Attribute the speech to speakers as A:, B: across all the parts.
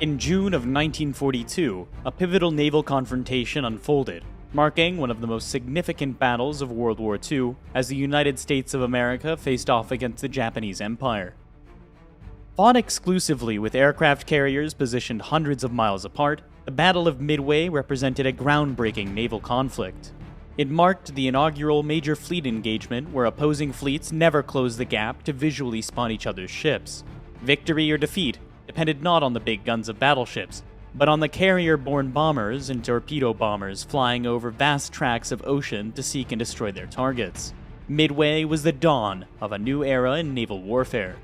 A: In June of 1942, a pivotal naval confrontation unfolded, marking one of the most significant battles of World War II as the United States of America faced off against the Japanese Empire. Fought exclusively with aircraft carriers positioned hundreds of miles apart, the Battle of Midway represented a groundbreaking naval conflict. It marked the inaugural major fleet engagement where opposing fleets never closed the gap to visually spot each other's ships. Victory or defeat depended not on the big guns of battleships, but on the carrier-borne bombers and torpedo bombers flying over vast tracts of ocean to seek and destroy their targets. Midway was the dawn of a new era in naval warfare.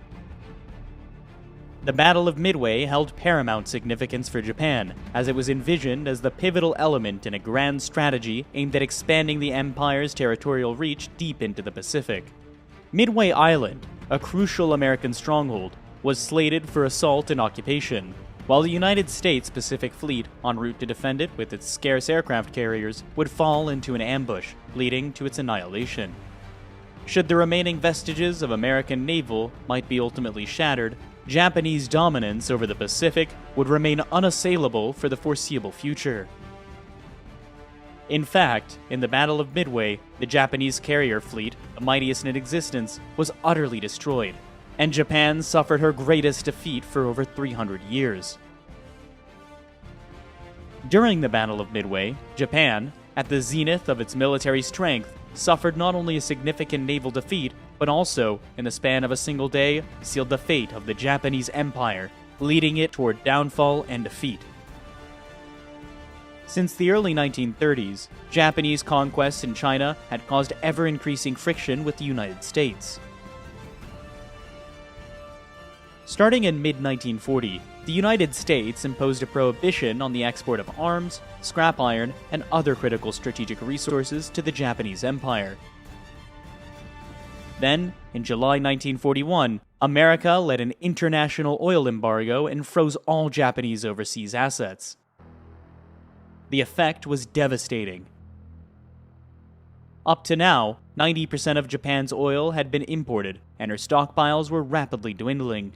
A: The Battle of Midway held paramount significance for Japan, as it was envisioned as the pivotal element in a grand strategy aimed at expanding the Empire's territorial reach deep into the Pacific. Midway Island, a crucial American stronghold, was slated for assault and occupation, while the United States Pacific Fleet, en route to defend it with its scarce aircraft carriers, would fall into an ambush, leading to its annihilation. Should the remaining vestiges of American naval might be ultimately shattered, Japanese dominance over the Pacific would remain unassailable for the foreseeable future. In fact, in the Battle of Midway, the Japanese carrier fleet, the mightiest in existence, was utterly destroyed, and Japan suffered her greatest defeat for over 300 years. During the Battle of Midway, Japan, at the zenith of its military strength, suffered not only a significant naval defeat, but also, in the span of a single day, sealed the fate of the Japanese Empire, leading it toward downfall and defeat. Since the early 1930s, Japanese conquests in China had caused ever-increasing friction with the United States. Starting in mid-1940, the United States imposed a prohibition on the export of arms, scrap iron, and other critical strategic resources to the Japanese Empire. Then, in July 1941, America led an international oil embargo and froze all Japanese overseas assets. The effect was devastating. Up to now, 90% of Japan's oil had been imported, and her stockpiles were rapidly dwindling.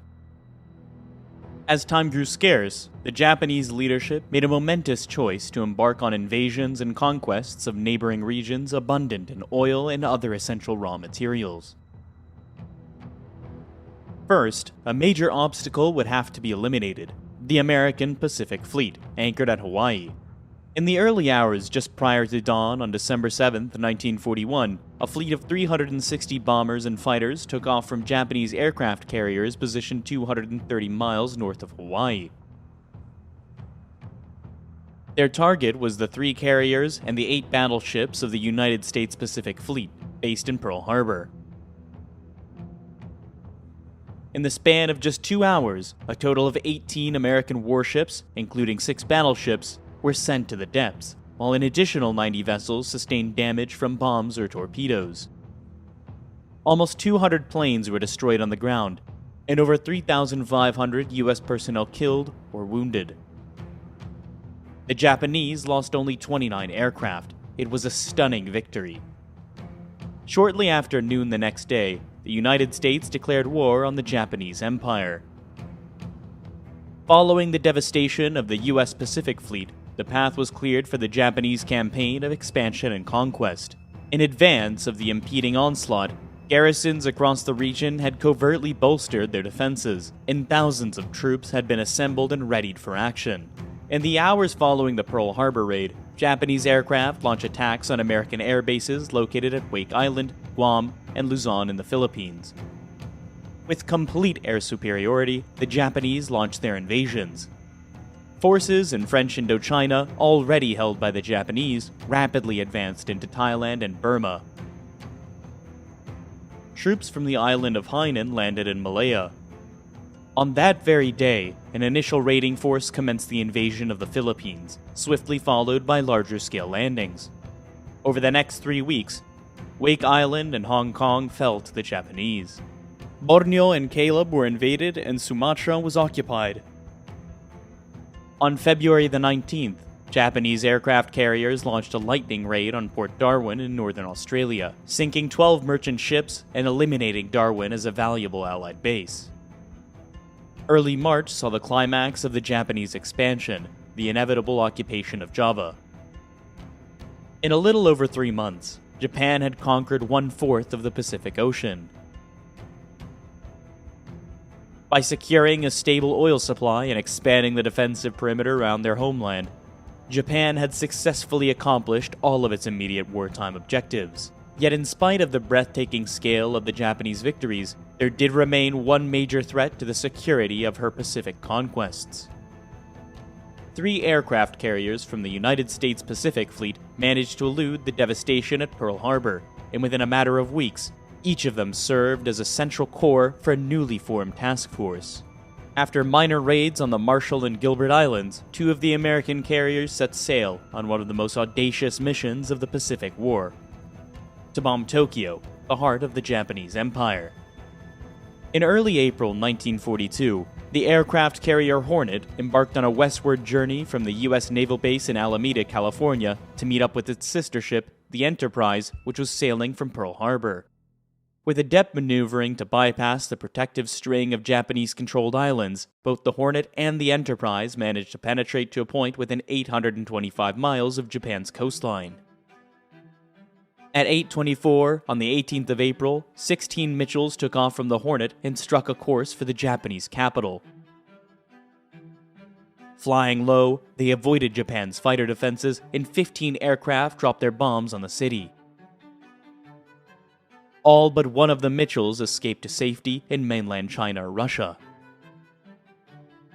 A: As time grew scarce, the Japanese leadership made a momentous choice to embark on invasions and conquests of neighboring regions abundant in oil and other essential raw materials. First, a major obstacle would have to be eliminated: the American Pacific Fleet, anchored at Hawaii. In the early hours just prior to dawn on December 7, 1941, a fleet of 360 bombers and fighters took off from Japanese aircraft carriers positioned 230 miles north of Hawaii. Their target was the 3 carriers and the 8 battleships of the United States Pacific Fleet, based in Pearl Harbor. In the span of just 2 hours, a total of 18 American warships, including 6 battleships, were sent to the depths, while an additional 90 vessels sustained damage from bombs or torpedoes. Almost 200 planes were destroyed on the ground, and over 3,500 U.S. personnel killed or wounded. The Japanese lost only 29 aircraft. It was a stunning victory. Shortly after noon the next day, the United States declared war on the Japanese Empire. Following the devastation of the U.S. Pacific Fleet, the path was cleared for the Japanese campaign of expansion and conquest. In advance of the impending onslaught, garrisons across the region had covertly bolstered their defenses, and thousands of troops had been assembled and readied for action. In the hours following the Pearl Harbor raid, Japanese aircraft launched attacks on American air bases located at Wake Island, Guam, and Luzon in the Philippines. With complete air superiority, the Japanese launched their invasions. Forces in French Indochina, already held by the Japanese, rapidly advanced into Thailand and Burma. Troops from the island of Hainan landed in Malaya. On that very day, an initial raiding force commenced the invasion of the Philippines, swiftly followed by larger-scale landings. Over the next 3 weeks, Wake Island and Hong Kong fell to the Japanese. Borneo and Caleb were invaded and Sumatra was occupied. On February the 19th, Japanese aircraft carriers launched a lightning raid on Port Darwin in northern Australia, sinking 12 merchant ships and eliminating Darwin as a valuable Allied base. Early March saw the climax of the Japanese expansion, the inevitable occupation of Java. In a little over 3 months, Japan had conquered 1/4 of the Pacific Ocean. By securing a stable oil supply and expanding the defensive perimeter around their homeland, Japan had successfully accomplished all of its immediate wartime objectives. Yet in spite of the breathtaking scale of the Japanese victories, there did remain one major threat to the security of her Pacific conquests. 3 aircraft carriers from the United States Pacific Fleet managed to elude the devastation at Pearl Harbor, and within a matter of weeks, each of them served as a central core for a newly formed task force. After minor raids on the Marshall and Gilbert Islands, 2 of the American carriers set sail on one of the most audacious missions of the Pacific War, to bomb Tokyo, the heart of the Japanese Empire. In early April 1942, the aircraft carrier Hornet embarked on a westward journey from the U.S. Naval Base in Alameda, California, to meet up with its sister ship, the Enterprise, which was sailing from Pearl Harbor. With adept maneuvering to bypass the protective string of Japanese-controlled islands, both the Hornet and the Enterprise managed to penetrate to a point within 825 miles of Japan's coastline. At 8:24 on the 18th of April, 16 Mitchells took off from the Hornet and struck a course for the Japanese capital. Flying low, they avoided Japan's fighter defenses, and 15 aircraft dropped their bombs on the city. All but one of the Mitchells escaped to safety in mainland China or Russia.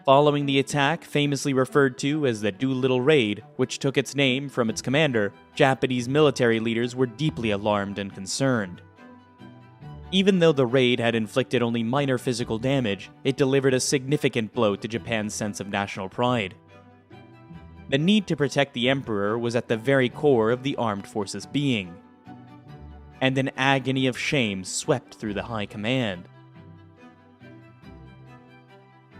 A: Following the attack, famously referred to as the Doolittle Raid, which took its name from its commander, Japanese military leaders were deeply alarmed and concerned. Even though the raid had inflicted only minor physical damage, it delivered a significant blow to Japan's sense of national pride. The need to protect the emperor was at the very core of the armed forces' being, and an agony of shame swept through the high command.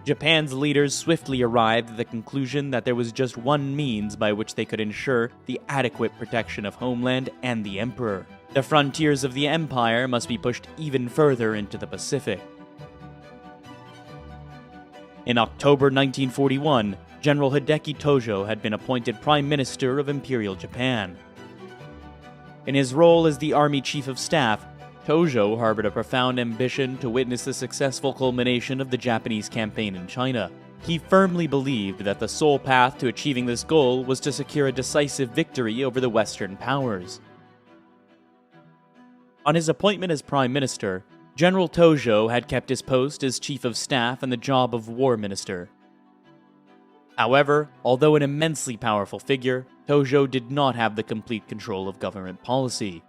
A: Japan's leaders swiftly arrived at the conclusion that there was just one means by which they could ensure the adequate protection of homeland and the emperor. The frontiers of the empire must be pushed even further into the Pacific. In October 1941, General Hideki Tojo had been appointed Prime Minister of Imperial Japan. In his role as the Army Chief of Staff, Tojo harbored a profound ambition to witness the successful culmination of the Japanese campaign in China. He firmly believed that the sole path to achieving this goal was to secure a decisive victory over the Western powers. On his appointment as Prime Minister, General Tojo had kept his post as Chief of Staff and the job of War Minister. However, although an immensely powerful figure, Tojo did not have the complete control of government policy.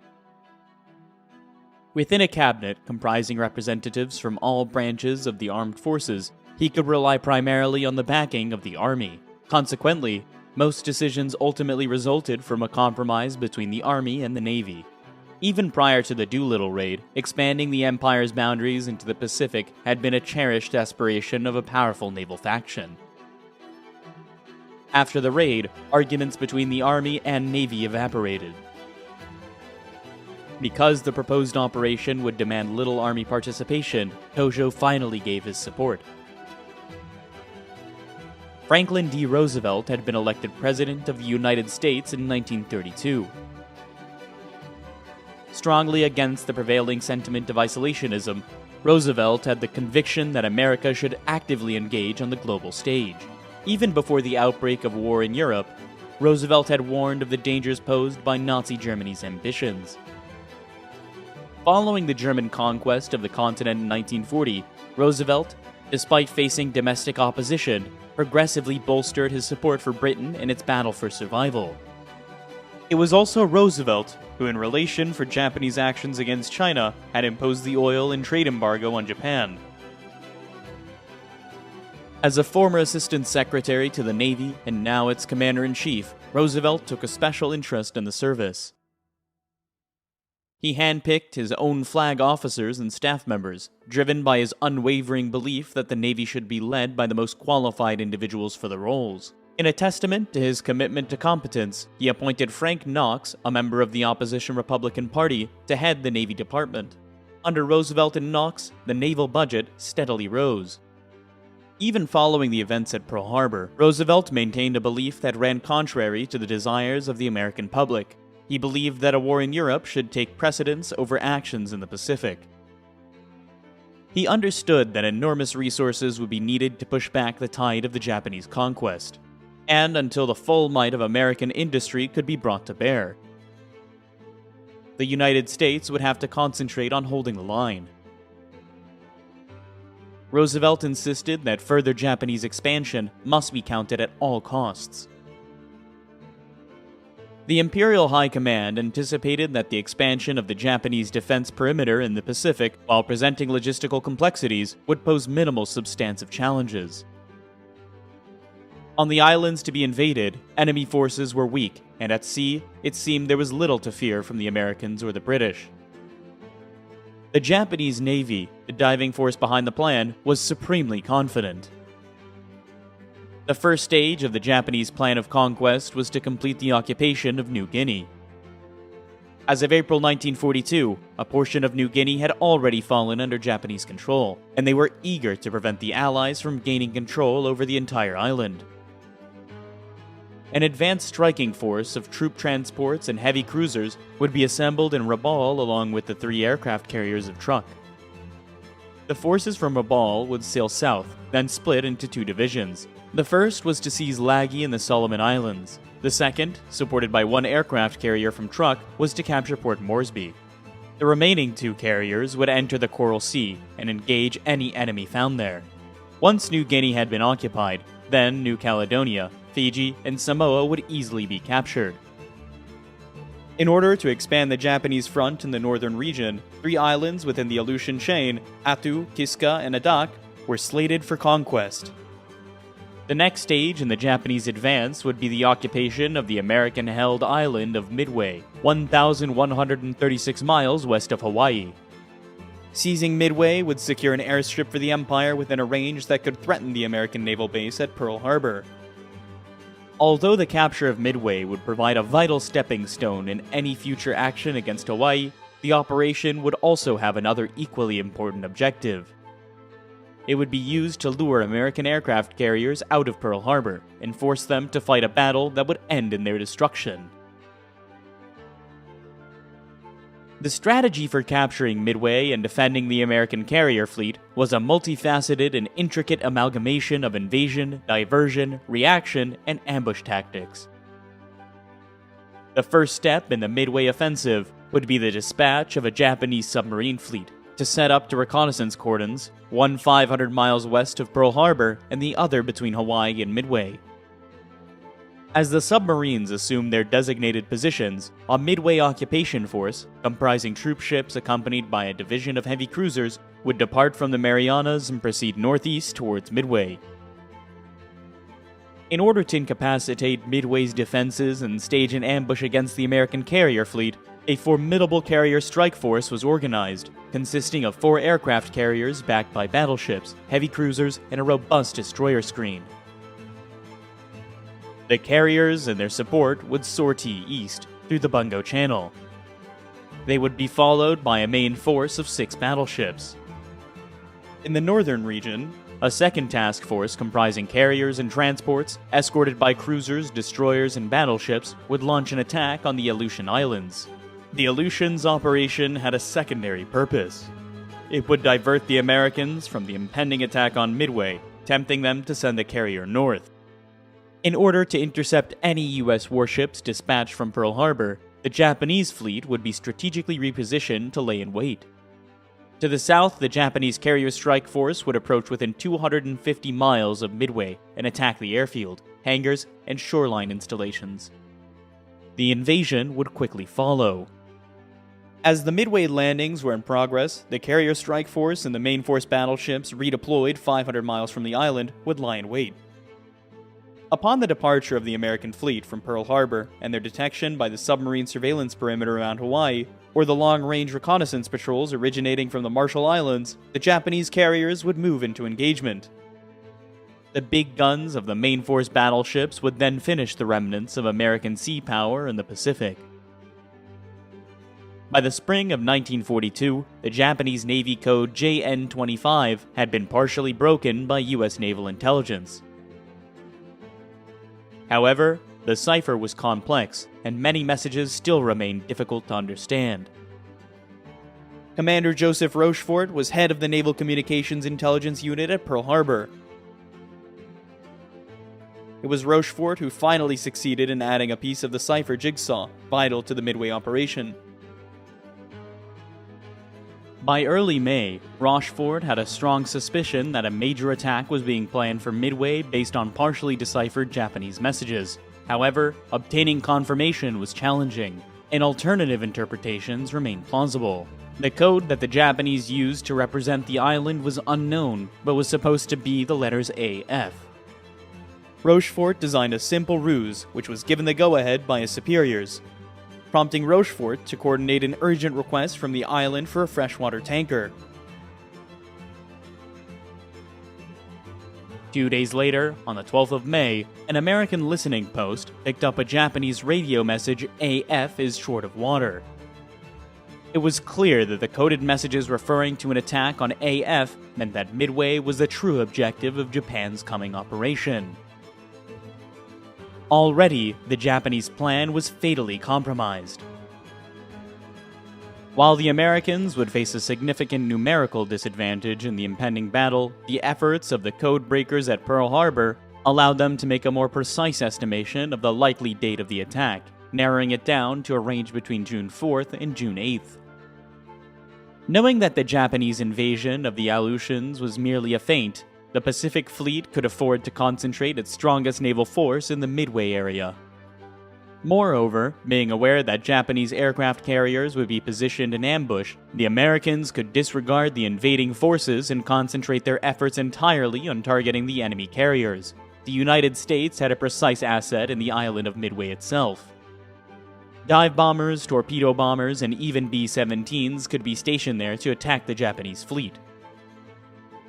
A: Within a cabinet comprising representatives from all branches of the armed forces, he could rely primarily on the backing of the army. Consequently, most decisions ultimately resulted from a compromise between the army and the navy. Even prior to the Doolittle Raid, expanding the empire's boundaries into the Pacific had been a cherished aspiration of a powerful naval faction. After the raid, arguments between the army and navy evaporated. Because the proposed operation would demand little army participation, Tojo finally gave his support. Franklin D. Roosevelt had been elected President of the United States in 1932. Strongly against the prevailing sentiment of isolationism, Roosevelt had the conviction that America should actively engage on the global stage. Even before the outbreak of war in Europe, Roosevelt had warned of the dangers posed by Nazi Germany's ambitions. Following the German conquest of the continent in 1940, Roosevelt, despite facing domestic opposition, progressively bolstered his support for Britain in its battle for survival. It was also Roosevelt who, in relation for Japanese actions against China, had imposed the oil and trade embargo on Japan. As a former Assistant Secretary to the Navy and now its Commander-in-Chief, Roosevelt took a special interest in the service. He handpicked his own flag officers and staff members, driven by his unwavering belief that the Navy should be led by the most qualified individuals for the roles. In a testament to his commitment to competence, he appointed Frank Knox, a member of the opposition Republican Party, to head the Navy Department. Under Roosevelt and Knox, the naval budget steadily rose. Even following the events at Pearl Harbor, Roosevelt maintained a belief that ran contrary to the desires of the American public. He believed that a war in Europe should take precedence over actions in the Pacific. He understood that enormous resources would be needed to push back the tide of the Japanese conquest, and until the full might of American industry could be brought to bear, the United States would have to concentrate on holding the line. Roosevelt insisted that further Japanese expansion must be counted at all costs. The Imperial High Command anticipated that the expansion of the Japanese defense perimeter in the Pacific, while presenting logistical complexities, would pose minimal substantive challenges. On the islands to be invaded, enemy forces were weak, and at sea, it seemed there was little to fear from the Americans or the British. The Japanese Navy, the diving force behind the plan, was supremely confident. The first stage of the Japanese plan of conquest was to complete the occupation of New Guinea. As of April 1942, a portion of New Guinea had already fallen under Japanese control, and they were eager to prevent the Allies from gaining control over the entire island. An advanced striking force of troop transports and heavy cruisers would be assembled in Rabaul along with the 3 aircraft carriers of Truk. The forces from Rabaul would sail south, then split into 2 divisions. The first was to seize Laggy and the Solomon Islands. The second, supported by 1 aircraft carrier from Truk, was to capture Port Moresby. The remaining 2 carriers would enter the Coral Sea and engage any enemy found there. Once New Guinea had been occupied, then New Caledonia, Fiji, and Samoa would easily be captured. In order to expand the Japanese front in the northern region, 3 islands within the Aleutian chain, Attu, Kiska, and Adak, were slated for conquest. The next stage in the Japanese advance would be the occupation of the American-held island of Midway, 1,136 miles west of Hawaii. Seizing Midway would secure an airstrip for the Empire within a range that could threaten the American naval base at Pearl Harbor. Although the capture of Midway would provide a vital stepping stone in any future action against Hawaii, the operation would also have another equally important objective. It would be used to lure American aircraft carriers out of Pearl Harbor and force them to fight a battle that would end in their destruction. The strategy for capturing Midway and defending the American carrier fleet was a multifaceted and intricate amalgamation of invasion, diversion, reaction, and ambush tactics. The first step in the Midway offensive would be the dispatch of a Japanese submarine fleet to set up to reconnaissance cordons, one 500 miles west of Pearl Harbor and the other between Hawaii and Midway. As the submarines assumed their designated positions, a Midway occupation force, comprising troop ships accompanied by a division of heavy cruisers, would depart from the Marianas and proceed northeast towards Midway. In order to incapacitate Midway's defenses and stage an ambush against the American carrier fleet, a formidable carrier strike force was organized, consisting of 4 aircraft carriers backed by battleships, heavy cruisers, and a robust destroyer screen. The carriers and their support would sortie east through the Bungo Channel. They would be followed by a main force of 6 battleships. In the northern region, a second task force comprising carriers and transports, escorted by cruisers, destroyers, and battleships, would launch an attack on the Aleutian Islands. The Aleutians' operation had a secondary purpose. It would divert the Americans from the impending attack on Midway, tempting them to send the carrier north. In order to intercept any U.S. warships dispatched from Pearl Harbor, the Japanese fleet would be strategically repositioned to lay in wait. To the south, the Japanese carrier strike force would approach within 250 miles of Midway and attack the airfield, hangars, and shoreline installations. The invasion would quickly follow. As the Midway landings were in progress, the carrier strike force and the main force battleships redeployed 500 miles from the island would lie in wait. Upon the departure of the American fleet from Pearl Harbor and their detection by the submarine surveillance perimeter around Hawaii, or the long-range reconnaissance patrols originating from the Marshall Islands, the Japanese carriers would move into engagement. The big guns of the main force battleships would then finish the remnants of American sea power in the Pacific. By the spring of 1942, the Japanese Navy code JN-25 had been partially broken by U.S. naval intelligence. However, the cipher was complex, and many messages still remained difficult to understand. Commander Joseph Rochefort was head of the Naval Communications Intelligence Unit at Pearl Harbor. It was Rochefort who finally succeeded in adding a piece of the cipher jigsaw, vital to the Midway operation. By early May, Rochefort had a strong suspicion that a major attack was being planned for Midway based on partially deciphered Japanese messages. However, obtaining confirmation was challenging, and alternative interpretations remained plausible. The code that the Japanese used to represent the island was unknown, but was supposed to be the letters AF. Rochefort designed a simple ruse, which was given the go-ahead by his superiors, prompting Rochefort to coordinate an urgent request from the island for a freshwater tanker. 2 days later, on the 12th of May, an American listening post picked up a Japanese radio message AF is short of water. It was clear that the coded messages referring to an attack on AF meant that Midway was the true objective of Japan's coming operation. Already, the Japanese plan was fatally compromised. While the Americans would face a significant numerical disadvantage in the impending battle, the efforts of the code breakers at Pearl Harbor allowed them to make a more precise estimation of the likely date of the attack, narrowing it down to a range between June 4th and June 8th. Knowing that the Japanese invasion of the Aleutians was merely a feint, the Pacific Fleet could afford to concentrate its strongest naval force in the Midway area. Moreover, being aware that Japanese aircraft carriers would be positioned in ambush, the Americans could disregard the invading forces and concentrate their efforts entirely on targeting the enemy carriers. The United States had a precise asset in the island of Midway itself. Dive bombers, torpedo bombers, and even B-17s could be stationed there to attack the Japanese fleet.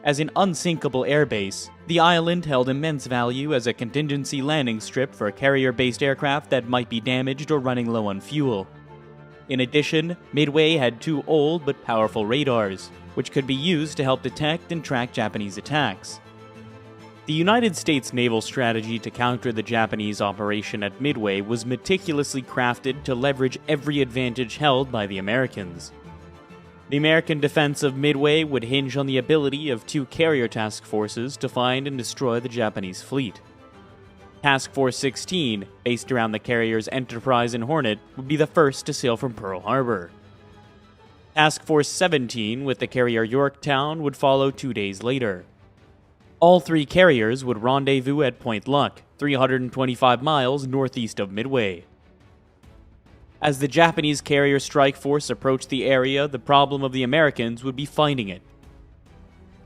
A: As an unsinkable airbase, the island held immense value as a contingency landing strip for carrier-based aircraft that might be damaged or running low on fuel. In addition, Midway had 2 old but powerful radars, which could be used to help detect and track Japanese attacks. The United States naval strategy to counter the Japanese operation at Midway was meticulously crafted to leverage every advantage held by the Americans. The American defense of Midway would hinge on the ability of 2 carrier task forces to find and destroy the Japanese fleet. Task Force 16, based around the carriers Enterprise and Hornet, would be the first to sail from Pearl Harbor. Task Force 17, with the carrier Yorktown, would follow 2 days later. All 3 carriers would rendezvous at Point Luck, 325 miles northeast of Midway. As the Japanese carrier strike force approached the area, the problem of the Americans would be finding it.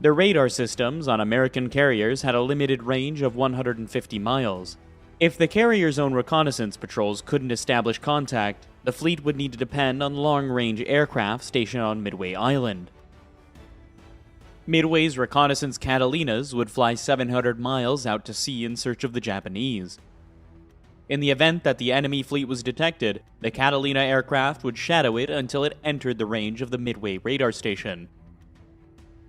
A: The radar systems on American carriers had a limited range of 150 miles. If the carrier's own reconnaissance patrols couldn't establish contact, the fleet would need to depend on long-range aircraft stationed on Midway Island. Midway's reconnaissance Catalinas would fly 700 miles out to sea in search of the Japanese. In the event that the enemy fleet was detected, the Catalina aircraft would shadow it until it entered the range of the Midway radar station.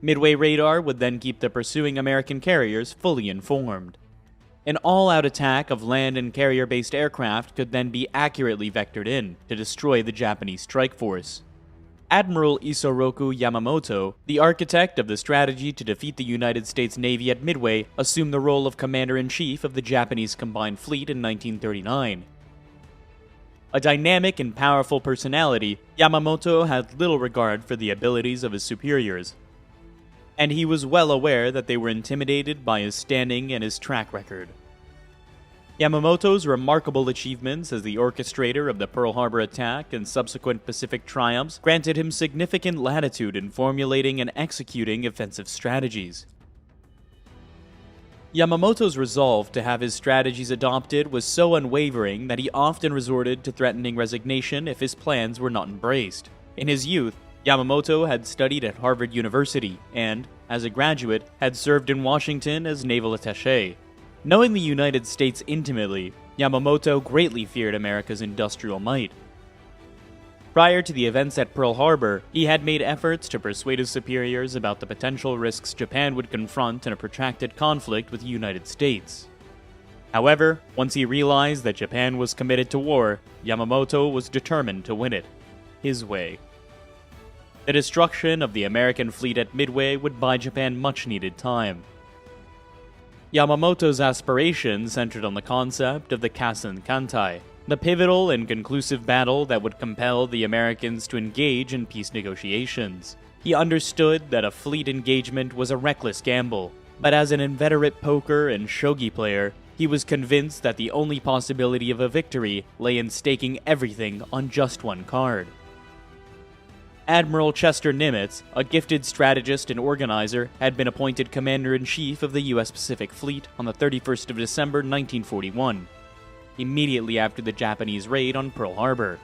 A: Midway radar would then keep the pursuing American carriers fully informed. An all-out attack of land and carrier-based aircraft could then be accurately vectored in to destroy the Japanese strike force. Admiral Isoroku Yamamoto, the architect of the strategy to defeat the United States Navy at Midway, assumed the role of Commander-in-Chief of the Japanese Combined Fleet in 1939. A dynamic and powerful personality, Yamamoto had little regard for the abilities of his superiors, and he was well aware that they were intimidated by his standing and his track record. Yamamoto's remarkable achievements as the orchestrator of the Pearl Harbor attack and subsequent Pacific triumphs granted him significant latitude in formulating and executing offensive strategies. Yamamoto's resolve to have his strategies adopted was so unwavering that he often resorted to threatening resignation if his plans were not embraced. In his youth, Yamamoto had studied at Harvard University and, as a graduate, had served in Washington as naval attaché. Knowing the United States intimately, Yamamoto greatly feared America's industrial might. Prior to the events at Pearl Harbor, he had made efforts to persuade his superiors about the potential risks Japan would confront in a protracted conflict with the United States. However, once he realized that Japan was committed to war, Yamamoto was determined to win it, his way. The destruction of the American fleet at Midway would buy Japan much-needed time. Yamamoto's aspirations centered on the concept of the Kasen Kantai, the pivotal and conclusive battle that would compel the Americans to engage in peace negotiations. He understood that a fleet engagement was a reckless gamble, but as an inveterate poker and shogi player, he was convinced that the only possibility of a victory lay in staking everything on just one card. Admiral Chester Nimitz, a gifted strategist and organizer, had been appointed Commander-in-Chief of the U.S. Pacific Fleet on the 31st of December 1941, immediately after the Japanese raid on Pearl Harbor.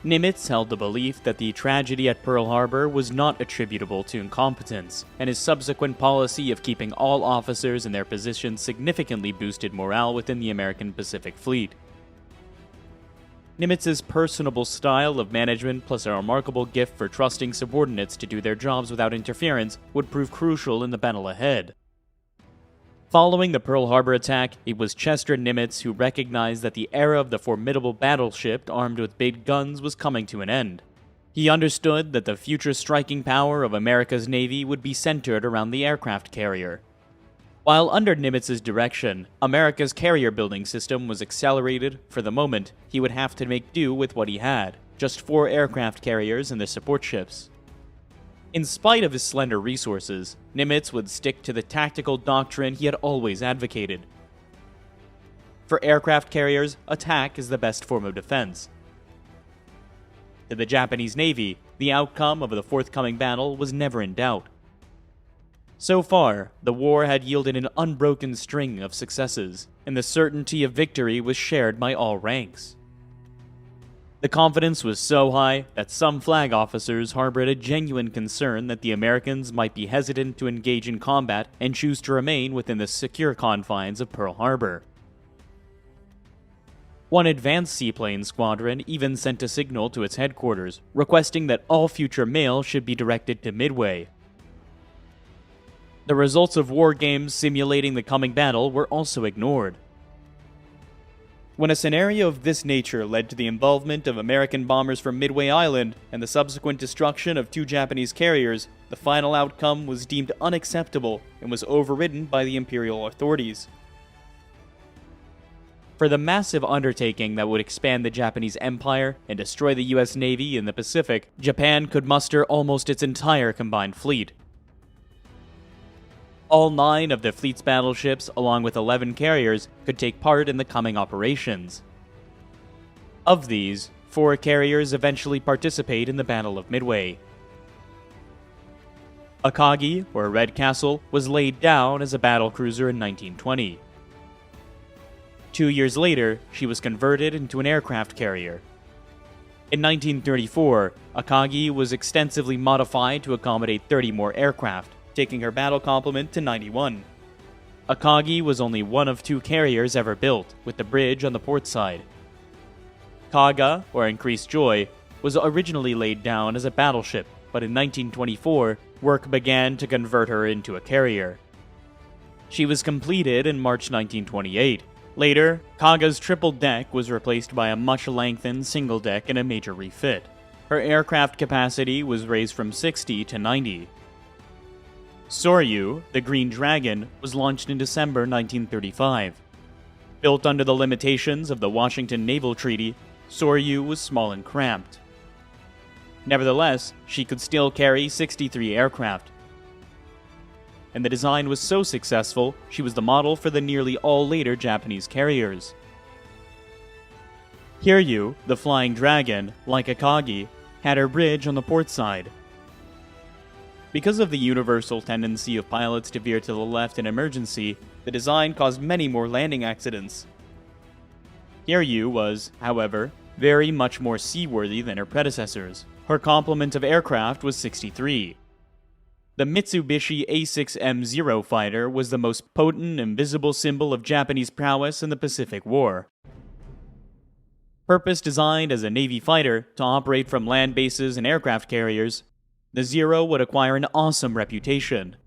A: Nimitz held the belief that the tragedy at Pearl Harbor was not attributable to incompetence, and his subsequent policy of keeping all officers in their positions significantly boosted morale within the American Pacific Fleet. Nimitz's personable style of management plus a remarkable gift for trusting subordinates to do their jobs without interference would prove crucial in the battle ahead. Following the Pearl Harbor attack, it was Chester Nimitz who recognized that the era of the formidable battleship armed with big guns was coming to an end. He understood that the future striking power of America's Navy would be centered around the aircraft carrier. While under Nimitz's direction, America's carrier building system was accelerated, for the moment, he would have to make do with what he had, just 4 aircraft carriers and their support ships. In spite of his slender resources, Nimitz would stick to the tactical doctrine he had always advocated. For aircraft carriers, attack is the best form of defense. To the Japanese Navy, the outcome of the forthcoming battle was never in doubt. So far, the war had yielded an unbroken string of successes, and the certainty of victory was shared by all ranks. The confidence was so high that some flag officers harbored a genuine concern that the Americans might be hesitant to engage in combat and choose to remain within the secure confines of Pearl Harbor. One advanced seaplane squadron even sent a signal to its headquarters, requesting that all future mail should be directed to Midway. The results of war games simulating the coming battle were also ignored. When a scenario of this nature led to the involvement of American bombers from Midway Island and the subsequent destruction of 2 Japanese carriers, the final outcome was deemed unacceptable and was overridden by the Imperial authorities. For the massive undertaking that would expand the Japanese Empire and destroy the U.S. Navy in the Pacific, Japan could muster almost its entire combined fleet. All 9 of the fleet's battleships, along with 11 carriers, could take part in the coming operations. Of these, 4 carriers eventually participate in the Battle of Midway. Akagi, or Red Castle, was laid down as a battlecruiser in 1920. 2 years later, she was converted into an aircraft carrier. In 1934, Akagi was extensively modified to accommodate 30 more aircraft, taking her battle complement to 91. Akagi was only one of 2 carriers ever built, with the bridge on the port side. Kaga, or Increased Joy, was originally laid down as a battleship, but in 1924, work began to convert her into a carrier. She was completed in March 1928. Later, Kaga's triple deck was replaced by a much lengthened single deck and a major refit. Her aircraft capacity was raised from 60 to 90. Soryu, the Green Dragon, was launched in December 1935. Built under the limitations of the Washington Naval Treaty, Soryu was small and cramped. Nevertheless, she could still carry 63 aircraft. And the design was so successful, she was the model for the nearly all later Japanese carriers. Hiryu, the Flying Dragon, like Akagi, had her bridge on the port side. Because of the universal tendency of pilots to veer to the left in emergency, the design caused many more landing accidents. Hiryu was, however, very much more seaworthy than her predecessors. Her complement of aircraft was 63. The Mitsubishi A6M0 fighter was the most potent and visible symbol of Japanese prowess in the Pacific War. Purpose-designed as a Navy fighter to operate from land bases and aircraft carriers, the Jiro would acquire an awesome reputation.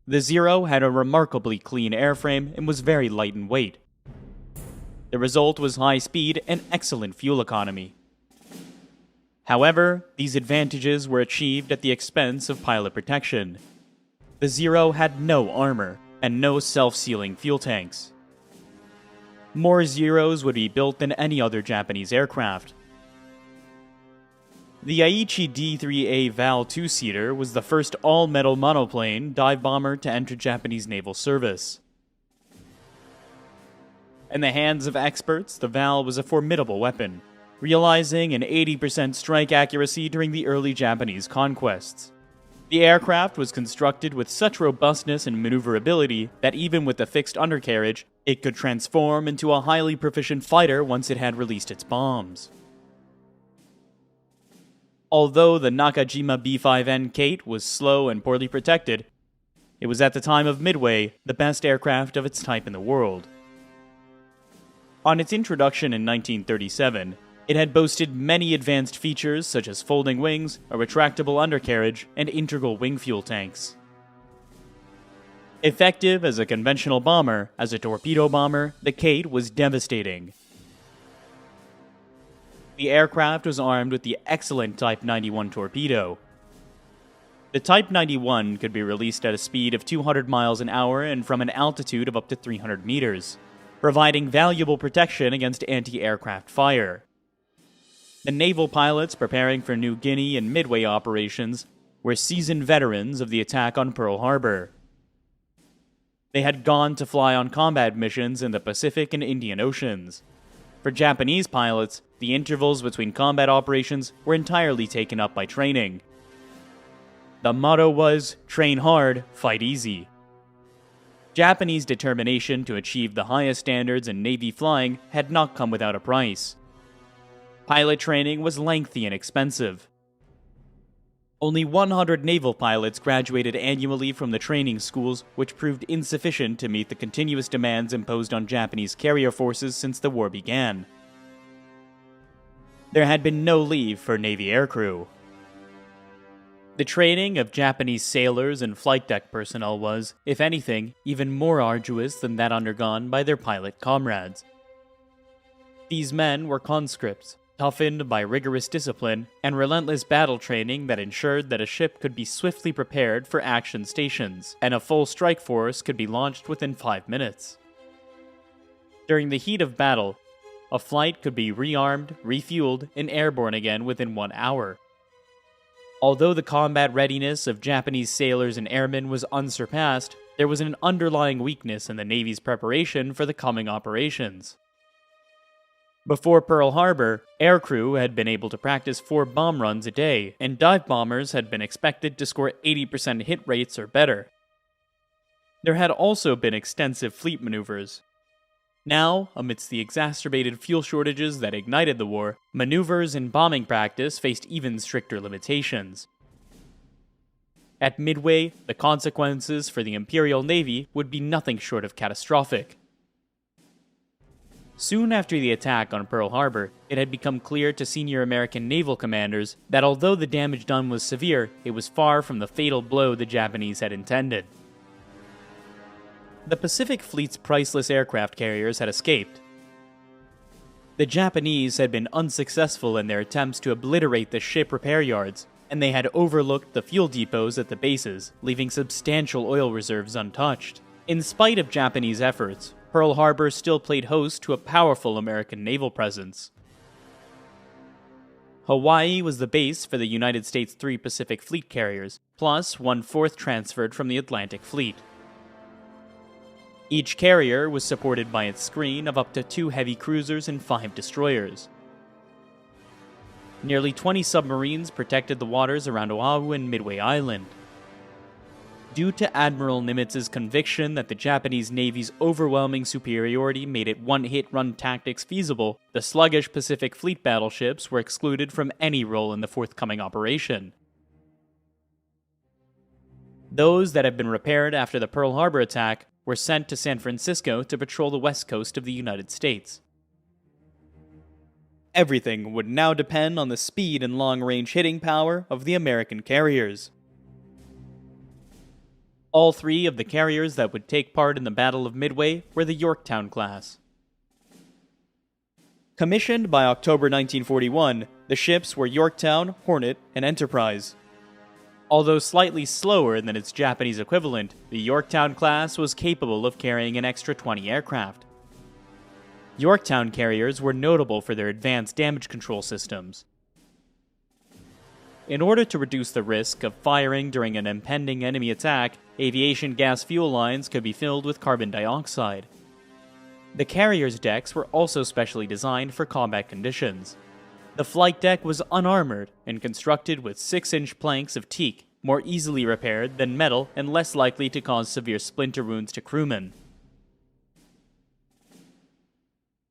A: The Jiro had a remarkably clean airframe and was very light in weight. The result was high speed and excellent fuel economy. However, these advantages were achieved at the expense of pilot protection. The Jiro had no armor and no self-sealing fuel tanks. More Jiros would be built than any other Japanese aircraft. The Aichi D-3A Val 2-seater was the first all-metal monoplane dive bomber to enter Japanese naval service. In the hands of experts, the Val was a formidable weapon, realizing an 80% strike accuracy during the early Japanese conquests. The aircraft was constructed with such robustness and maneuverability that even with a fixed undercarriage, it could transform into a highly proficient fighter once it had released its bombs. Although the Nakajima B-5N Kate was slow and poorly protected, it was at the time of Midway the best aircraft of its type in the world. On its introduction in 1937, it had boasted many advanced features such as folding wings, a retractable undercarriage, and integral wing fuel tanks. Effective as a conventional bomber, as a torpedo bomber, the Kate was devastating. The aircraft was armed with the excellent Type 91 torpedo. The Type 91 could be released at a speed of 200 miles an hour and from an altitude of up to 300 meters, providing valuable protection against anti-aircraft fire. The naval pilots preparing for New Guinea and Midway operations were seasoned veterans of the attack on Pearl Harbor. They had gone to fly on combat missions in the Pacific and Indian Oceans. For Japanese pilots, the intervals between combat operations were entirely taken up by training. The motto was, train hard, fight easy. Japanese determination to achieve the highest standards in Navy flying had not come without a price. Pilot training was lengthy and expensive. Only 100 naval pilots graduated annually from the training schools, which proved insufficient to meet the continuous demands imposed on Japanese carrier forces since the war began. There had been no leave for Navy aircrew. The training of Japanese sailors and flight deck personnel was, if anything, even more arduous than that undergone by their pilot comrades. These men were conscripts, toughened by rigorous discipline and relentless battle training that ensured that a ship could be swiftly prepared for action stations, and a full strike force could be launched within 5 minutes. During the heat of battle, a flight could be rearmed, refueled, and airborne again within 1 hour. Although the combat readiness of Japanese sailors and airmen was unsurpassed, there was an underlying weakness in the Navy's preparation for the coming operations. Before Pearl Harbor, aircrew had been able to practice 4 bomb runs a day, and dive bombers had been expected to score 80% hit rates or better. There had also been extensive fleet maneuvers. Now, amidst the exacerbated fuel shortages that ignited the war, maneuvers and bombing practice faced even stricter limitations. At Midway, the consequences for the Imperial Navy would be nothing short of catastrophic. Soon after the attack on Pearl Harbor, it had become clear to senior American naval commanders that although the damage done was severe, it was far from the fatal blow the Japanese had intended. The Pacific Fleet's priceless aircraft carriers had escaped. The Japanese had been unsuccessful in their attempts to obliterate the ship repair yards, and they had overlooked the fuel depots at the bases, leaving substantial oil reserves untouched. In spite of Japanese efforts, Pearl Harbor still played host to a powerful American naval presence. Hawaii was the base for the United States' 3 Pacific Fleet carriers, plus 1/4 transferred from the Atlantic Fleet. Each carrier was supported by its screen of up to 2 heavy cruisers and 5 destroyers. Nearly 20 submarines protected the waters around Oahu and Midway Island. Due to Admiral Nimitz's conviction that the Japanese Navy's overwhelming superiority made it one-hit-run tactics feasible, the sluggish Pacific Fleet battleships were excluded from any role in the forthcoming operation. Those that had been repaired after the Pearl Harbor attack were sent to San Francisco to patrol the west coast of the United States. everything would now depend on the speed and long-range hitting power of the American carriers. All three of the carriers that would take part in the Battle of Midway were the Yorktown class. Commissioned by October 1941, the ships were Yorktown, Hornet, and Enterprise. Although slightly slower than its Japanese equivalent, the Yorktown class was capable of carrying an extra 20 aircraft. Yorktown carriers were notable for their advanced damage control systems. In order to reduce the risk of firing during an impending enemy attack, aviation gas fuel lines could be filled with carbon dioxide. The carrier's decks were also specially designed for combat conditions. The flight deck was unarmored and constructed with 6-inch planks of teak, more easily repaired than metal and less likely to cause severe splinter wounds to crewmen.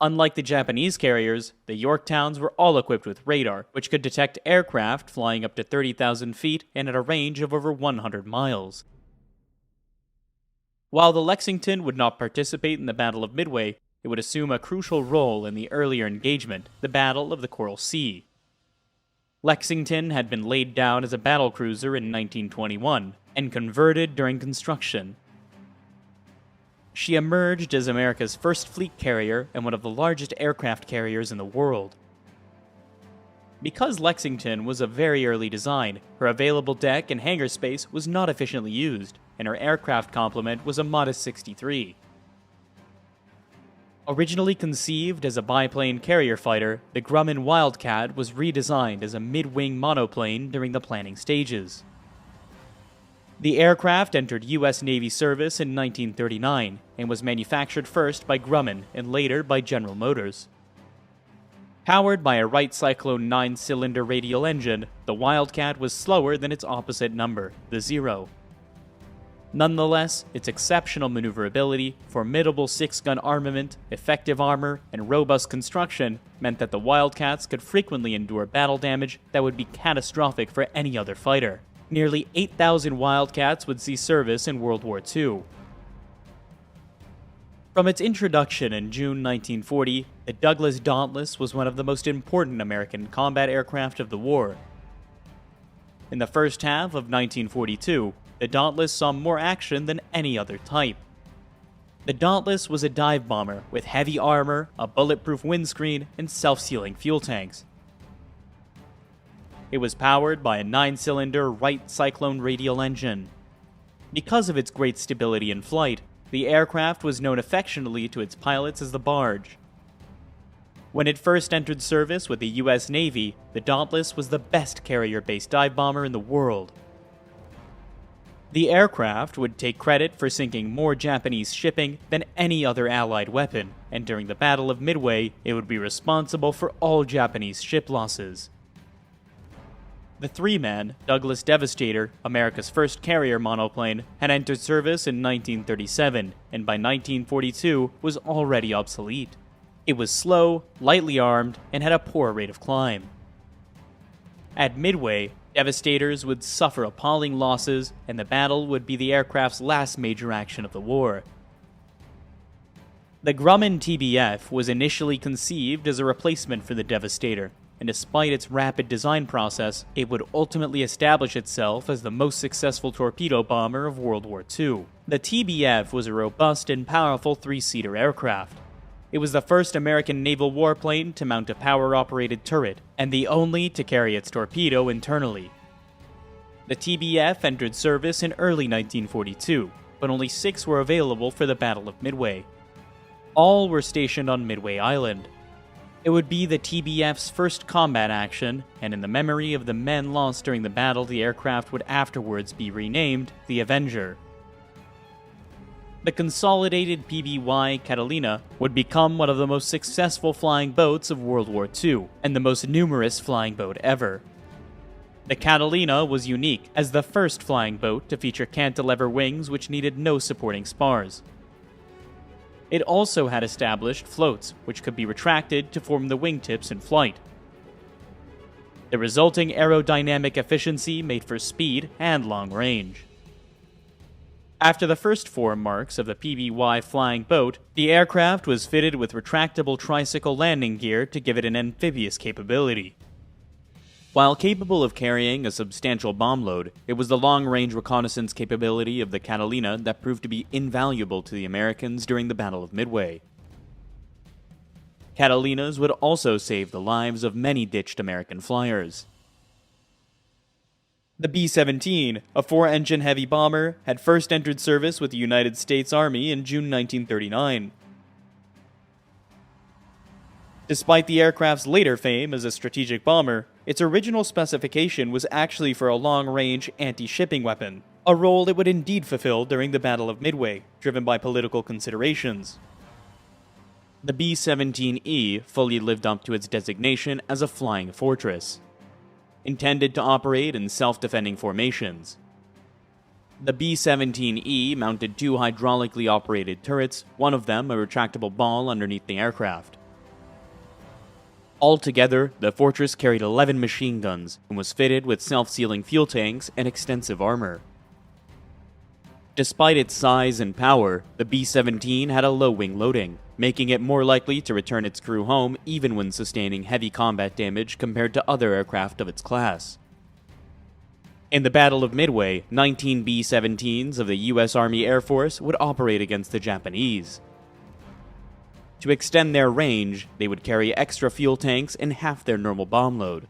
A: Unlike the Japanese carriers, the Yorktowns were all equipped with radar, which could detect aircraft flying up to 30,000 feet and at a range of over 100 miles. While the Lexington would not participate in the Battle of Midway, it would assume a crucial role in the earlier engagement, the Battle of the Coral Sea. Lexington had been laid down as a battlecruiser in 1921 and converted during construction. She emerged as America's first fleet carrier and one of the largest aircraft carriers in the world. Because Lexington was a very early design, her available deck and hangar space was not efficiently used, and her aircraft complement was a modest 63. Originally conceived as a biplane carrier fighter, the Grumman Wildcat was redesigned as a mid-wing monoplane during the planning stages. The aircraft entered U.S. Navy service in 1939 and was manufactured first by Grumman and later by General Motors. Powered by a Wright Cyclone 9-cylinder radial engine, the Wildcat was slower than its opposite number, the Zero. Nonetheless, its exceptional maneuverability, formidable 6-gun armament, effective armor, and robust construction meant that the Wildcats could frequently endure battle damage that would be catastrophic for any other fighter. Nearly 8,000 Wildcats would see service in World War II. From its introduction in June 1940, the Douglas Dauntless was one of the most important American combat aircraft of the war. In the first half of 1942, the Dauntless saw more action than any other type. The Dauntless was a dive bomber with heavy armor, a bulletproof windscreen, and self-sealing fuel tanks. It was powered by a 9-cylinder Wright Cyclone radial engine. Because of its great stability in flight, the aircraft was known affectionately to its pilots as the Barge. When it first entered service with the U.S. Navy, the Dauntless was the best carrier-based dive bomber in the world. The aircraft would take credit for sinking more Japanese shipping than any other Allied weapon, and during the Battle of Midway, it would be responsible for all Japanese ship losses. The three-man Douglas Devastator, America's first carrier monoplane, had entered service in 1937, and by 1942 was already obsolete. It was slow, lightly armed, and had a poor rate of climb. At Midway, Devastators would suffer appalling losses, and the battle would be the aircraft's last major action of the war. The Grumman TBF was initially conceived as a replacement for the Devastator, and despite its rapid design process, it would ultimately establish itself as the most successful torpedo bomber of World War II. The TBF was a robust and powerful 3-seater aircraft. It was the first American naval warplane to mount a power-operated turret, and the only to carry its torpedo internally. The TBF entered service in early 1942, but only 6 were available for the Battle of Midway. All were stationed on Midway Island. It would be the TBF's first combat action, and in the memory of the men lost during the battle, the aircraft would afterwards be renamed the Avenger. The consolidated PBY Catalina would become one of the most successful flying boats of World War II, and the most numerous flying boat ever. The Catalina was unique as the first flying boat to feature cantilever wings which needed no supporting spars. It also had established floats, which could be retracted to form the wingtips in flight. The resulting aerodynamic efficiency made for speed and long range. After the first 4 marks of the PBY flying boat, the aircraft was fitted with retractable tricycle landing gear to give it an amphibious capability. While capable of carrying a substantial bomb load, it was the long-range reconnaissance capability of the Catalina that proved to be invaluable to the Americans during the Battle of Midway. Catalinas would also save the lives of many ditched American flyers. The B-17, a 4-engine heavy bomber, had first entered service with the United States Army in June 1939. Despite the aircraft's later fame as a strategic bomber, its original specification was actually for a long-range anti-shipping weapon, a role it would indeed fulfill during the Battle of Midway, driven by political considerations. The B-17E fully lived up to its designation as a flying fortress, intended to operate in self-defending formations. The B-17E mounted 2 hydraulically operated turrets, one of them a retractable ball underneath the aircraft. Altogether, the fortress carried 11 machine guns and was fitted with self-sealing fuel tanks and extensive armor. Despite its size and power, the B-17 had a low wing loading, making it more likely to return its crew home even when sustaining heavy combat damage compared to other aircraft of its class. In the Battle of Midway, 19 B-17s of the U.S. Army Air Force would operate against the Japanese. To extend their range, they would carry extra fuel tanks and half their normal bomb load.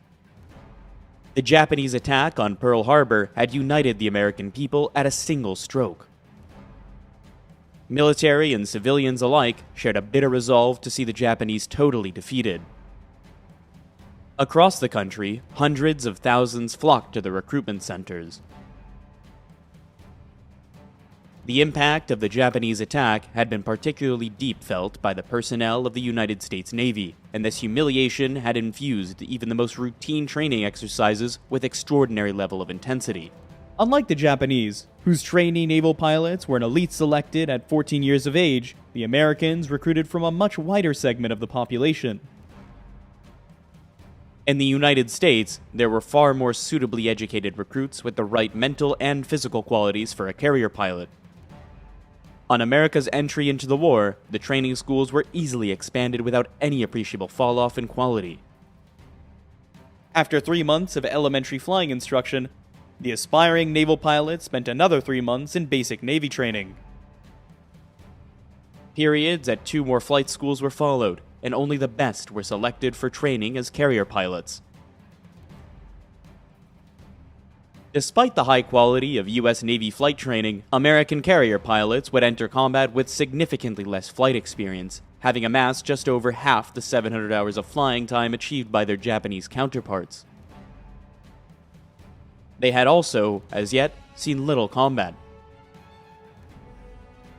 A: The Japanese attack on Pearl Harbor had united the American people at a single stroke. Military and civilians alike shared a bitter resolve to see the Japanese totally defeated. Across the country, hundreds of thousands flocked to the recruitment centers. The impact of the Japanese attack had been particularly deep felt by the personnel of the United States Navy, and this humiliation had infused even the most routine training exercises with extraordinary level of intensity. Unlike the Japanese, whose trainee naval pilots were an elite selected at 14 years of age, the Americans recruited from a much wider segment of the population. In the United States, there were far more suitably educated recruits with the right mental and physical qualities for a carrier pilot. On America's entry into the war, the training schools were easily expanded without any appreciable fall-off in quality. After 3 months of elementary flying instruction, the aspiring naval pilots spent another 3 months in basic Navy training. Periods at 2 more flight schools were followed, and only the best were selected for training as carrier pilots. Despite the high quality of U.S. Navy flight training, American carrier pilots would enter combat with significantly less flight experience, having amassed just over half the 700 hours of flying time achieved by their Japanese counterparts. They had also, as yet, seen little combat.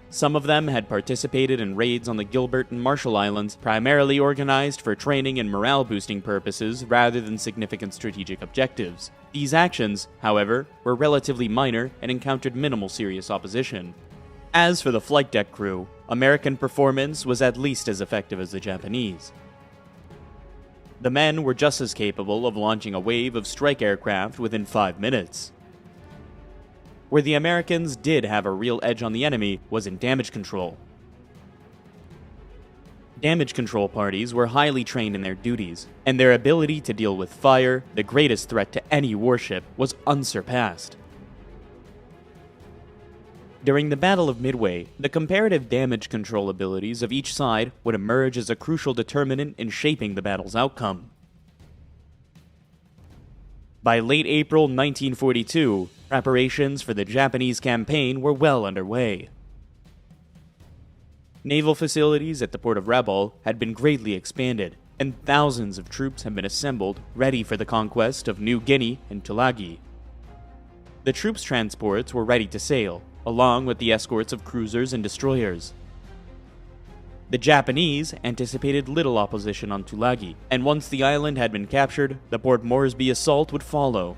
A: Some of them had participated in raids on the Gilbert and Marshall Islands, primarily organized for training and morale-boosting purposes rather than significant strategic objectives. These actions, however, were relatively minor and encountered minimal serious opposition. As for the flight deck crew, American performance was at least as effective as the Japanese. The men were just as capable of launching a wave of strike aircraft within 5 minutes. Where the Americans did have a real edge on the enemy was in damage control. Damage control parties were highly trained in their duties, and their ability to deal with fire, the greatest threat to any warship, was unsurpassed. During the Battle of Midway, the comparative damage control abilities of each side would emerge as a crucial determinant in shaping the battle's outcome. By late April 1942, preparations for the Japanese campaign were well underway. Naval facilities at the port of Rabaul had been greatly expanded, and thousands of troops had been assembled ready for the conquest of New Guinea and Tulagi. The troops' transports were ready to sail, along with the escorts of cruisers and destroyers. The Japanese anticipated little opposition on Tulagi, and once the island had been captured, the Port Moresby assault would follow.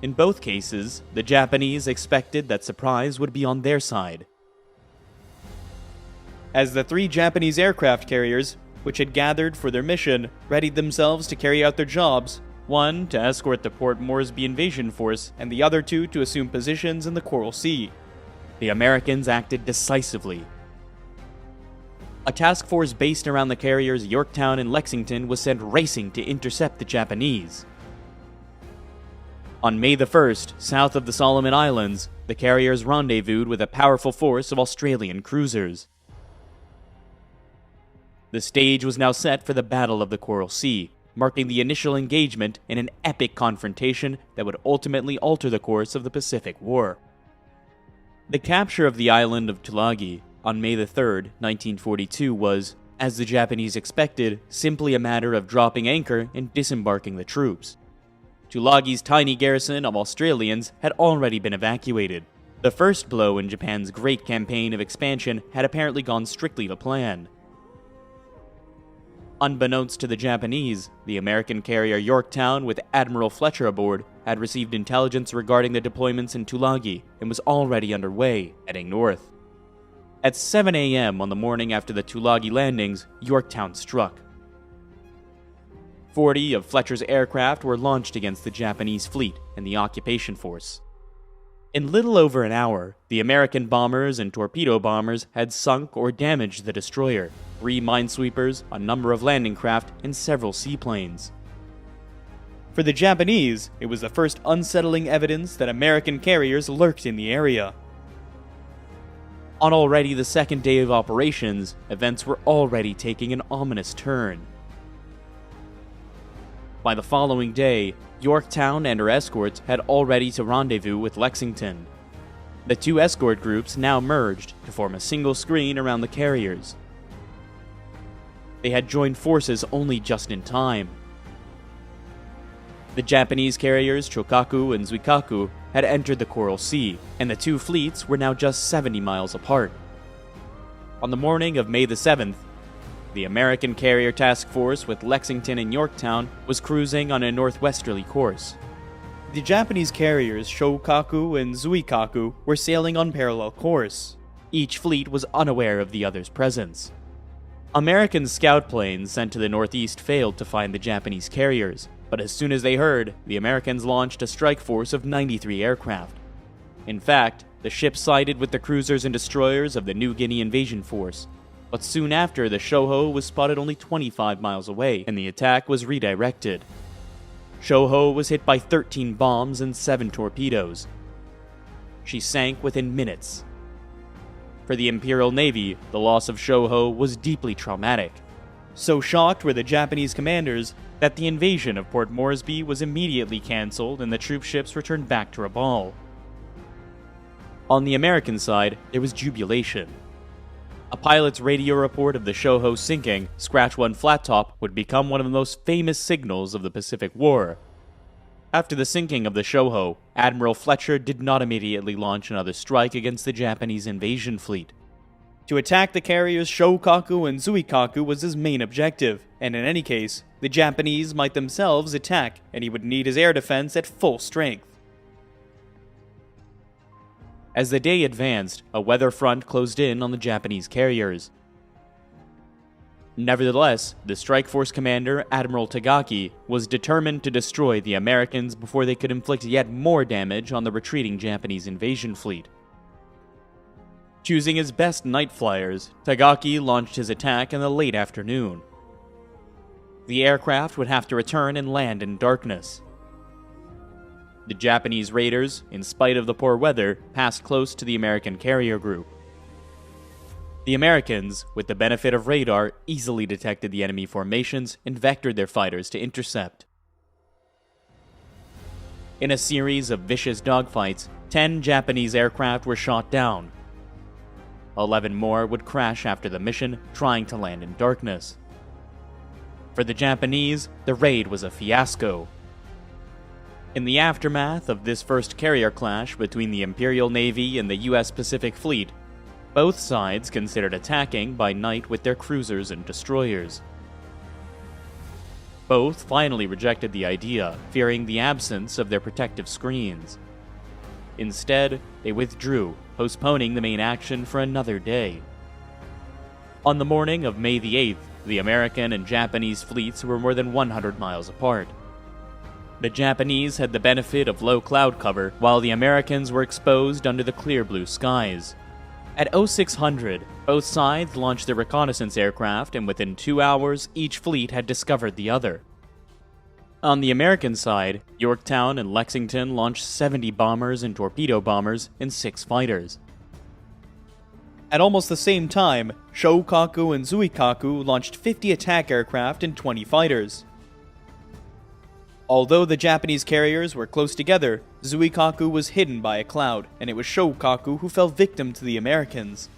A: In both cases, the Japanese expected that surprise would be on their side. As the 3 Japanese aircraft carriers, which had gathered for their mission, readied themselves to carry out their jobs, one to escort the Port Moresby invasion force, and the other two to assume positions in the Coral Sea. The Americans acted decisively. A task force based around the carriers Yorktown and Lexington was sent racing to intercept the Japanese. On May the 1st, south of the Solomon Islands, the carriers rendezvoused with a powerful force of Australian cruisers. The stage was now set for the Battle of the Coral Sea, marking the initial engagement in an epic confrontation that would ultimately alter the course of the Pacific War. The capture of the island of Tulagi on May the 3rd, 1942 was, as the Japanese expected, simply a matter of dropping anchor and disembarking the troops. Tulagi's tiny garrison of Australians had already been evacuated. The first blow in Japan's great campaign of expansion had apparently gone strictly to plan. Unbeknownst to the Japanese, the American carrier Yorktown, with Admiral Fletcher aboard, had received intelligence regarding the deployments in Tulagi and was already underway, heading north. At 7 a.m. on the morning after the Tulagi landings, Yorktown struck. 40 of Fletcher's aircraft were launched against the Japanese fleet and the occupation force. In little over an hour, the American bombers and torpedo bombers had sunk or damaged the destroyer, 3 minesweepers, a number of landing craft, and several seaplanes. For the Japanese, it was the first unsettling evidence that American carriers lurked in the area. On already the second day of operations, events were already taking an ominous turn. By the following day, Yorktown and her escorts had already to rendezvous with Lexington. The two escort groups now merged to form a single screen around the carriers. They had joined forces only just in time. The Japanese carriers Chokaku and Zuikaku had entered the Coral Sea, and the two fleets were now just 70 miles apart. On the morning of May the 7th, the American carrier task force with Lexington and Yorktown was cruising on a northwesterly course. The Japanese carriers Shokaku and Zuikaku were sailing on parallel course. Each fleet was unaware of the other's presence. American scout planes sent to the northeast failed to find the Japanese carriers, but as soon as they heard, the Americans launched a strike force of 93 aircraft. In fact, the ships sided with the cruisers and destroyers of the New Guinea invasion force. But soon after, the Shoho was spotted only 25 miles away, and the attack was redirected. Shoho was hit by 13 bombs and 7 torpedoes. She sank within minutes. For the Imperial Navy, the loss of Shoho was deeply traumatic. So shocked were the Japanese commanders that the invasion of Port Moresby was immediately cancelled and the troop ships returned back to Rabaul. On the American side, there was jubilation. A pilot's radio report of the Shoho sinking, Scratch 1 flat top, would become one of the most famous signals of the Pacific War. After the sinking of the Shoho, Admiral Fletcher did not immediately launch another strike against the Japanese invasion fleet. To attack the carriers Shokaku and Zuikaku was his main objective, and in any case, the Japanese might themselves attack, and he would need his air defense at full strength. As the day advanced, a weather front closed in on the Japanese carriers. Nevertheless, the strike force commander, Admiral Tagaki, was determined to destroy the Americans before they could inflict yet more damage on the retreating Japanese invasion fleet. Choosing his best night flyers, Tagaki launched his attack in the late afternoon. The aircraft would have to return and land in darkness. The Japanese raiders, in spite of the poor weather, passed close to the American carrier group. The Americans, with the benefit of radar, easily detected the enemy formations and vectored their fighters to intercept. In a series of vicious dogfights, 10 Japanese aircraft were shot down. 11 more would crash after the mission, trying to land in darkness. For the Japanese, the raid was a fiasco. In the aftermath of this first carrier clash between the Imperial Navy and the U.S. Pacific Fleet, both sides considered attacking by night with their cruisers and destroyers. Both finally rejected the idea, fearing the absence of their protective screens. Instead, they withdrew, postponing the main action for another day. On the morning of May the 8th, the American and Japanese fleets were more than 100 miles apart. The Japanese had the benefit of low cloud cover, while the Americans were exposed under the clear blue skies. At 0600, both sides launched their reconnaissance aircraft, and within 2 hours, each fleet had discovered the other. On the American side, Yorktown and Lexington launched 70 bombers and torpedo bombers and 6 fighters. At almost the same time, Shokaku and Zuikaku launched 50 attack aircraft and 20 fighters. Although the Japanese carriers were close together, Zuikaku was hidden by a cloud, and it was Shokaku who fell victim to the Americans.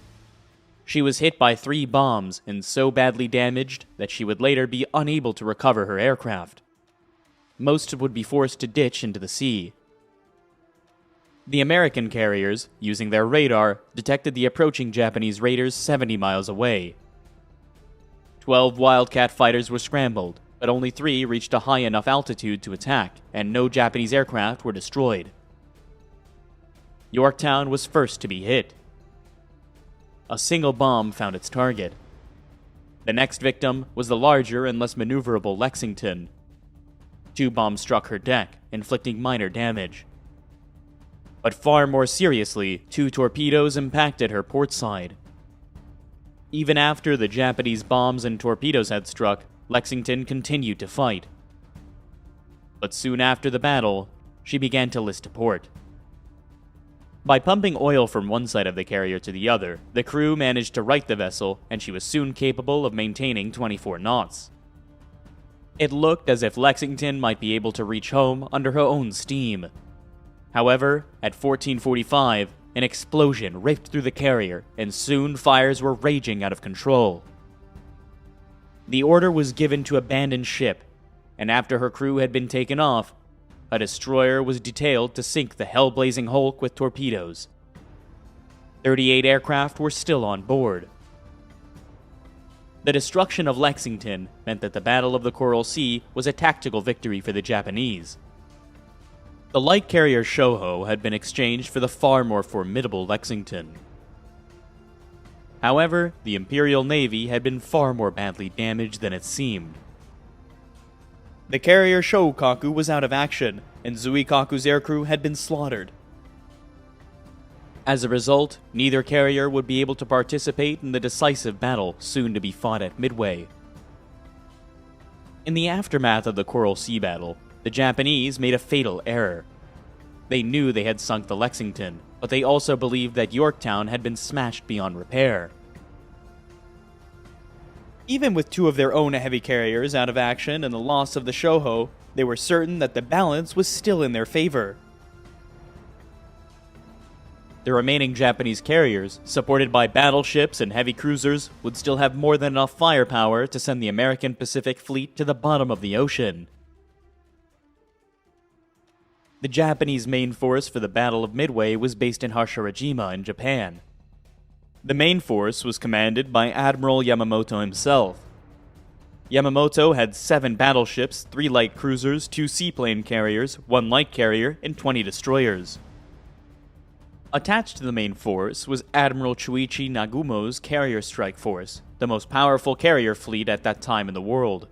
A: She was hit by 3 bombs and so badly damaged that she would later be unable to recover her aircraft. Most would be forced to ditch into the sea. The American carriers, using their radar, detected the approaching Japanese raiders 70 miles away. 12 Wildcat fighters were scrambled, but only 3 reached a high enough altitude to attack, and no Japanese aircraft were destroyed. Yorktown was first to be hit. A single bomb found its target. The next victim was the larger and less maneuverable Lexington. 2 bombs struck her deck, inflicting minor damage. But far more seriously, 2 torpedoes impacted her port side. Even after the Japanese bombs and torpedoes had struck, Lexington continued to fight. But soon after the battle, she began to list to port. By pumping oil from one side of the carrier to the other, the crew managed to right the vessel, and she was soon capable of maintaining 24 knots. It looked as if Lexington might be able to reach home under her own steam. However, at 14:45, an explosion ripped through the carrier, and soon fires were raging out of control. The order was given to abandon ship, and after her crew had been taken off, a destroyer was detailed to sink the hell-blazing hulk with torpedoes. 38 aircraft were still on board. The destruction of Lexington meant that the Battle of the Coral Sea was a tactical victory for the Japanese. The light carrier Shoho had been exchanged for the far more formidable Lexington. However, the Imperial Navy had been far more badly damaged than it seemed. The carrier Shokaku was out of action, and Zuikaku's aircrew had been slaughtered. As a result, neither carrier would be able to participate in the decisive battle soon to be fought at Midway. In the aftermath of the Coral Sea battle, the Japanese made a fatal error. They knew they had sunk the Lexington, but they also believed that Yorktown had been smashed beyond repair. Even with 2 of their own heavy carriers out of action and the loss of the Shoho, they were certain that the balance was still in their favor. The remaining Japanese carriers, supported by battleships and heavy cruisers, would still have more than enough firepower to send the American Pacific Fleet to the bottom of the ocean. The Japanese main force for the Battle of Midway was based in Hashirajima in Japan. The main force was commanded by Admiral Yamamoto himself. Yamamoto had 7 battleships, 3 light cruisers, 2 seaplane carriers, 1 light carrier, and 20 destroyers. Attached to the main force was Admiral Chuichi Nagumo's carrier strike force, the most powerful carrier fleet at that time in the world.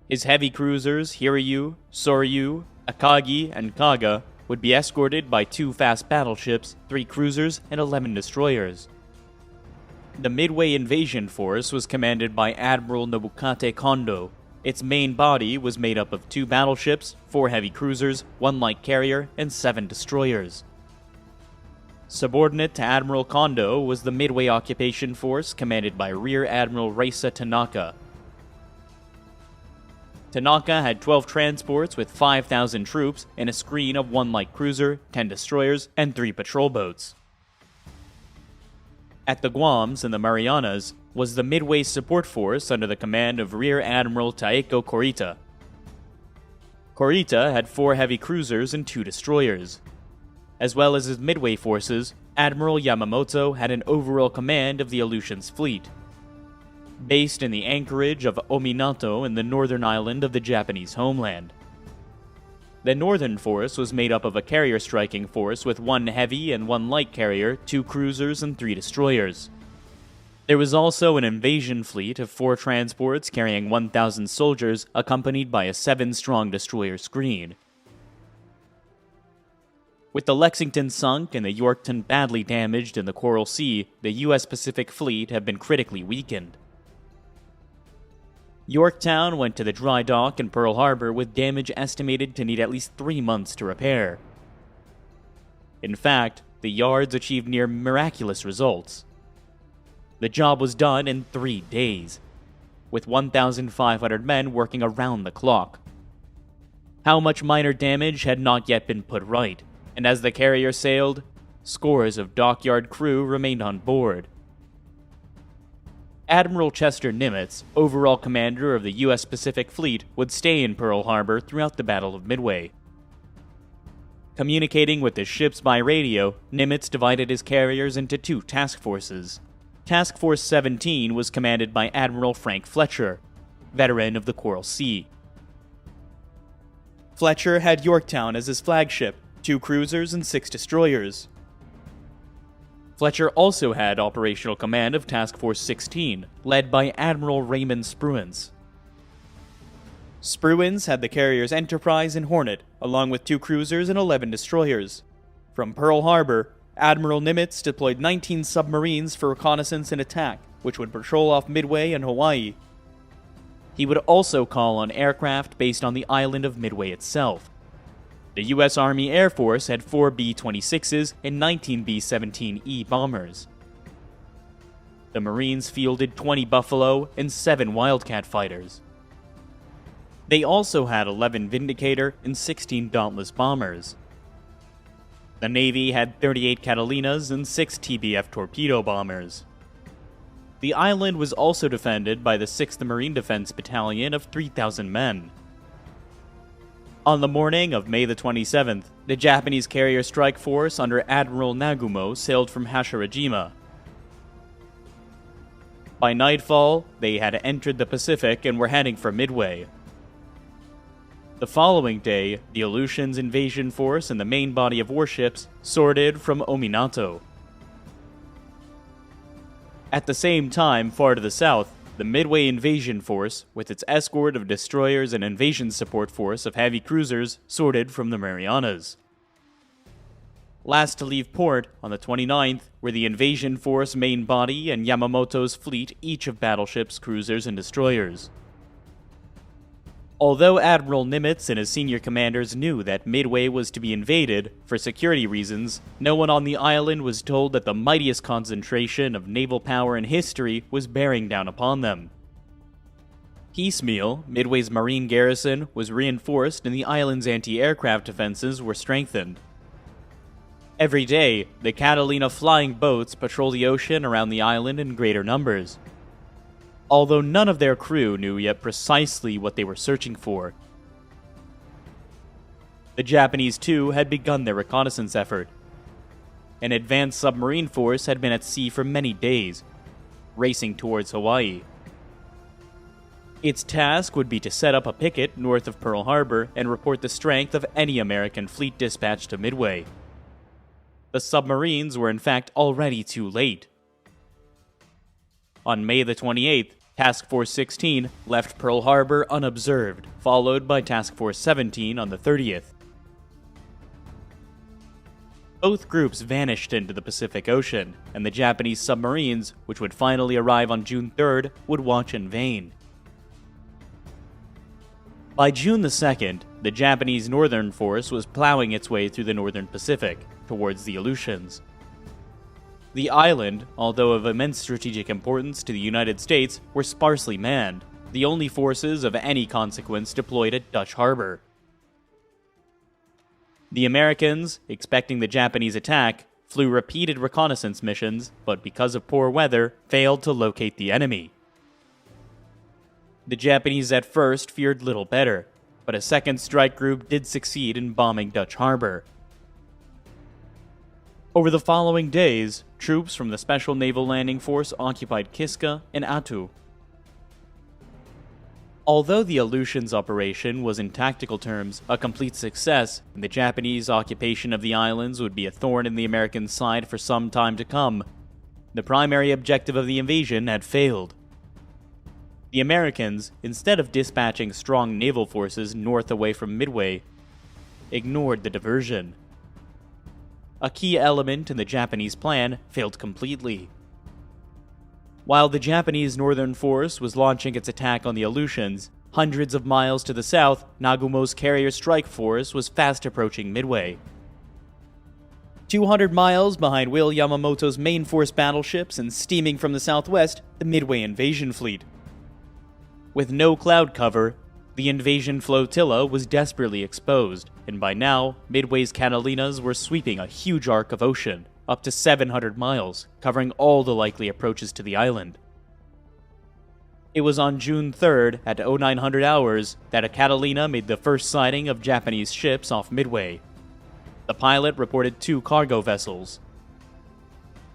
A: His heavy cruisers, Hiryu, Soryu, Akagi, and Kaga, would be escorted by 2 fast battleships, 3 cruisers, and 11 destroyers. The Midway invasion force was commanded by Admiral Nobukate Kondo. Its main body was made up of 2 battleships, 4 heavy cruisers, 1 light carrier, and 7 destroyers. Subordinate to Admiral Kondo was the Midway occupation force commanded by Rear Admiral Reisa Tanaka. Tanaka had 12 transports with 5,000 troops and a screen of 1 light cruiser, 10 destroyers, and 3 patrol boats. At the Guams and the Marianas was the Midway support force under the command of Rear Admiral Taeko Kurita. Kurita had 4 heavy cruisers and 2 destroyers. As well as his Midway forces, Admiral Yamamoto had an overall command of the Aleutians fleet. Based in the anchorage of Ominato in the northern island of the Japanese homeland. The northern force was made up of a carrier striking force with 1 heavy and 1 light carrier, 2 cruisers, and 3 destroyers. There was also an invasion fleet of 4 transports carrying 1,000 soldiers accompanied by a 7-strong destroyer screen. With the Lexington sunk and the Yorktown badly damaged in the Coral Sea, the U.S. Pacific Fleet had been critically weakened. Yorktown went to the dry dock in Pearl Harbor with damage estimated to need at least 3 months to repair. In fact, the yards achieved near miraculous results. The job was done in 3 days, with 1,500 men working around the clock. How much minor damage had not yet been put right, and as the carrier sailed, scores of dockyard crew remained on board. Admiral Chester Nimitz, overall commander of the U.S. Pacific Fleet, would stay in Pearl Harbor throughout the Battle of Midway. Communicating with the ships by radio, Nimitz divided his carriers into 2 task forces. Task Force 17 was commanded by Admiral Frank Fletcher, veteran of the Coral Sea. Fletcher had Yorktown as his flagship, 2 cruisers and 6 destroyers. Fletcher also had operational command of Task Force 16, led by Admiral Raymond Spruance. Spruance had the carriers Enterprise and Hornet, along with 2 cruisers and 11 destroyers. From Pearl Harbor, Admiral Nimitz deployed 19 submarines for reconnaissance and attack, which would patrol off Midway and Hawaii. He would also call on aircraft based on the island of Midway itself. The U.S. Army Air Force had 4 B-26s and 19 B-17E bombers. The Marines fielded 20 Buffalo and 7 Wildcat fighters. They also had 11 Vindicator and 16 Dauntless bombers. The Navy had 38 Catalinas and 6 TBF torpedo bombers. The island was also defended by the 6th Marine Defense Battalion of 3,000 men. On the morning of May the 27th, the Japanese carrier strike force under Admiral Nagumo sailed from Hashirajima. By nightfall, they had entered the Pacific and were heading for Midway. The following day, the Aleutians invasion force and the main body of warships sorted from Ominato. At the same time, far to the south, the Midway invasion force, with its escort of destroyers and invasion support force of heavy cruisers, sorted from the Marianas. Last to leave port, on the 29th, were the invasion force main body and Yamamoto's fleet, each of battleships, cruisers, and destroyers. Although Admiral Nimitz and his senior commanders knew that Midway was to be invaded, for security reasons, no one on the island was told that the mightiest concentration of naval power in history was bearing down upon them. Piecemeal, Midway's marine garrison was reinforced and the island's anti-aircraft defenses were strengthened. Every day, the Catalina flying boats patrol the ocean around the island in greater numbers. Although none of their crew knew yet precisely what they were searching for. The Japanese, too, had begun their reconnaissance effort. An advanced submarine force had been at sea for many days, racing towards Hawaii. Its task would be to set up a picket north of Pearl Harbor and report the strength of any American fleet dispatched to Midway. The submarines were in fact already too late. On May the 28th, Task Force 16 left Pearl Harbor unobserved, followed by Task Force 17 on the 30th. Both groups vanished into the Pacific Ocean, and the Japanese submarines, which would finally arrive on June 3rd, would watch in vain. By June the 2nd, the Japanese Northern Force was plowing its way through the Northern Pacific, towards the Aleutians. The island, although of immense strategic importance to the United States, were sparsely manned, the only forces of any consequence deployed at Dutch Harbor. The Americans, expecting the Japanese attack, flew repeated reconnaissance missions, but because of poor weather, failed to locate the enemy. The Japanese at first feared little better, but a second strike group did succeed in bombing Dutch Harbor. Over the following days, troops from the Special Naval Landing Force occupied Kiska and Attu. Although the Aleutians operation was in tactical terms a complete success, and the Japanese occupation of the islands would be a thorn in the American side for some time to come, the primary objective of the invasion had failed. The Americans, instead of dispatching strong naval forces north away from Midway, ignored the diversion. A key element in the Japanese plan failed completely. While the Japanese Northern Force was launching its attack on the Aleutians, hundreds of miles to the south, Nagumo's carrier strike force was fast approaching Midway. 200 miles behind Will Yamamoto's main force battleships and steaming from the southwest, the Midway invasion fleet. With no cloud cover, the invasion flotilla was desperately exposed, and by now, Midway's Catalinas were sweeping a huge arc of ocean, up to 700 miles, covering all the likely approaches to the island. It was on June 3rd at 0900 hours that a Catalina made the first sighting of Japanese ships off Midway. The pilot reported 2 cargo vessels.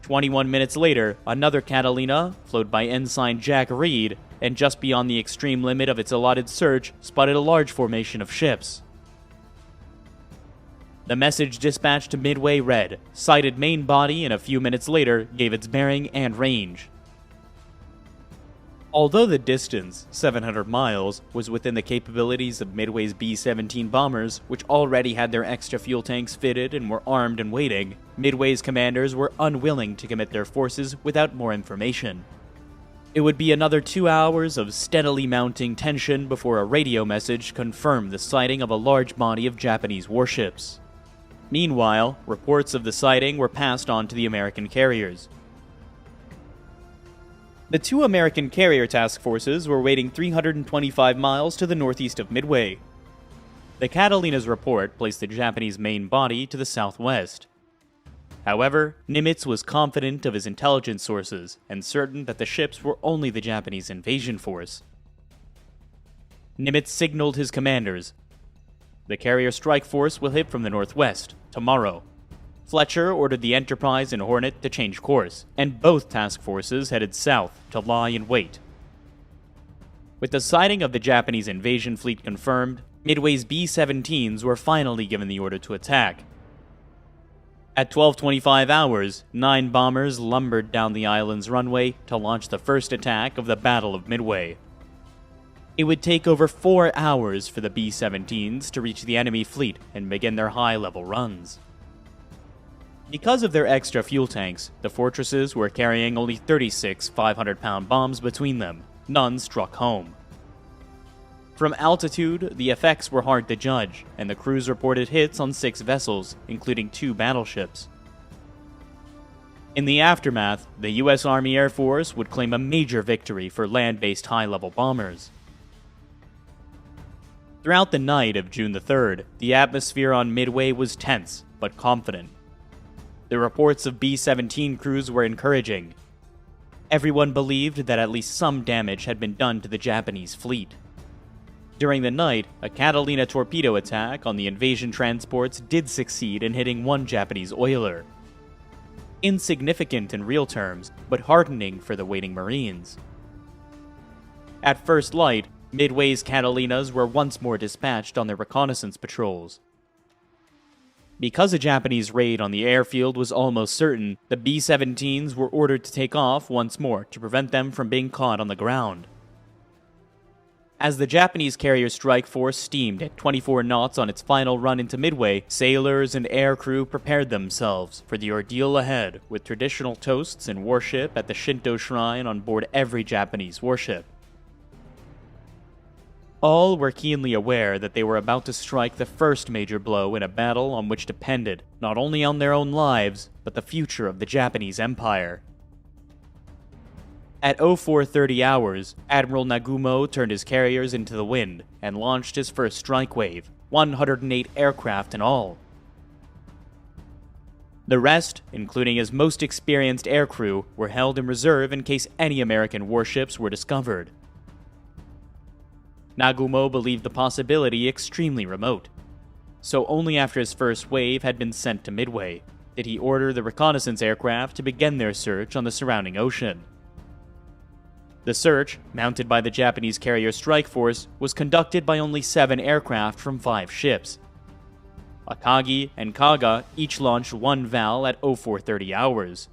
A: 21 minutes later, another Catalina, flown by Ensign Jack Reed, and just beyond the extreme limit of its allotted search, spotted a large formation of ships. The message dispatched to Midway read, "Sighted main body," and a few minutes later gave its bearing and range. Although the distance, 700 miles, was within the capabilities of Midway's B-17 bombers, which already had their extra fuel tanks fitted and were armed and waiting, Midway's commanders were unwilling to commit their forces without more information. It would be another 2 hours of steadily mounting tension before a radio message confirmed the sighting of a large body of Japanese warships. Meanwhile, reports of the sighting were passed on to the American carriers. The 2 American carrier task forces were waiting 325 miles to the northeast of Midway. The Catalina's report placed the Japanese main body to the southwest. However, Nimitz was confident of his intelligence sources and certain that the ships were only the Japanese invasion force. Nimitz signaled his commanders, "The carrier strike force will hit from the northwest, tomorrow." Fletcher ordered the Enterprise and Hornet to change course, and both task forces headed south to lie in wait. With the sighting of the Japanese invasion fleet confirmed, Midway's B-17s were finally given the order to attack. At 12:25 hours, 9 bombers lumbered down the island's runway to launch the first attack of the Battle of Midway. It would take over 4 hours for the B-17s to reach the enemy fleet and begin their high-level runs. Because of their extra fuel tanks, the fortresses were carrying only 36 500-pound bombs between them. None struck home. From altitude, the effects were hard to judge, and the crews reported hits on 6 vessels, including 2 battleships. In the aftermath, the U.S. Army Air Force would claim a major victory for land-based high-level bombers. Throughout the night of June the 3rd, the atmosphere on Midway was tense, but confident. The reports of B-17 crews were encouraging. Everyone believed that at least some damage had been done to the Japanese fleet. During the night, a Catalina torpedo attack on the invasion transports did succeed in hitting 1 Japanese oiler. Insignificant in real terms, but heartening for the waiting Marines. At first light, Midway's Catalinas were once more dispatched on their reconnaissance patrols. Because a Japanese raid on the airfield was almost certain, the B-17s were ordered to take off once more to prevent them from being caught on the ground. As the Japanese carrier strike force steamed at 24 knots on its final run into Midway, sailors and aircrew prepared themselves for the ordeal ahead, with traditional toasts and worship at the Shinto shrine on board every Japanese warship. All were keenly aware that they were about to strike the first major blow in a battle on which depended not only on their own lives, but the future of the Japanese Empire. At 0430 hours, Admiral Nagumo turned his carriers into the wind and launched his first strike wave, 108 aircraft in all. The rest, including his most experienced aircrew, were held in reserve in case any American warships were discovered. Nagumo believed the possibility extremely remote, so only after his first wave had been sent to Midway did he order the reconnaissance aircraft to begin their search on the surrounding ocean. The search, mounted by the Japanese carrier strike force, was conducted by only 7 aircraft from 5 ships. Akagi and Kaga each launched 1 Val at 0430 hours.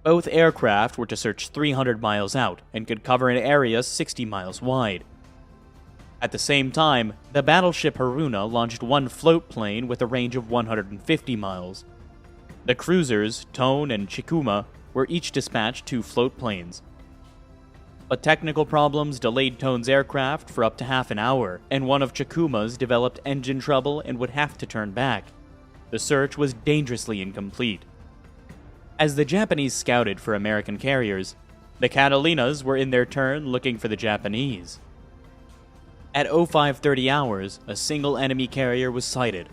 A: Both aircraft were to search 300 miles out and could cover an area 60 miles wide. At the same time, the battleship Haruna launched one float plane with a range of 150 miles. The cruisers, Tone and Chikuma, were each dispatched 2 float planes. But technical problems delayed Tone's aircraft for up to half an hour, and one of Chikuma's developed engine trouble and would have to turn back. The search was dangerously incomplete. As the Japanese scouted for American carriers, the Catalinas were in their turn looking for the Japanese. At 0530 hours, a single enemy carrier was sighted.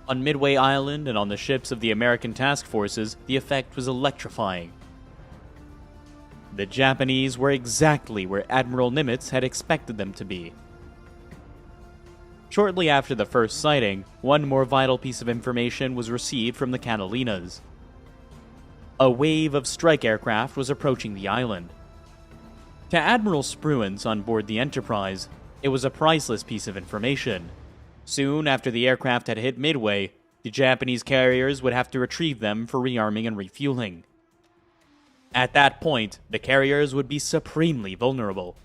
A: On Midway Island and on the ships of the American task forces, the effect was electrifying. The Japanese were exactly where Admiral Nimitz had expected them to be. Shortly after the first sighting, one more vital piece of information was received from the Catalinas. A wave of strike aircraft was approaching the island. To Admiral Spruance on board the Enterprise, it was a priceless piece of information. Soon after the aircraft had hit Midway, the Japanese carriers would have to retrieve them for rearming and refueling. At that point, the carriers would be supremely vulnerable.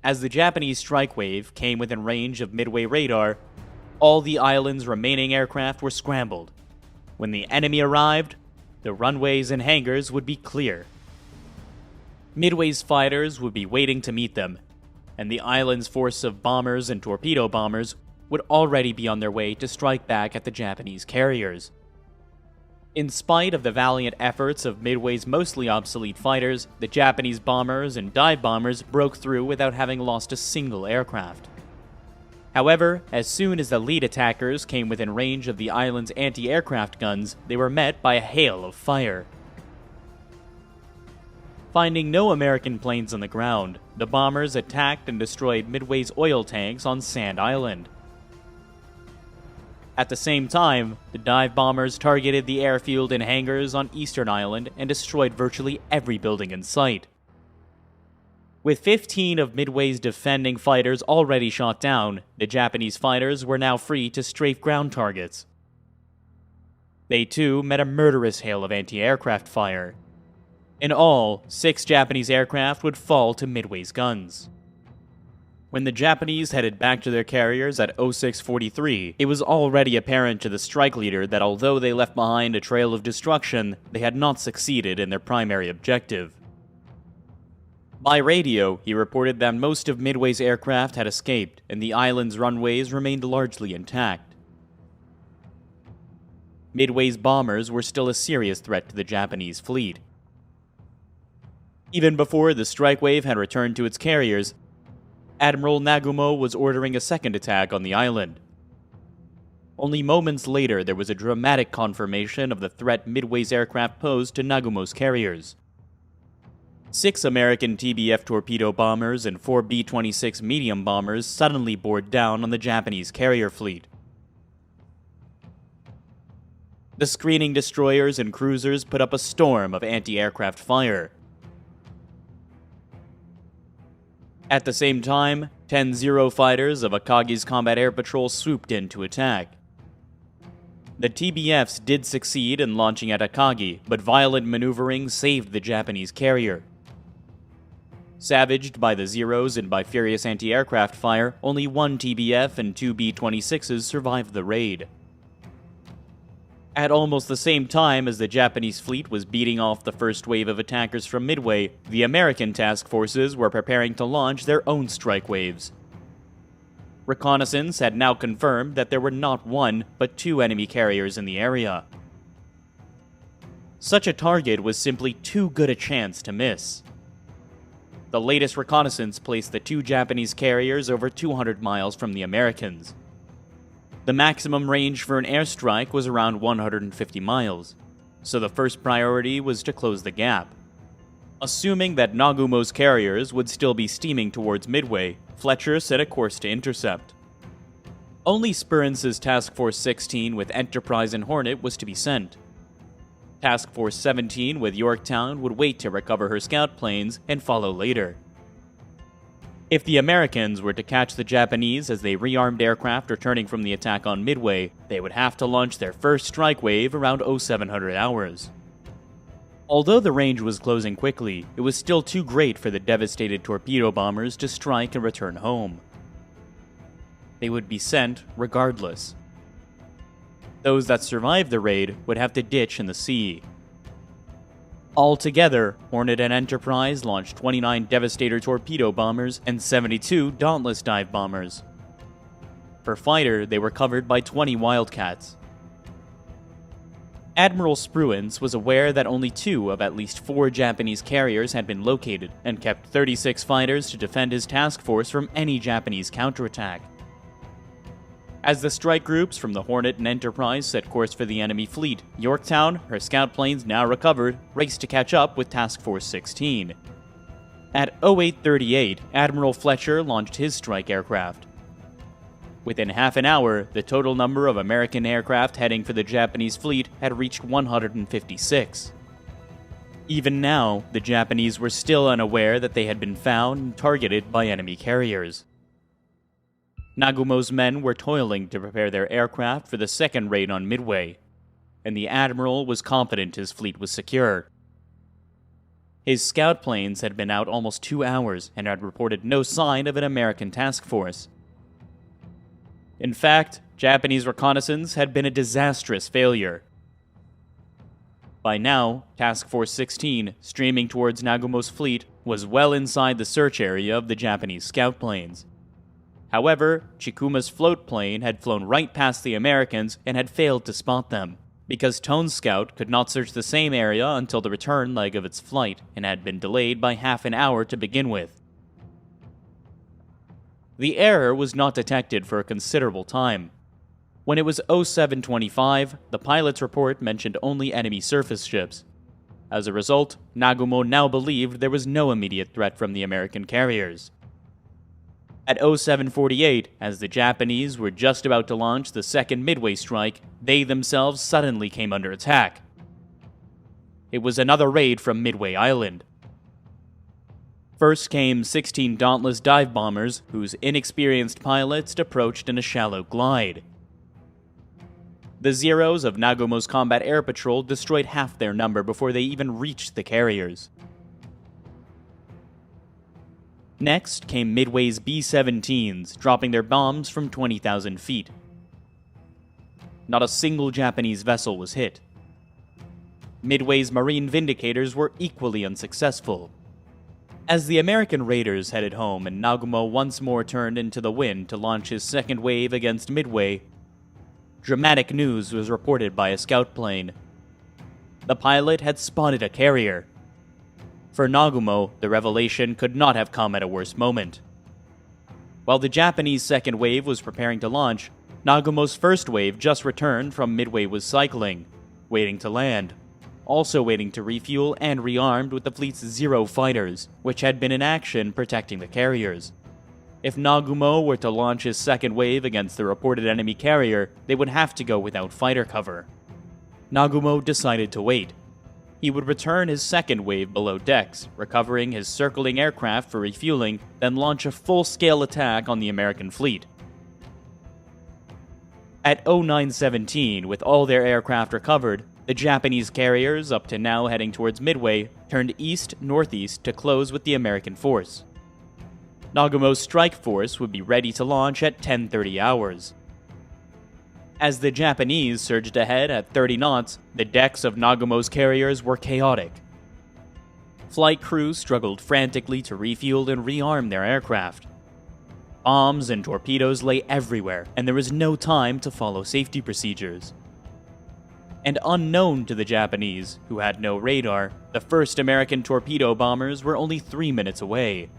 A: As the Japanese strike wave came within range of Midway radar, all the island's remaining aircraft were scrambled. When the enemy arrived, the runways and hangars would be clear. Midway's fighters would be waiting to meet them, and the island's force of bombers and torpedo bombers would already be on their way to strike back at the Japanese carriers. In spite of the valiant efforts of Midway's mostly obsolete fighters, the Japanese bombers and dive bombers broke through without having lost a single aircraft. However, as soon as the lead attackers came within range of the island's anti-aircraft guns, they were met by a hail of fire. Finding no American planes on the ground, the bombers attacked and destroyed Midway's oil tanks on Sand Island. At the same time, the dive bombers targeted the airfield and hangars on Eastern Island and destroyed virtually every building in sight. With 15 of Midway's defending fighters already shot down, the Japanese fighters were now free to strafe ground targets. They too met a murderous hail of anti-aircraft fire. In all, 6 Japanese aircraft would fall to Midway's guns. When the Japanese headed back to their carriers at 0643, it was already apparent to the strike leader that although they left behind a trail of destruction, they had not succeeded in their primary objective. By radio, he reported that most of Midway's aircraft had escaped, and the island's runways remained largely intact. Midway's bombers were still a serious threat to the Japanese fleet. Even before the strike wave had returned to its carriers, Admiral Nagumo was ordering a second attack on the island. Only moments later, there was a dramatic confirmation of the threat Midway's aircraft posed to Nagumo's carriers. 6 American TBF torpedo bombers and 4 B-26 medium bombers suddenly bore down on the Japanese carrier fleet. The screening destroyers and cruisers put up a storm of anti-aircraft fire. At the same time, 10 Zero fighters of Akagi's Combat Air Patrol swooped in to attack. The TBFs did succeed in launching at Akagi, but violent maneuvering saved the Japanese carrier. Savaged by the Zeros and by furious anti-aircraft fire, only 1 TBF and 2 B-26s survived the raid. At almost the same time as the Japanese fleet was beating off the first wave of attackers from Midway, the American task forces were preparing to launch their own strike waves. Reconnaissance had now confirmed that there were not 1, but 2 enemy carriers in the area. Such a target was simply too good a chance to miss. The latest reconnaissance placed the 2 Japanese carriers over 200 miles from the Americans. The maximum range for an airstrike was around 150 miles, so the first priority was to close the gap. Assuming that Nagumo's carriers would still be steaming towards Midway, Fletcher set a course to intercept. Only Spruance's Task Force 16 with Enterprise and Hornet was to be sent. Task Force 17 with Yorktown would wait to recover her scout planes and follow later. If the Americans were to catch the Japanese as they rearmed aircraft returning from the attack on Midway, they would have to launch their first strike wave around 0700 hours. Although the range was closing quickly, it was still too great for the devastated torpedo bombers to strike and return home. They would be sent regardless. Those that survived the raid would have to ditch in the sea. Altogether, Hornet and Enterprise launched 29 Devastator torpedo bombers and 72 Dauntless dive bombers. For fighter, they were covered by 20 Wildcats. Admiral Spruance was aware that only 2 of at least 4 Japanese carriers had been located, and kept 36 fighters to defend his task force from any Japanese counterattack. As the strike groups from the Hornet and Enterprise set course for the enemy fleet, Yorktown, her scout planes now recovered, raced to catch up with Task Force 16. At 0838, Admiral Fletcher launched his strike aircraft. Within half an hour, the total number of American aircraft heading for the Japanese fleet had reached 156. Even now, the Japanese were still unaware that they had been found and targeted by enemy carriers. Nagumo's men were toiling to prepare their aircraft for the second raid on Midway, and the Admiral was confident his fleet was secure. His scout planes had been out almost 2 hours and had reported no sign of an American task force. In fact, Japanese reconnaissance had been a disastrous failure. By now, Task Force 16, streaming towards Nagumo's fleet, was well inside the search area of the Japanese scout planes. However, Chikuma's float plane had flown right past the Americans and had failed to spot them, because Tone's scout could not search the same area until the return leg of its flight, and had been delayed by half an hour to begin with. The error was not detected for a considerable time. When it was 0725, the pilot's report mentioned only enemy surface ships. As a result, Nagumo now believed there was no immediate threat from the American carriers. At 0748, as the Japanese were just about to launch the second Midway strike, they themselves suddenly came under attack. It was another raid from Midway Island. First came 16 Dauntless dive bombers, whose inexperienced pilots approached in a shallow glide. The Zeros of Nagumo's combat air patrol destroyed half their number before they even reached the carriers. Next came Midway's B-17s, dropping their bombs from 20,000 feet. Not a single Japanese vessel was hit. Midway's Marine Vindicators were equally unsuccessful. As the American raiders headed home and Nagumo once more turned into the wind to launch his second wave against Midway, dramatic news was reported by a scout plane. The pilot had spotted a carrier. For Nagumo, the revelation could not have come at a worse moment. While the Japanese second wave was preparing to launch, Nagumo's first wave just returned from Midway was cycling, waiting to land, also waiting to refuel and rearmed with the fleet's Zero fighters, which had been in action protecting the carriers. If Nagumo were to launch his second wave against the reported enemy carrier, they would have to go without fighter cover. Nagumo decided to wait. He would return his second wave below decks, recovering his circling aircraft for refueling, then launch a full-scale attack on the American fleet. At 0917, with all their aircraft recovered, the Japanese carriers, up to now heading towards Midway, turned east-northeast to close with the American force. Nagumo's strike force would be ready to launch at 10:30 hours. As the Japanese surged ahead at 30 knots, the decks of Nagumo's carriers were chaotic. Flight crews struggled frantically to refuel and rearm their aircraft. Bombs and torpedoes lay everywhere, and there was no time to follow safety procedures. And unknown to the Japanese, who had no radar, the first American torpedo bombers were only 3 minutes away.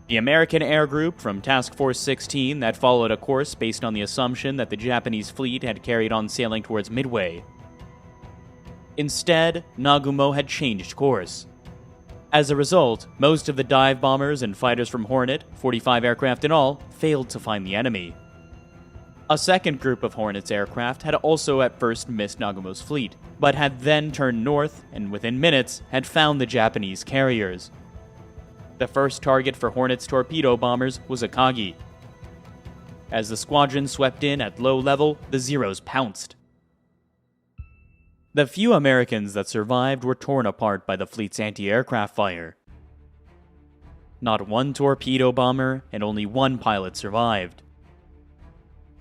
A: The American air group from Task Force 16 that followed a course based on the assumption that the Japanese fleet had carried on sailing towards Midway. Instead, Nagumo had changed course. As a result, most of the dive bombers and fighters from Hornet, 45 aircraft in all, failed to find the enemy. A second group of Hornet's aircraft had also at first missed Nagumo's fleet, but had then turned north and within minutes had found the Japanese carriers. The first target for Hornet's torpedo bombers was Akagi. As the squadron swept in at low level, the Zeros pounced. The few Americans that survived were torn apart by the fleet's anti-aircraft fire. Not one torpedo bomber and only one pilot survived.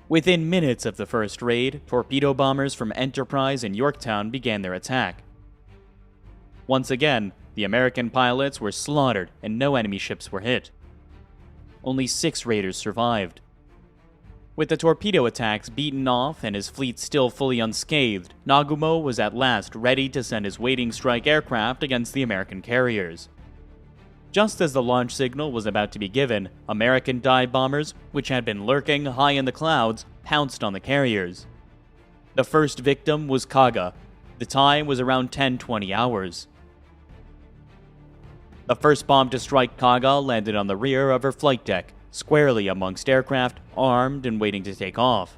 A: Within minutes of the first raid, torpedo bombers from Enterprise and Yorktown began their attack. Once again, the American pilots were slaughtered and no enemy ships were hit. Only 6 raiders survived. With the torpedo attacks beaten off and his fleet still fully unscathed, Nagumo was at last ready to send his waiting strike aircraft against the American carriers. Just as the launch signal was about to be given, American dive bombers, which had been lurking high in the clouds, pounced on the carriers. The first victim was Kaga. The time was around 10:20 hours. The first bomb to strike Kaga landed on the rear of her flight deck, squarely amongst aircraft, armed and waiting to take off.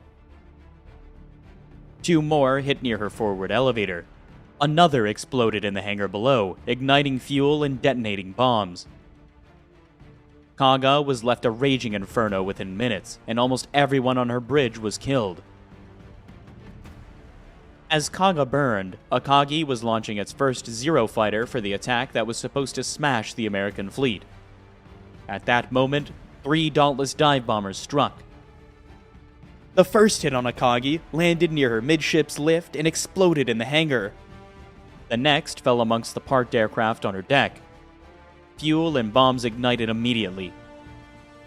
A: 2 more hit near her forward elevator. Another exploded in the hangar below, igniting fuel and detonating bombs. Kaga was left a raging inferno within minutes, and almost everyone on her bridge was killed. As Kaga burned, Akagi was launching its first Zero fighter for the attack that was supposed to smash the American fleet. At that moment, 3 Dauntless dive bombers struck. The first hit on Akagi landed near her midships lift and exploded in the hangar. The next fell amongst the parked aircraft on her deck. Fuel and bombs ignited immediately,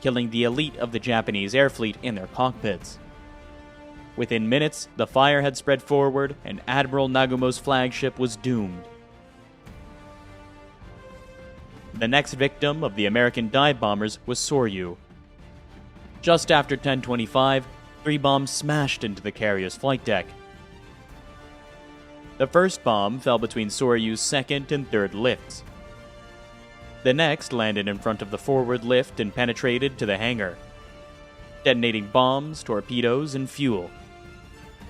A: killing the elite of the Japanese air fleet in their cockpits. Within minutes, the fire had spread forward, and Admiral Nagumo's flagship was doomed. The next victim of the American dive bombers was Soryu. Just after 10:25, 3 bombs smashed into the carrier's flight deck. The first bomb fell between Soryu's second and third lifts. The next landed in front of the forward lift and penetrated to the hangar, detonating bombs, torpedoes, and fuel.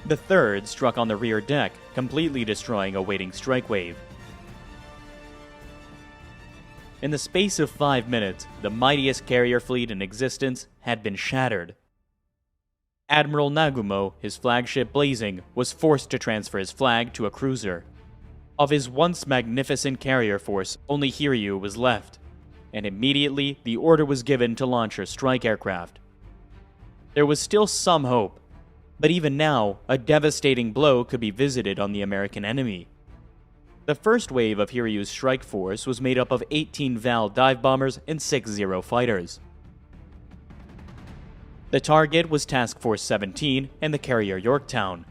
A: The third struck on the rear deck, completely destroying a waiting strike wave. In the space of 5 minutes, the mightiest carrier fleet in existence had been shattered. Admiral Nagumo, his flagship blazing, was forced to transfer his flag to a cruiser. Of his once magnificent carrier force, only Hiryu was left, and immediately the order was given to launch her strike aircraft. There was still some hope, but even now, a devastating blow could be visited on the American enemy. The first wave of Hiryu's strike force was made up of 18 Val dive bombers and 6 Zero fighters. The target was Task Force 17 and the carrier Yorktown.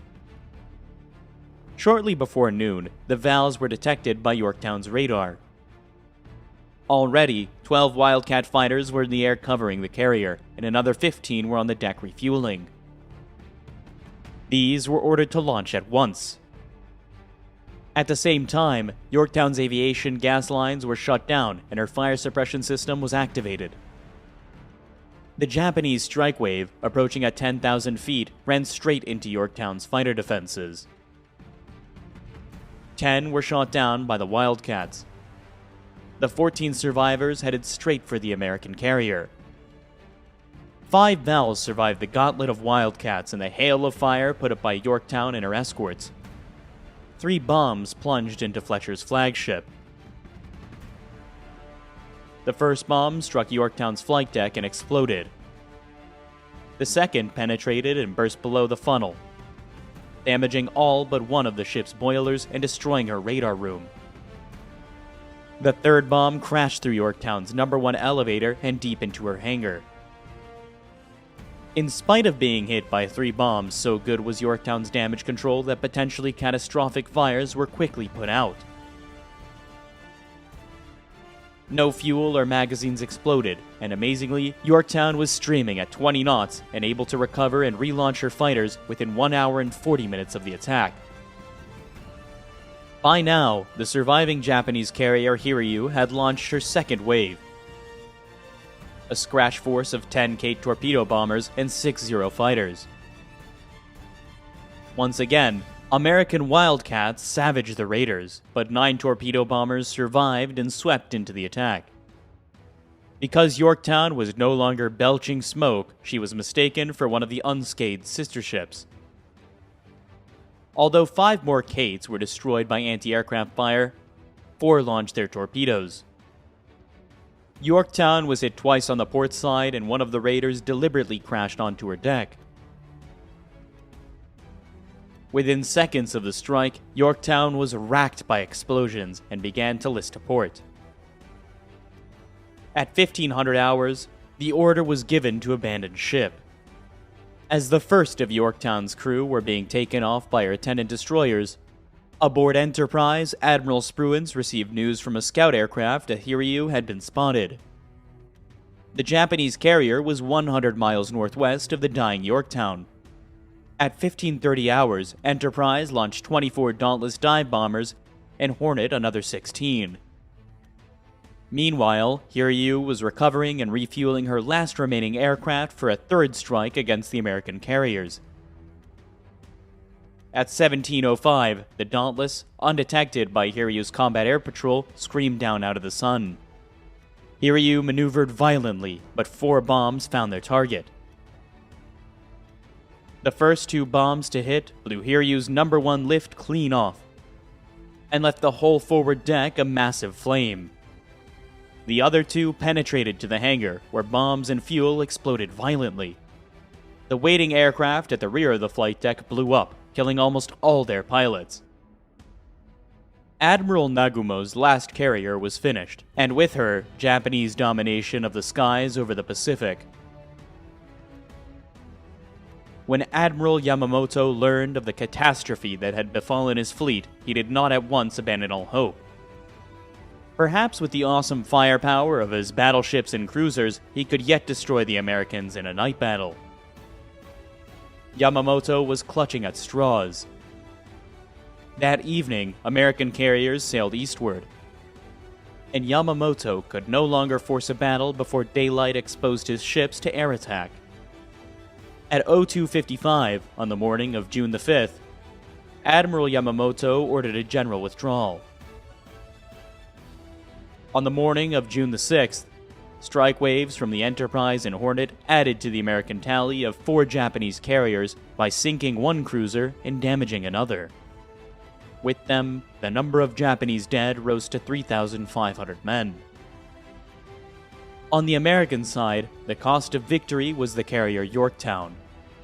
A: Shortly before noon, the Vals were detected by Yorktown's radar. Already, 12 Wildcat fighters were in the air covering the carrier, and another 15 were on the deck refueling. These were ordered to launch at once. At the same time, Yorktown's aviation gas lines were shut down and her fire suppression system was activated. The Japanese strike wave, approaching at 10,000 feet, ran straight into Yorktown's fighter defenses. 10 were shot down by the Wildcats. The 14 survivors headed straight for the American carrier. 5 Vals survived the gauntlet of Wildcats and the hail of fire put up by Yorktown and her escorts. 3 bombs plunged into Fletcher's flagship. The first bomb struck Yorktown's flight deck and exploded. The second penetrated and burst below the funnel, damaging all but one of the ship's boilers and destroying her radar room. The third bomb crashed through Yorktown's #1 elevator and deep into her hangar. In spite of being hit by 3 bombs, so good was Yorktown's damage control that potentially catastrophic fires were quickly put out. No fuel or magazines exploded, and amazingly, Yorktown was streaming at 20 knots and able to recover and relaunch her fighters within 1 hour and 40 minutes of the attack. By now, the surviving Japanese carrier Hiryu had launched her second wave. A scratch force of 10 Kate torpedo bombers and 6 Zero fighters. Once again, American Wildcats savaged the raiders, but 9 torpedo bombers survived and swept into the attack. Because Yorktown was no longer belching smoke, she was mistaken for one of the unscathed sister ships. Although 5 more Kates were destroyed by anti-aircraft fire, 4 launched their torpedoes. Yorktown was hit twice on the port side, and one of the raiders deliberately crashed onto her deck. Within seconds of the strike, Yorktown was racked by explosions and began to list to port. At 1500 hours, the order was given to abandon ship. As the first of Yorktown's crew were being taken off by her attendant destroyers, aboard Enterprise, Admiral Spruance received news from a scout aircraft that Hiryu had been spotted. The Japanese carrier was 100 miles northwest of the dying Yorktown. At 1530 hours, Enterprise launched 24 Dauntless dive bombers and Hornet another 16. Meanwhile, Hiryu was recovering and refueling her last remaining aircraft for a third strike against the American carriers. At 1705, the Dauntless, undetected by Hiryu's combat air patrol, screamed down out of the sun. Hiryu maneuvered violently, but 4 bombs found their target. The first 2 bombs to hit blew Hiryu's number 1 lift clean off, and left the whole forward deck a massive flame. The other 2 penetrated to the hangar, where bombs and fuel exploded violently. The waiting aircraft at the rear of the flight deck blew up, killing almost all their pilots. Admiral Nagumo's last carrier was finished, and with her, Japanese domination of the skies over the Pacific. When Admiral Yamamoto learned of the catastrophe that had befallen his fleet, he did not at once abandon all hope. Perhaps with the awesome firepower of his battleships and cruisers, he could yet destroy the Americans in a night battle. Yamamoto was clutching at straws. That evening, American carriers sailed eastward, and Yamamoto could no longer force a battle before daylight exposed his ships to air attack. At 02:55, on the morning of June the 5th, Admiral Yamamoto ordered a general withdrawal. On the morning of June the 6th, strike waves from the Enterprise and Hornet added to the American tally of 4 Japanese carriers by sinking 1 cruiser and damaging another. With them, the number of Japanese dead rose to 3,500 men. On the American side, the cost of victory was the carrier Yorktown,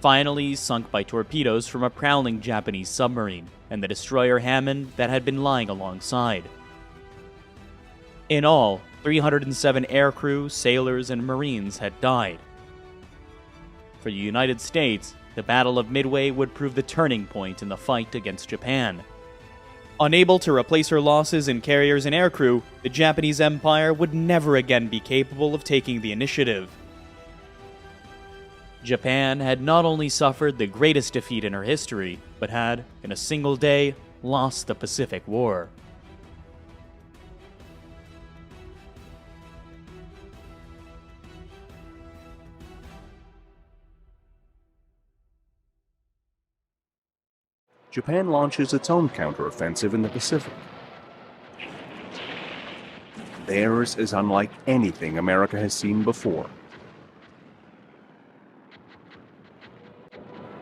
A: finally sunk by torpedoes from a prowling Japanese submarine, and the destroyer Hammond that had been lying alongside. In all, 307 aircrew, sailors, and Marines had died. For the United States, the Battle of Midway would prove the turning point in the fight against Japan. Unable to replace her losses in carriers and aircrew, the Japanese Empire would never again be capable of taking the initiative. Japan had not only suffered the greatest defeat in her history, but had, in a single day, lost the Pacific War.
B: Japan launches its own counteroffensive in the Pacific. Theirs is unlike anything America has seen before.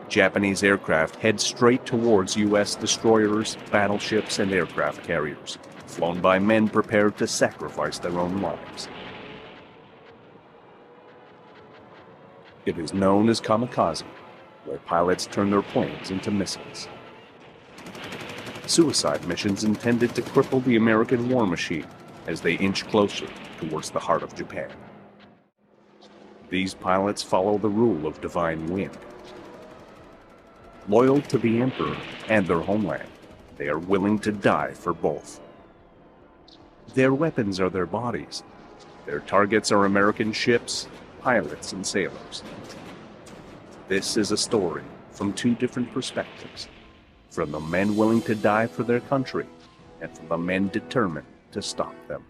B: Japanese aircraft head straight towards U.S. destroyers, battleships, and aircraft carriers, flown by men prepared to sacrifice their own lives. It is known as Kamikaze, where pilots turn their planes into missiles. Suicide missions intended to cripple the American war machine as they inch closer towards the heart of Japan. These pilots follow the rule of divine wind. Loyal to the Emperor and their homeland, they are willing to die for both. Their weapons are their bodies. Their targets are American ships, pilots, and sailors. This is a story from 2 different perspectives. From the men willing to die for their country, and from the men determined to stop them.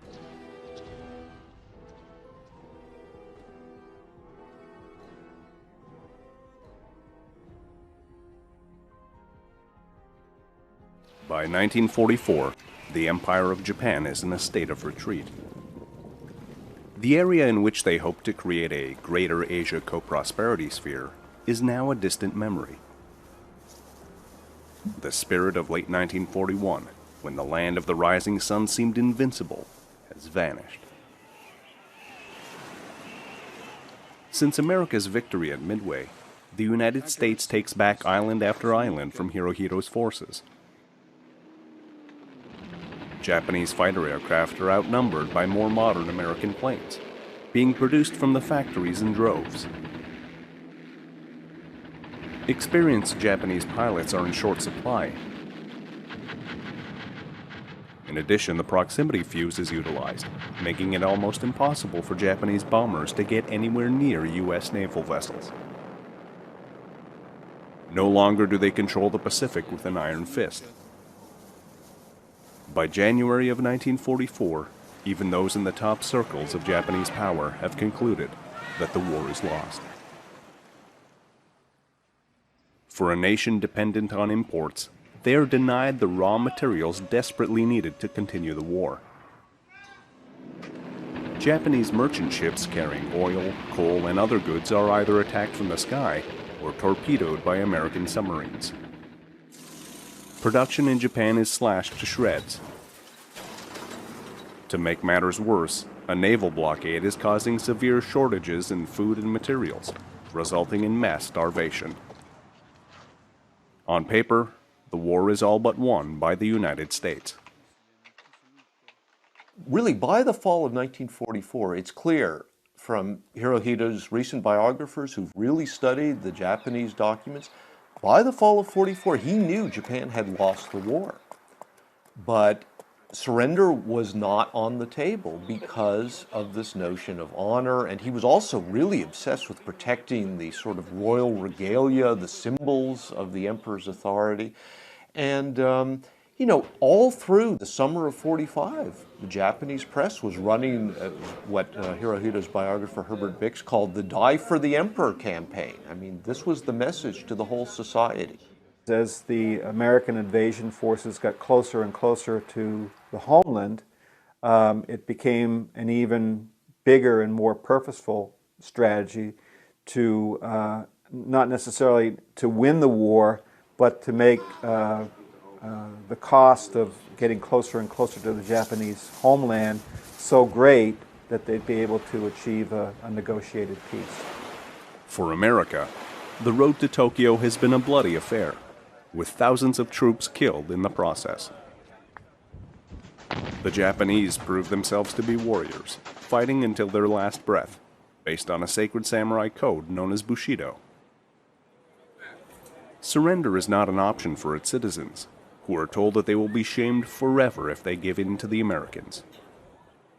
B: By 1944, the Empire of Japan is in a state of retreat. The area in which they hope to create a Greater Asia co-prosperity sphere is now a distant memory. The spirit of late 1941, when the land of the rising sun seemed invincible, has vanished. Since America's victory at Midway, the United States takes back island after island from Hirohito's forces. Japanese fighter aircraft are outnumbered by more modern American planes, being produced from the factories in droves. Experienced Japanese pilots are in short supply. In addition, the proximity fuse is utilized, making it almost impossible for Japanese bombers to get anywhere near U.S. naval vessels. No longer do they control the Pacific with an iron fist. By January of 1944, even those in the top circles of Japanese power have concluded that the war is lost. For a nation dependent on imports, they are denied the raw materials desperately needed to continue the war. Japanese merchant ships carrying oil, coal, and other goods are either attacked from the sky or torpedoed by American submarines. Production in Japan is slashed to shreds. To make matters worse, a naval blockade is causing severe shortages in food and materials, resulting in mass starvation. On paper, the war is all but won by the United States.
C: Really, by the fall of 1944, it's clear from Hirohito's recent biographers who've really studied the Japanese documents, by the fall of 44, he knew Japan had lost the war. But surrender was not on the table because of this notion of honor, and he was also really obsessed with protecting the sort of royal regalia, the symbols of the emperor's authority. And, all through the summer of 45, the Japanese press was running what Hirohito's biographer Herbert Bix called the Die for the Emperor campaign. I mean, this was the message to the whole society.
D: As the American invasion forces got closer and closer to the homeland, it became an even bigger and more purposeful strategy to not necessarily to win the war, but to make the cost of getting closer and closer to the Japanese homeland so great that they'd be able to achieve a negotiated peace.
B: For America, the road to Tokyo has been a bloody affair, with thousands of troops killed in the process. The Japanese proved themselves to be warriors, fighting until their last breath, based on a sacred samurai code known as Bushido. Surrender is not an option for its citizens, who are told that they will be shamed forever if they give in to the Americans.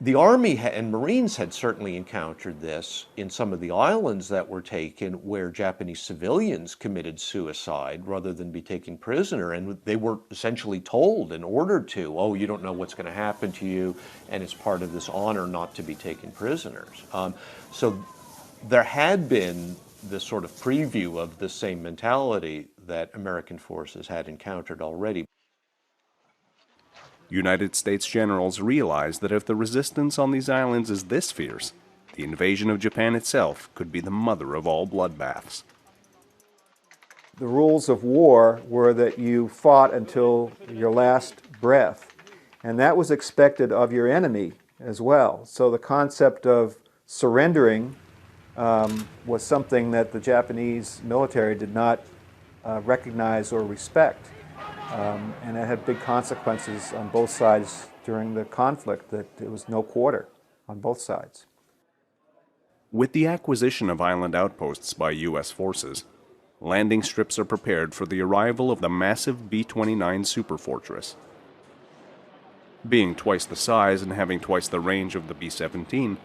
C: The Army and Marines had certainly encountered this in some of the islands that were taken where Japanese civilians committed suicide rather than be taken prisoner, and they were essentially told and ordered to, oh, you don't know what's going to happen to you, and it's part of this honor not to be taken prisoners. So there had been this sort of preview of the same mentality that American forces had encountered already.
B: United States generals realized that if the resistance on these islands is this fierce, the invasion of Japan itself could be the mother of all bloodbaths.
D: The rules of war were that you fought until your last breath, and that was expected of your enemy as well. So the concept of surrendering was something that the Japanese military did not recognize or respect. And it had big consequences on both sides during the conflict, that it was no quarter on both sides.
B: With the acquisition of island outposts by U.S. forces, landing strips are prepared for the arrival of the massive B-29 superfortress. Being twice the size and having twice the range of the B-17,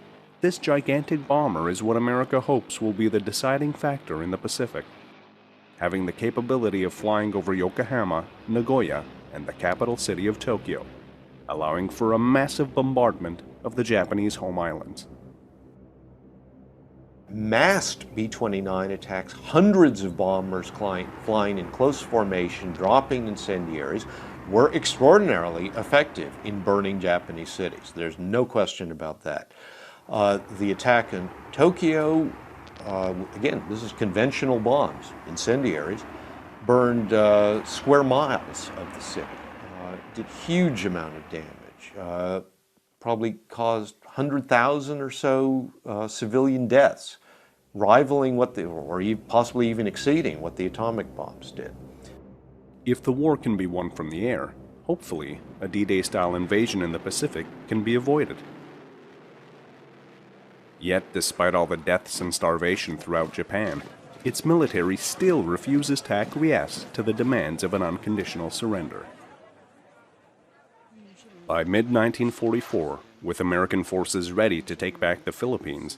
B: this gigantic bomber is what America hopes will be the deciding factor in the Pacific, having the capability of flying over Yokohama, Nagoya, and the capital city of Tokyo, allowing for a massive bombardment of the Japanese home islands.
C: Massed B-29 attacks, hundreds of bombers flying in close formation, dropping incendiaries, were extraordinarily effective in burning Japanese cities. There's no question about that. The attack in Tokyo, again, this is conventional bombs, incendiaries, burned square miles of the city, did huge amount of damage, probably caused 100,000 or so civilian deaths, rivaling what possibly even exceeding what the atomic bombs did.
B: If the war can be won from the air, hopefully a D-Day style invasion in the Pacific can be avoided. Yet, despite all the deaths and starvation throughout Japan, its military still refuses to acquiesce to the demands of an unconditional surrender. By mid-1944, with American forces ready to take back the Philippines,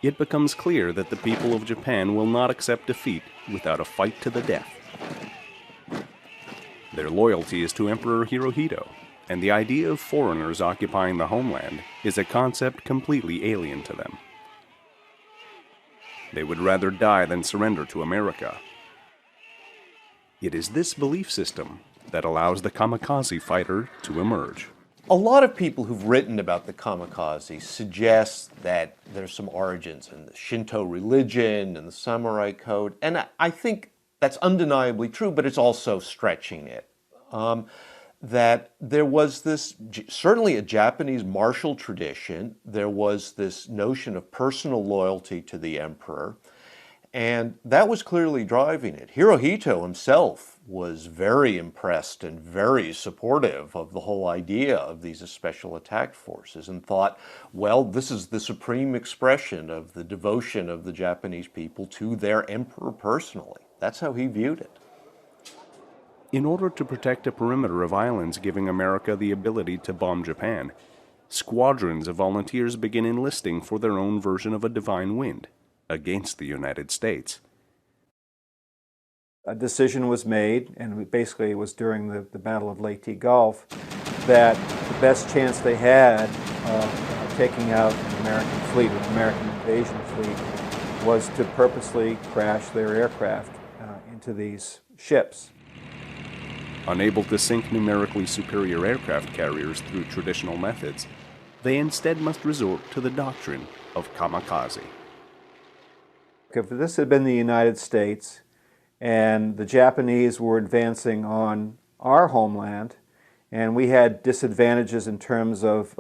B: it becomes clear that the people of Japan will not accept defeat without a fight to the death. Their loyalty is to Emperor Hirohito, and the idea of foreigners occupying the homeland is a concept completely alien to them. They would rather die than surrender to America. It is this belief system that allows the kamikaze fighter to emerge.
C: A lot of people who've written about the kamikaze suggest that there's some origins in the Shinto religion and the samurai code, and I think that's undeniably true, but it's also stretching it. That there was this, certainly a Japanese martial tradition, there was this notion of personal loyalty to the emperor, and that was clearly driving it. Hirohito himself was very impressed and very supportive of the whole idea of these special attack forces and thought, well, this is the supreme expression of the devotion of the Japanese people to their emperor personally. That's how he viewed it.
B: In order to protect a perimeter of islands giving America the ability to bomb Japan, squadrons of volunteers begin enlisting for their own version of a divine wind against the United States.
D: A decision was made, and basically it was during the Battle of Leyte Gulf, that the best chance they had of taking out an American fleet, an American invasion fleet, was to purposely crash their aircraft into these ships.
B: Unable to sink numerically superior aircraft carriers through traditional methods, they instead must resort to the doctrine of kamikaze.
D: If this had been the United States and the Japanese were advancing on our homeland and we had disadvantages in terms of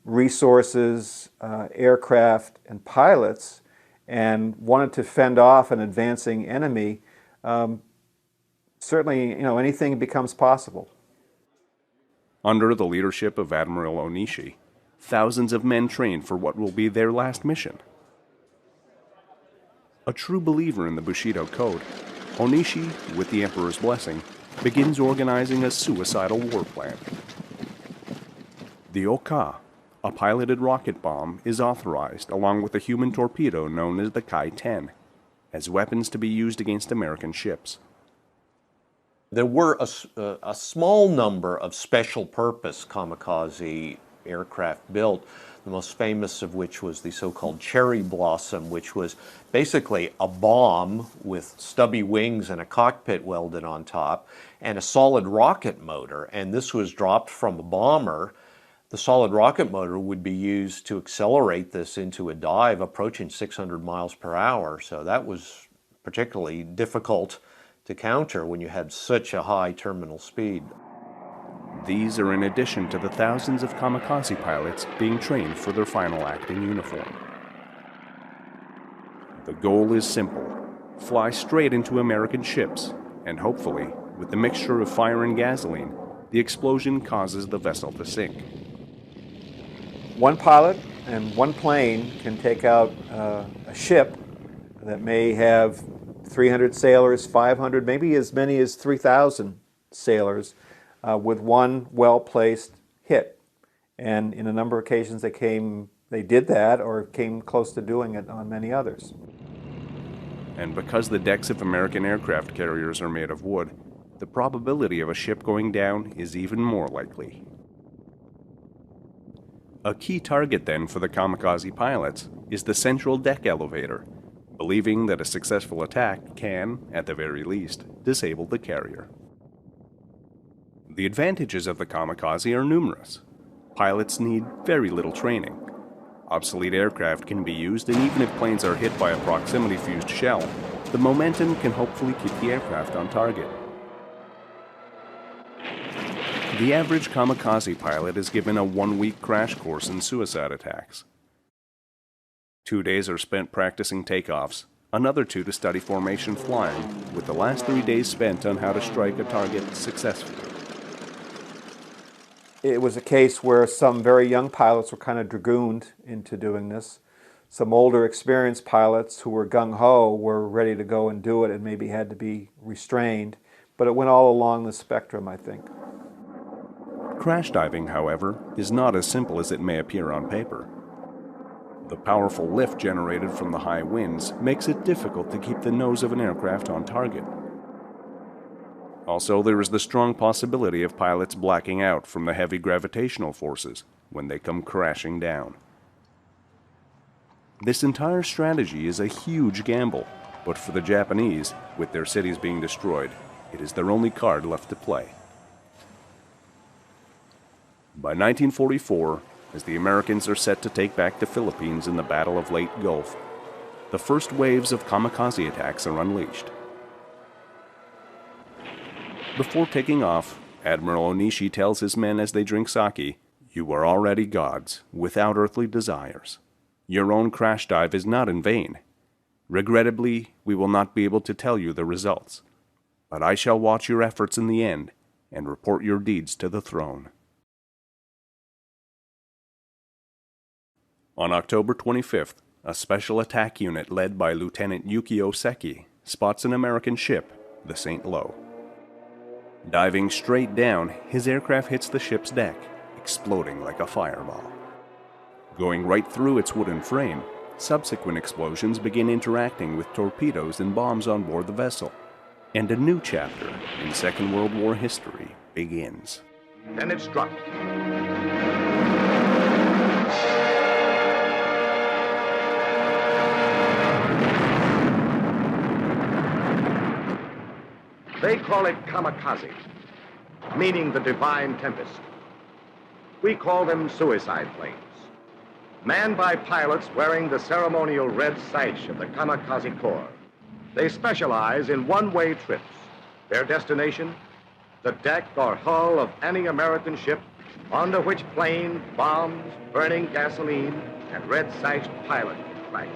D: resources, aircraft, and pilots, and wanted to fend off an advancing enemy, certainly, anything becomes possible.
B: Under the leadership of Admiral Onishi, thousands of men trained for what will be their last mission. A true believer in the Bushido Code, Onishi, with the Emperor's blessing, begins organizing a suicidal war plan. The Oka, a piloted rocket bomb, is authorized along with a human torpedo known as the Kai-10, as weapons to be used against American ships.
C: There were a small number of special purpose kamikaze aircraft built, the most famous of which was the so-called Cherry Blossom, which was basically a bomb with stubby wings and a cockpit welded on top and a solid rocket motor, and this was dropped from a bomber. The solid rocket motor would be used to accelerate this into a dive approaching 600 miles per hour, so that was particularly difficult to counter when you had such a high terminal speed.
B: These are in addition to the thousands of kamikaze pilots being trained for their final act in uniform. The goal is simple: fly straight into American ships, and hopefully, with the mixture of fire and gasoline, the explosion causes the vessel to sink.
D: One pilot and one plane can take out a ship that may have 300 sailors, 500, maybe as many as 3,000 sailors with one well-placed hit. And in a number of occasions they did that or came close to doing it on many others.
B: And because the decks of American aircraft carriers are made of wood, the probability of a ship going down is even more likely. A key target then for the kamikaze pilots is the central deck elevator, believing that a successful attack can, at the very least, disable the carrier. The advantages of the kamikaze are numerous. Pilots need very little training. Obsolete aircraft can be used, and even if planes are hit by a proximity-fused shell, the momentum can hopefully keep the aircraft on target. The average kamikaze pilot is given a 1-week crash course in suicide attacks. 2 days are spent practicing takeoffs, another 2 to study formation flying, with the last 3 days spent on how to strike a target successfully.
D: It was a case where some very young pilots were kind of dragooned into doing this. Some older, experienced pilots who were gung-ho were ready to go and do it and maybe had to be restrained, but it went all along the spectrum, I think.
B: Crash diving, however, is not as simple as it may appear on paper. The powerful lift generated from the high winds makes it difficult to keep the nose of an aircraft on target. Also, there is the strong possibility of pilots blacking out from the heavy gravitational forces when they come crashing down. This entire strategy is a huge gamble, but for the Japanese, with their cities being destroyed, it is their only card left to play. By 1944, as the Americans are set to take back the Philippines in the Battle of Leyte Gulf, the first waves of kamikaze attacks are unleashed. Before taking off, Admiral Onishi tells his men as they drink sake, "You are already gods, without earthly desires. Your own crash dive is not in vain. Regrettably, we will not be able to tell you the results, but I shall watch your efforts in the end and report your deeds to the throne." On October 25th, a special attack unit led by Lieutenant Yukio Seki spots an American ship, the St. Lo. Diving straight down, his aircraft hits the ship's deck, exploding like a fireball. Going right through its wooden frame, subsequent explosions begin interacting with torpedoes and bombs on board the vessel, and a new chapter in Second World War history begins.
E: Then it struck. They call it kamikaze, meaning the divine tempest. We call them suicide planes, manned by pilots wearing the ceremonial red sash of the Kamikaze Corps. They specialize in one-way trips. Their destination, the deck or hull of any American ship onto which plane, bombs, burning gasoline, and red-sashed pilot can crash.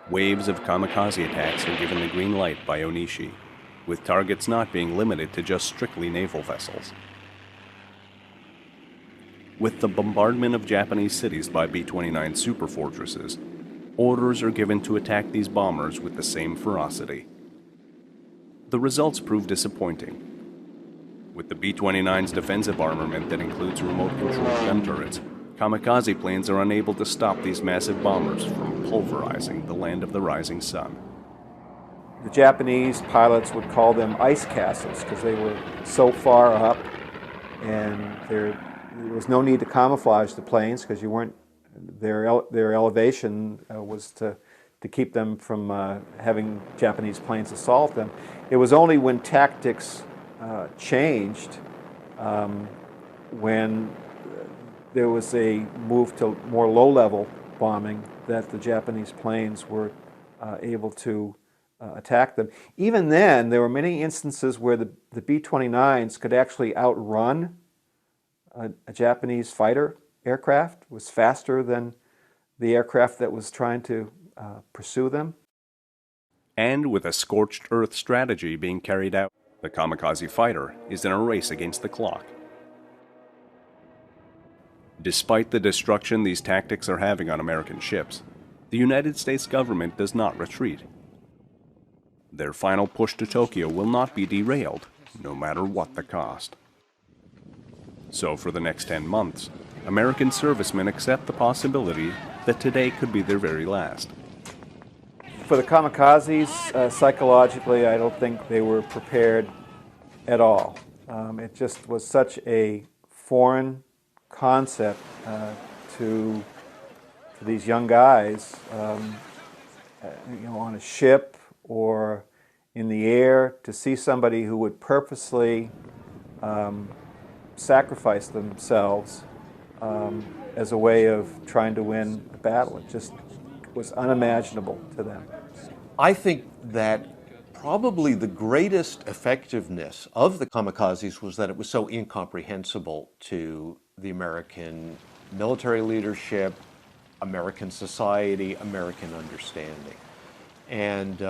B: Waves of kamikaze attacks are given the green light by Onishi, with targets not being limited to just strictly naval vessels. With the bombardment of Japanese cities by B-29 superfortresses, orders are given to attack these bombers with the same ferocity. The results prove disappointing. With the B-29's defensive armament that includes remote-controlled gun turrets, kamikaze planes are unable to stop these massive bombers from pulverizing the land of the rising sun.
D: The Japanese pilots would call them ice castles because they were so far up, and there was no need to camouflage the planes because you weren't. Their elevation was to keep them from having Japanese planes assault them. It was only when tactics changed, when there was a move to more low-level bombing, that the Japanese planes were able to attack them. Even then, there were many instances where the B-29s could actually outrun a Japanese fighter aircraft. It was faster than the aircraft that was trying to pursue them.
B: And with a scorched earth strategy being carried out, the kamikaze fighter is in a race against the clock. Despite the destruction these tactics are having on American ships, the United States government does not retreat. Their final push to Tokyo will not be derailed, no matter what the cost. So for the next 10 months, American servicemen accept the possibility that today could be their very last.
D: For the kamikazes, psychologically, I don't think they were prepared at all. It just was such a foreign concept to these young guys, on a ship or in the air, to see somebody who would purposely sacrifice themselves as a way of trying to win a battle. It just was unimaginable to them.
C: I think that probably the greatest effectiveness of the kamikazes was that it was so incomprehensible to the American military leadership, American society, American understanding. And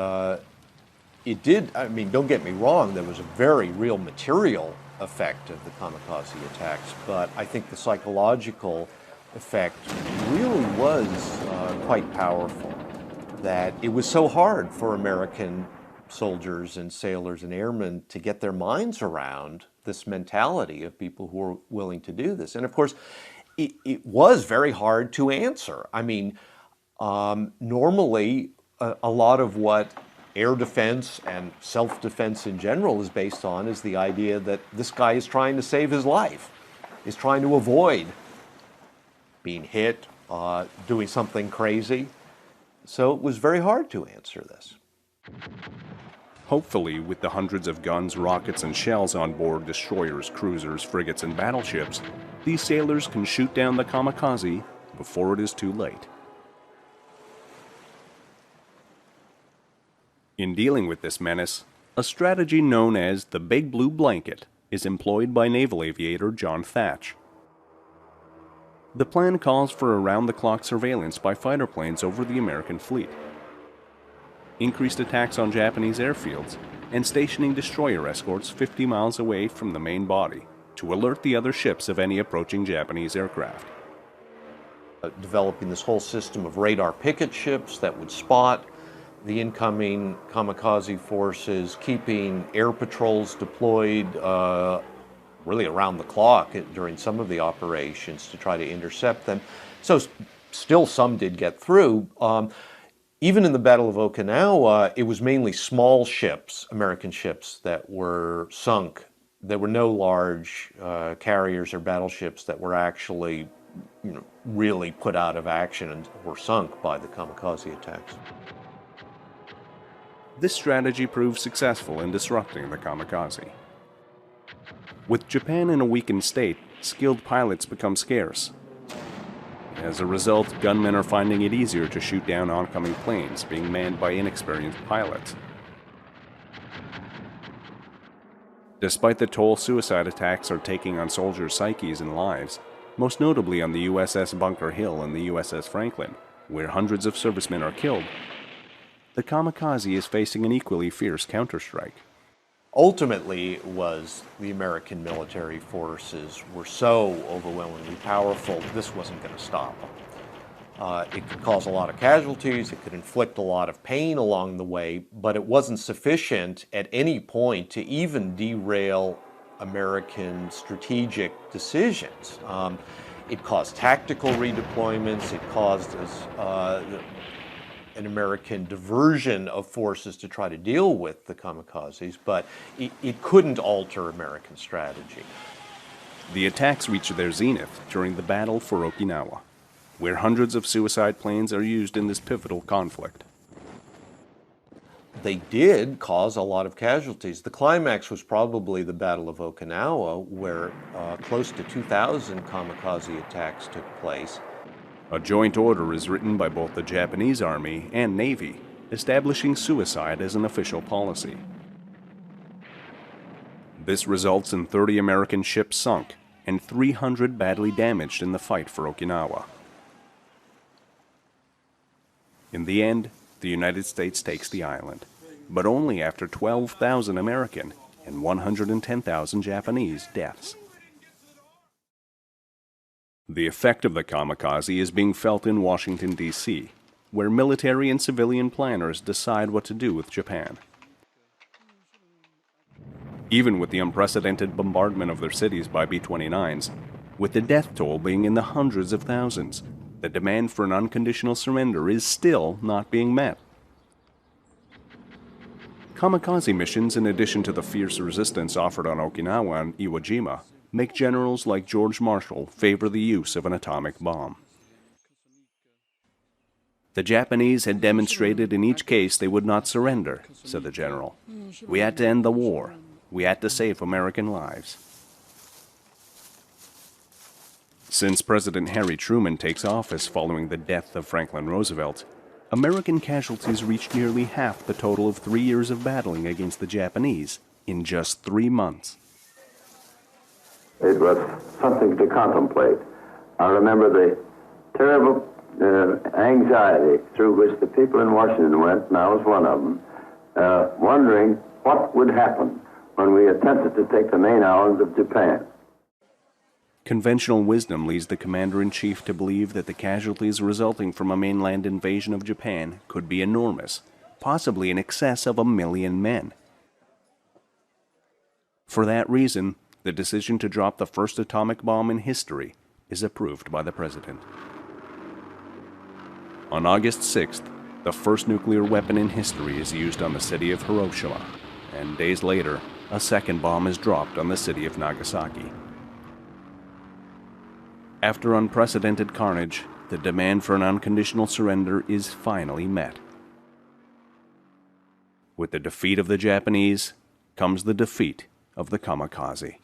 C: it did, I mean, don't get me wrong, there was a very real material effect of the kamikaze attacks, but I think the psychological effect really was quite powerful. That it was so hard for American soldiers and sailors and airmen to get their minds around this mentality of people who were willing to do this. And of course, it was very hard to answer. I mean, normally a lot of what air defense and self-defense in general is based on is the idea that this guy is trying to save his life, is trying to avoid being hit, doing something crazy. So it was very hard to answer this.
B: Hopefully, with the hundreds of guns, rockets, and shells on board destroyers, cruisers, frigates, and battleships, these sailors can shoot down the kamikaze before it is too late. In dealing with this menace, a strategy known as the Big Blue Blanket is employed by naval aviator John Thatch. The plan calls for around-the-clock surveillance by fighter planes over the American fleet, increased attacks on Japanese airfields, and stationing destroyer escorts 50 miles away from the main body to alert the other ships of any approaching Japanese aircraft.
C: Developing this whole system of radar picket ships that would spot the incoming kamikaze forces, keeping air patrols deployed really around the clock during some of the operations to try to intercept them. So still some did get through. Even in the Battle of Okinawa, it was mainly small ships, American ships, that were sunk. There were no large carriers or battleships that were actually, really put out of action and were sunk by the kamikaze attacks.
B: This strategy proved successful in disrupting the kamikaze. With Japan in a weakened state, skilled pilots become scarce. As a result, gunmen are finding it easier to shoot down oncoming planes being manned by inexperienced pilots. Despite the toll suicide attacks are taking on soldiers' psyches and lives, most notably on the USS Bunker Hill and the USS Franklin, where hundreds of servicemen are killed, the kamikaze is facing an equally fierce counterstrike.
C: Ultimately, it was the American military forces were so overwhelmingly powerful, this wasn't going to stop them. It could cause a lot of casualties, it could inflict a lot of pain along the way, but it wasn't sufficient at any point to even derail American strategic decisions. It caused tactical redeployments, it caused an American diversion of forces to try to deal with the kamikazes, but it couldn't alter American strategy.
B: The attacks reached their zenith during the battle for Okinawa, where hundreds of suicide planes are used in this pivotal conflict.
C: They did cause a lot of casualties. The climax was probably the Battle of Okinawa, where close to 2,000 kamikaze attacks took place.
B: A joint order is written by both the Japanese Army and Navy, establishing suicide as an official policy. This results in 30 American ships sunk and 300 badly damaged in the fight for Okinawa. In the end, the United States takes the island, but only after 12,000 American and 110,000 Japanese deaths. The effect of the kamikaze is being felt in Washington, D.C., where military and civilian planners decide what to do with Japan. Even with the unprecedented bombardment of their cities by B-29s, with the death toll being in the hundreds of thousands, the demand for an unconditional surrender is still not being met. Kamikaze missions, in addition to the fierce resistance offered on Okinawa and Iwo Jima, make generals like George Marshall favor the use of an atomic bomb. The Japanese had demonstrated in each case they would not surrender, said the general. We had to end the war. We had to save American lives. Since President Harry Truman takes office following the death of Franklin Roosevelt, American casualties reached nearly half the total of 3 years of battling against the Japanese in just 3 months.
F: It was something to contemplate. I remember the terrible anxiety through which the people in Washington went, and I was one of them, wondering what would happen when we attempted to take the main islands of Japan.
B: Conventional wisdom leads the commander-in-chief to believe that the casualties resulting from a mainland invasion of Japan could be enormous, possibly in excess of 1 million men. For that reason, the decision to drop the first atomic bomb in history is approved by the president. On August 6th, the first nuclear weapon in history is used on the city of Hiroshima, and days later, a second bomb is dropped on the city of Nagasaki. After unprecedented carnage, the demand for an unconditional surrender is finally met. With the defeat of the Japanese comes the defeat of the Kamikaze.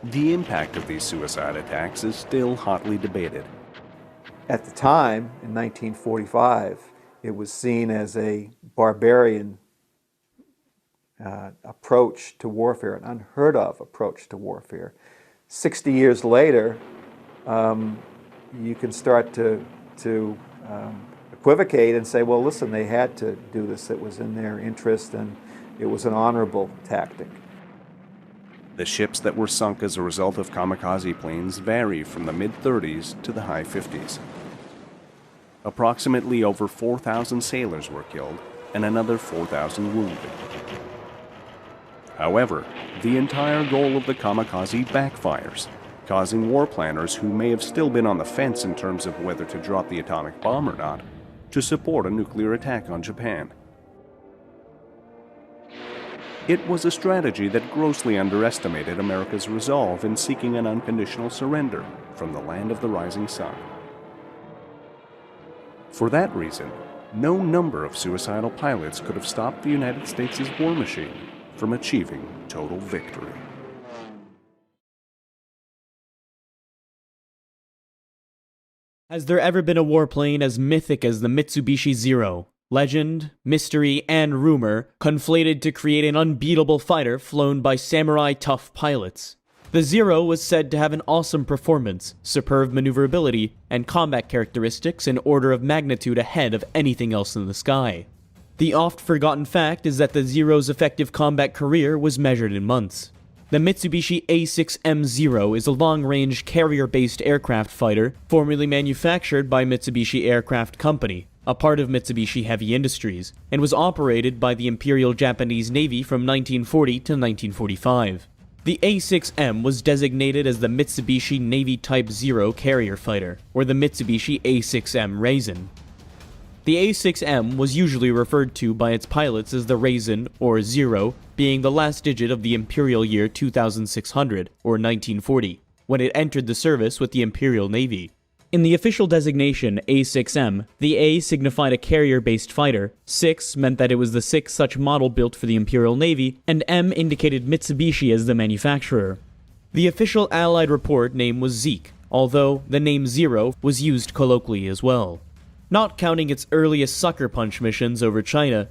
B: The impact of these suicide attacks is still hotly debated.
D: At the time, in 1945, it was seen as a barbarian approach to warfare, an unheard of approach to warfare. 60 years later, you can start to equivocate and say, well, listen, they had to do this. It was in their interest and it was an honorable tactic.
B: The ships that were sunk as a result of kamikaze planes vary from the mid-30s to the high 50s. Approximately over 4,000 sailors were killed and another 4,000 wounded. However, the entire goal of the kamikaze backfires, causing war planners who may have still been on the fence in terms of whether to drop the atomic bomb or not, to support a nuclear attack on Japan. It was a strategy that grossly underestimated America's resolve in seeking an unconditional surrender from the land of the rising sun. For that reason, no number of suicidal pilots could have stopped the United States' war machine from achieving total victory.
A: Has there ever been a warplane as mythic as the Mitsubishi Zero? Legend, mystery, and rumor conflated to create an unbeatable fighter flown by samurai tough pilots. The Zero was said to have an awesome performance, superb maneuverability, and combat characteristics an order of magnitude ahead of anything else in the sky. The oft-forgotten fact is that the Zero's effective combat career was measured in months. The Mitsubishi A6M Zero is a long-range carrier-based aircraft fighter formerly manufactured by Mitsubishi Aircraft Company, a part of Mitsubishi Heavy Industries, and was operated by the Imperial Japanese Navy from 1940 to 1945. The A6M was designated as the Mitsubishi Navy Type 0 carrier fighter, or the Mitsubishi A6M Raisin. The A6M was usually referred to by its pilots as the Raisin, or Zero, being the last digit of the imperial year 2600, or 1940, when it entered the service with the Imperial Navy. In the official designation A6M, the A signified a carrier-based fighter, 6 meant that it was the 6th such model built for the Imperial Navy, and M indicated Mitsubishi as the manufacturer. The official Allied report name was Zeke, although the name Zero was used colloquially as well. Not counting its earliest sucker punch missions over China,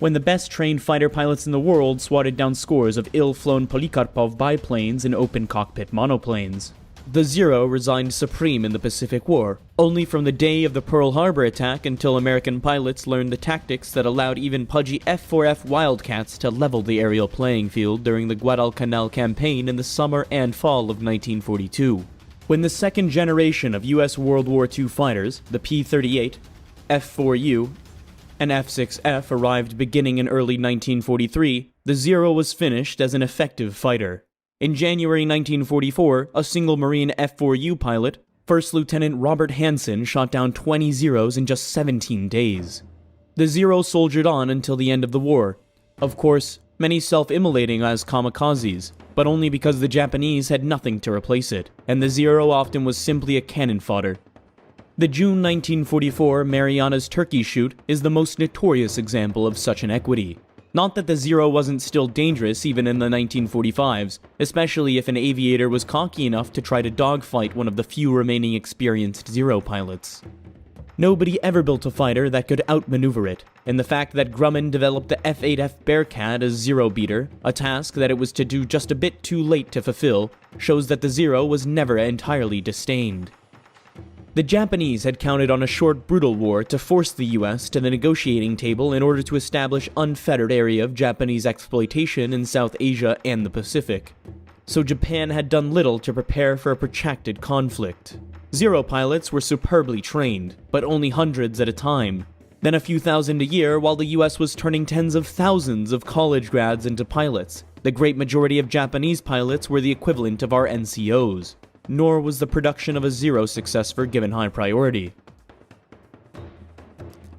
A: when the best-trained fighter pilots in the world swatted down scores of ill-flown Polikarpov biplanes and open-cockpit monoplanes. The Zero resigned supreme in the Pacific War, only from the day of the Pearl Harbor attack until American pilots learned the tactics that allowed even pudgy F-4F Wildcats to level the aerial playing field during the Guadalcanal campaign in the summer and fall of 1942. When the second generation of U.S. World War II fighters, the P-38, F-4U, and F-6F arrived beginning in early 1943, the Zero was finished as an effective fighter. In January 1944, a single Marine F-4U pilot, First Lieutenant Robert Hansen, shot down 20 Zeros in just 17 days. The Zero soldiered on until the end of the war. Of course, many self-immolating as kamikazes, but only because the Japanese had nothing to replace it, and the Zero often was simply a cannon fodder. The June 1944 Marianas Turkey shoot is the most notorious example of such inequity. Not that the Zero wasn't still dangerous even in the 1945s, especially if an aviator was cocky enough to try to dogfight one of the few remaining experienced Zero pilots. Nobody ever built a fighter that could outmaneuver it, and the fact that Grumman developed the F-8F Bearcat as Zero beater, a task that it was to do just a bit too late to fulfill, shows that the Zero was never entirely disdained. The Japanese had counted on a short, brutal war to force the US to the negotiating table in order to establish unfettered area of Japanese exploitation in South Asia and the Pacific. So Japan had done little to prepare for a protracted conflict. Zero pilots were superbly trained, but only hundreds at a time. Then a few thousand a year while the US was turning tens of thousands of college grads into pilots. The great majority of Japanese pilots were the equivalent of our NCOs. Nor was the production of a Zero successor given high priority.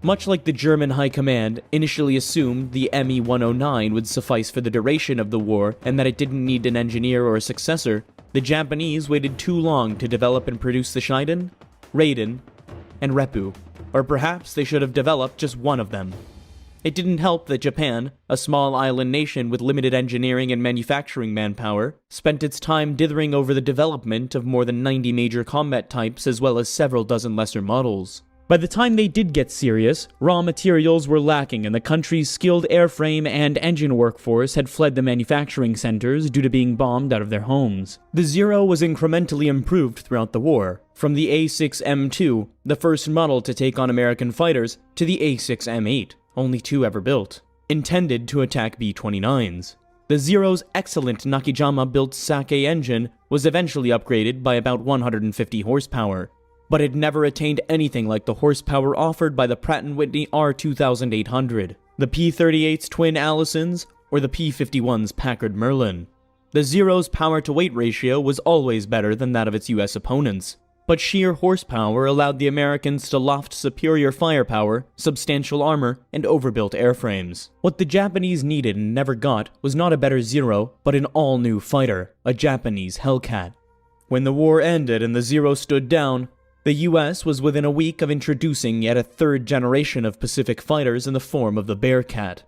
A: Much like the German High Command initially assumed the Me-109 would suffice for the duration of the war and that it didn't need an engineer or a successor, the Japanese waited too long to develop and produce the Shiden, Raiden, and Reppu, or perhaps they should have developed just one of them. It didn't help that Japan, a small island nation with limited engineering and manufacturing manpower, spent its time dithering over the development of more than 90 major combat types as well as several dozen lesser models. By the time they did get serious, raw materials were lacking and the country's skilled airframe and engine workforce had fled the manufacturing centers due to being bombed out of their homes. The Zero was incrementally improved throughout the war, from the A6M2, the first model to take on American fighters, to the A6M8. Only two ever built, intended to attack B-29s. The Zero's excellent Nakajima-built Sake engine was eventually upgraded by about 150 horsepower, but it never attained anything like the horsepower offered by the Pratt & Whitney R2800, the P-38's twin Allisons, or the P-51's Packard Merlin. The Zero's power-to-weight ratio was always better than that of its US opponents, but sheer horsepower allowed the Americans to loft superior firepower, substantial armor, and overbuilt airframes. What the Japanese needed and never got was not a better Zero, but an all-new fighter, a Japanese Hellcat. When the war ended and the Zero stood down, the US was within a week of introducing yet a third generation of Pacific fighters in the form of the Bearcat.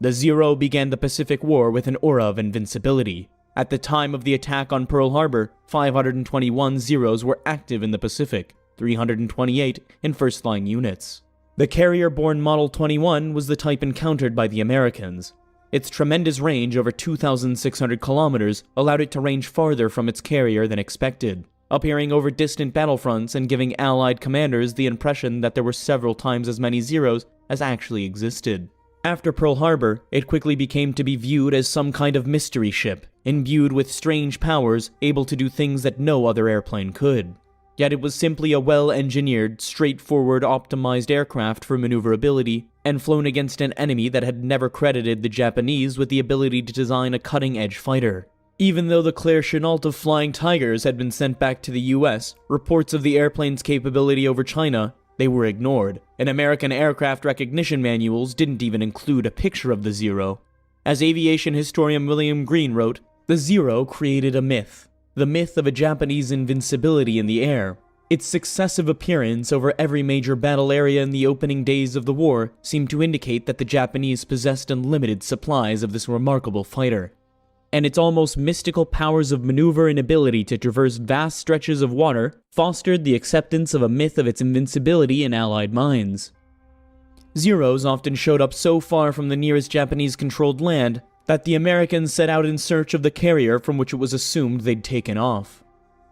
A: The Zero began the Pacific War with an aura of invincibility. At the time of the attack on Pearl Harbor, 521 Zeros were active in the Pacific, 328 in first-line units. The carrier-borne Model 21 was the type encountered by the Americans. Its tremendous range over 2,600 kilometers allowed it to range farther from its carrier than expected, appearing over distant battlefronts and giving Allied commanders the impression that there were several times as many Zeros as actually existed. After Pearl Harbor, it quickly became to be viewed as some kind of mystery ship, imbued with strange powers, able to do things that no other airplane could. Yet it was simply a well-engineered, straightforward, optimized aircraft for maneuverability, and flown against an enemy that had never credited the Japanese with the ability to design a cutting-edge fighter. Even though the Claire Chennault of Flying Tigers had been sent back to the US, reports of the airplane's capability over China, they were ignored, and American aircraft recognition manuals didn't even include a picture of the Zero. As aviation historian William Green wrote, the Zero created a myth, the myth of a Japanese invincibility in the air. Its successive appearance over every major battle area in the opening days of the war seemed to indicate that the Japanese possessed unlimited supplies of this remarkable fighter. And its almost mystical powers of maneuver and ability to traverse vast stretches of water fostered the acceptance of a myth of its invincibility in Allied minds. Zeros often showed up so far from the nearest Japanese-controlled land that the Americans set out in search of the carrier from which it was assumed they'd taken off.